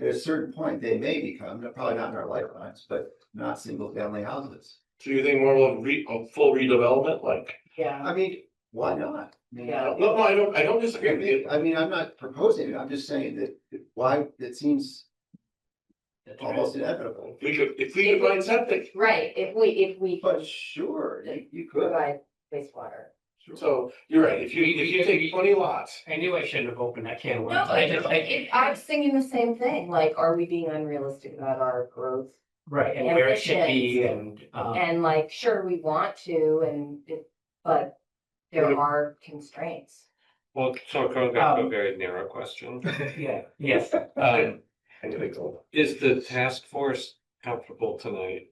at a certain point, they may become, probably not in our lifetimes, but not single family houses. So you think more of a full redevelopment, like? Yeah. I mean, why not? I mean, Yeah. No, I don't disagree with you. I mean, I'm not proposing it, I'm just saying that why, it seems almost inevitable. If we could find septic, Right, if we But can sure, you could. provide wastewater. so you're right, if you take 20 lots. I knew I shouldn't have opened that can of No, worms. I was thinking the same thing, like, are we being unrealistic about our growth? Right, and where it should be, and, And like, sure, we want to, but there are constraints. Well, so going back to a very narrow question. yeah, yes. Is the task force comfortable tonight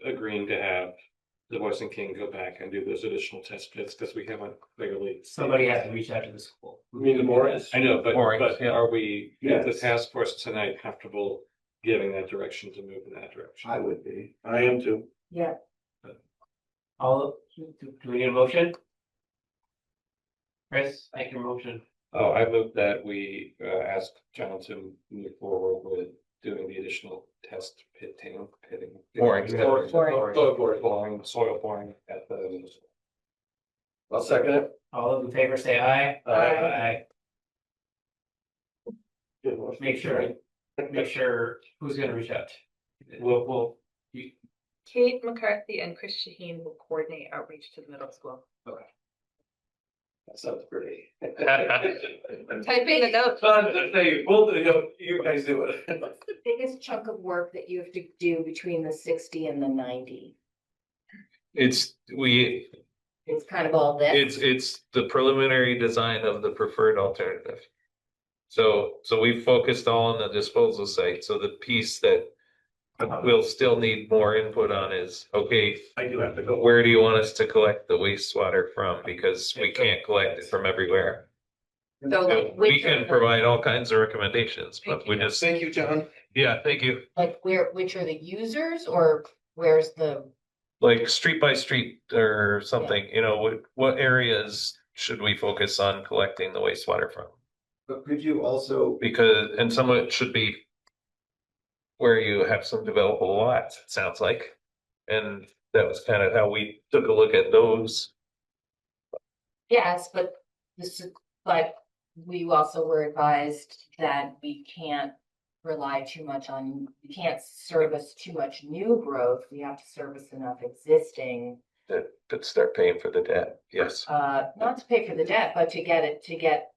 agreeing to have the Voice and King go back and do those additional test pits, because we haven't clearly. Somebody has to reach out to the school. You mean the Morris? I know, but Yeah. are we, is the Yes. task force tonight comfortable giving that direction to move in that direction? I would be. I am too. Yeah. Do we need a motion? Chris, make your motion. Oh, I move that we ask John to move forward with doing the additional test pitting. Boring. Soil boring at the. I'll second it. All those in favor say aye. Aye. Good motion. Make sure who's gonna reach out. We'll, Kate McCarthy and Chris Shaheen will coordinate outreach to the middle school. That sounds pretty. I'm typing the notes. You guys do it. What's the biggest chunk of work that you have to do between the 60 and the 90? It's It's kind of all this. it's the preliminary design of the preferred alternative. So we focused all on the disposal site, so the piece that we'll still need more input on is, okay, I do have to go. where do you want us to collect the wastewater from? Because we can't collect it from everywhere. So like, We which can are provide all kinds of recommendations, but we just, Thank you, John. yeah, thank you. which are the users, or where's the, Like street by street or something, what areas should we focus on collecting the wastewater from? But could you also, And some of it should be where you have some developable lots, it sounds like. And that was kind of how we took a look at those. yes, but we also were advised that we can't rely too much on, we can't service too much new growth. We have to service enough existing, That start paying for the debt, yes. not to pay for the debt, but to get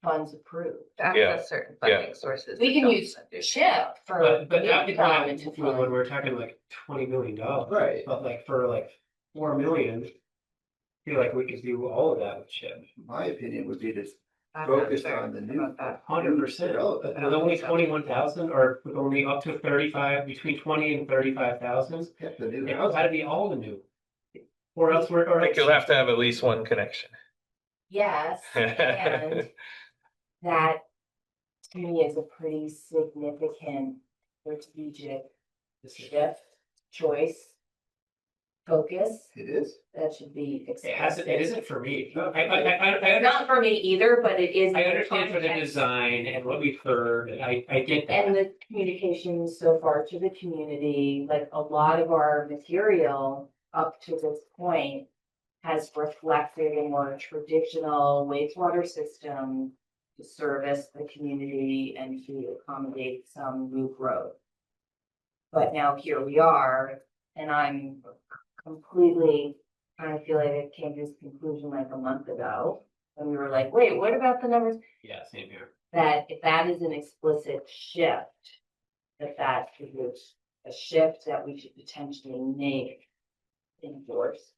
funds approved. Access certain funding sources. We that can don't use fund it. CHIP for. but new that would not, development to when fund. we're talking like $20 million. right, But like for like 4 million, I feel like we could do all of that with chip. my opinion would be to I'm not focus sure on the new. about that. 100%. Development. With only 21,000 or with only up to 35, between 20 and 35,000, Yeah, the new it's house. gotta be all the new. Or else we're, I think you'll have to have at least one connection. Yes, and that to me is a pretty significant strategic shift, choice, focus. It is. That should be it expressed. isn't for me. I Not for me either, but it is. I in the understand for the context design and what we've heard, and I get that. And the communication so far to the community, like a lot of our material up to this point has reflected a more traditional wastewater system to service the community and to accommodate some new growth. But now here we are, and I'm completely, I feel like I came to this conclusion like a month ago. And we were like, wait, what about the numbers? Yeah, same here. That if that is an explicit shift, that is a shift that we should potentially make enforce.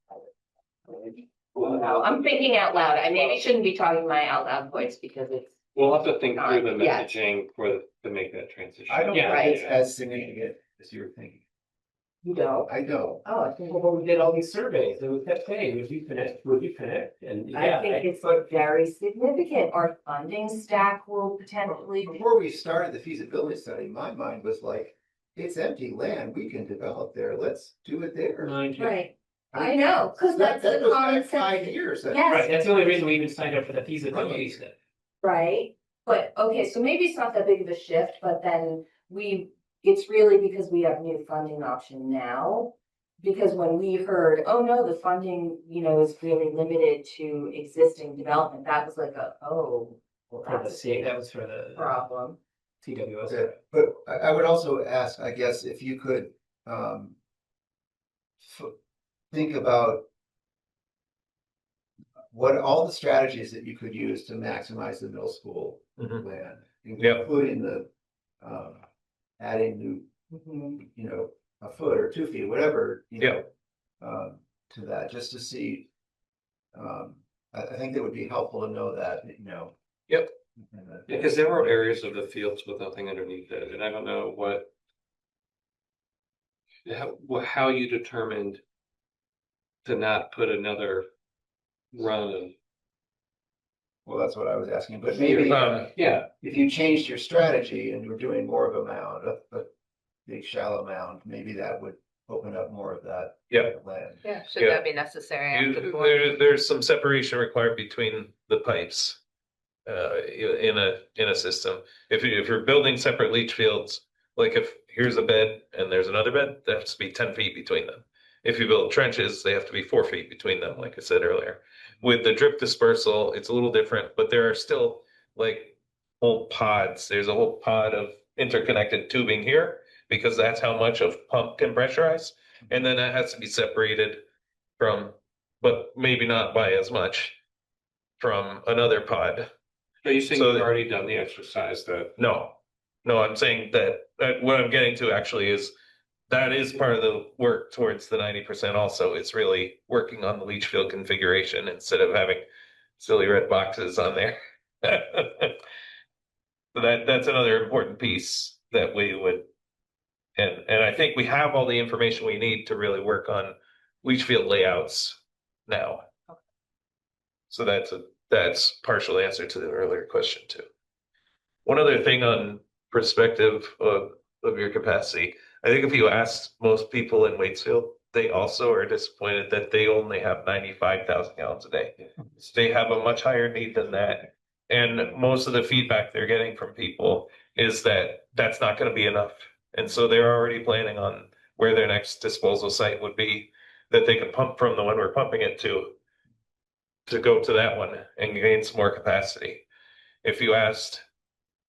Well, I'm thinking out loud. I maybe shouldn't be talking my out loud voice because it's. We'll have to think through the Yeah. messaging to make that transition. I don't Yeah, think it's right. as significant as you were thinking. You don't? I don't. Oh, I think. Well, we did all these surveys and we kept saying, would you connect? Would you connect? And I yeah, think it's very significant. Our funding stack will potentially. Before we started the feasibility study, my mind was like, it's empty land, we can develop there, let's do it there. Mine too. Right, I know, cause that's That the goes common back 5 sense. years. Right, Yes, that's the only reason we even signed up for the feasibility study. right, but, okay, so maybe it's not that big of a shift, but then it's really because we have new funding option now. Because when we heard, oh no, the funding, is really limited to existing development, that was like well, For the that's a C, big that was for the problem. TWS. Yeah, but I would also ask, I guess, if you could think about what all the strategies that you could use to maximize the middle school Mhm. land, Yep. including the adding new, Mhm. a foot or 2 feet, whatever, Yep. to that, just to see. I think that would be helpful to know that, Yep. Because there were areas of the fields with nothing underneath it, and I don't know how you determined to not put another run of. Well, that's what I was asking, but maybe Yeah, if you changed your strategy and you were doing more of a mound, a big shallow mound, maybe that would open up more of that Yep. land. Yeah, should Yeah. that be necessary after the board? There's some separation required between the pipes. In a system, if you're building separate leach fields, like if here's a bed and there's another bed, there has to be 10 feet between them. If you build trenches, they have to be 4 feet between them, like I said earlier. With the drip dispersal, it's a little different, but there are still like whole pods. There's a whole pod of interconnected tubing here because that's how much of pump can pressurize, and then that has to be separated from, but maybe not by as much, from another pod. are you saying So you've that- already done the exercise that? No, I'm saying that what I'm getting to actually is that is part of the work towards the 90% also. It's really working on the leach field configuration instead of having silly red boxes on there. So that's another important piece that we would, and I think we have all the information we need to really work on leach field layouts now. So that's partial answer to the earlier question too. One other thing on perspective of your capacity, I think if you asked most people in Waitsfield, they also are disappointed that they only have 95,000 gallons a day. So they have a much higher need than that. And most of the feedback they're getting from people is that that's not going to be enough. And so they're already planning on where their next disposal site would be that they could pump from the one we're pumping it to go to that one and gain some more capacity. If you asked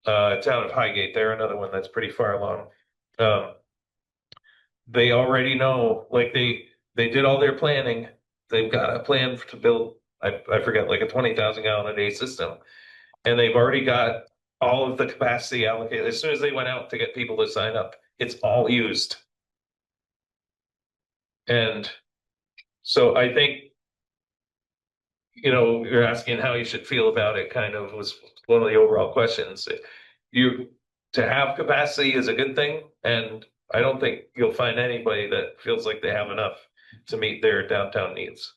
town of Highgate, they're another one that's pretty far along. They already know, like they did all their planning. They've got a plan to build, I forget, like a 20,000 gallon a day system. And they've already got all of the capacity allocated. As soon as they went out to get people to sign up, it's all used. And so I think, you're asking how you should feel about it, kind of was one of the overall questions. To have capacity is a good thing, and I don't think you'll find anybody that feels like they have enough to meet their downtown needs.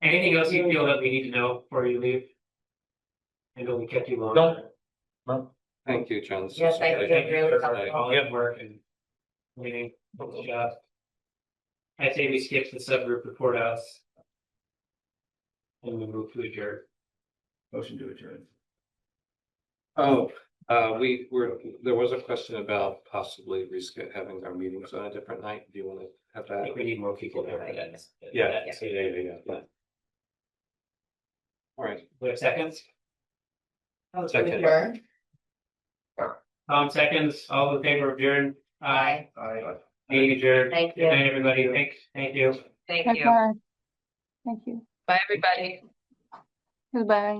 Anything else you feel that we need to know before you leave? I know we kept you long. No. Thank you, John. This Yes, was thank you. great. Really for helpful. all that work and meeting, good job. I say we skip the subgroup report outs. And we move to adjourn. Motion to adjourn. Oh, there was a question about possibly having our meetings on a different night. Do you want to have I that? think we need more people there for that. Yeah. Yeah. All right. We have seconds? Second. Adjourn. Tom seconds, all in favor of adjourn? Aye. Aye. Meeting adjourned. Thank Good you. night, everybody. Thanks. Thank you. Thank you. Bye-bye. Thank you. Bye, everybody. Goodbye.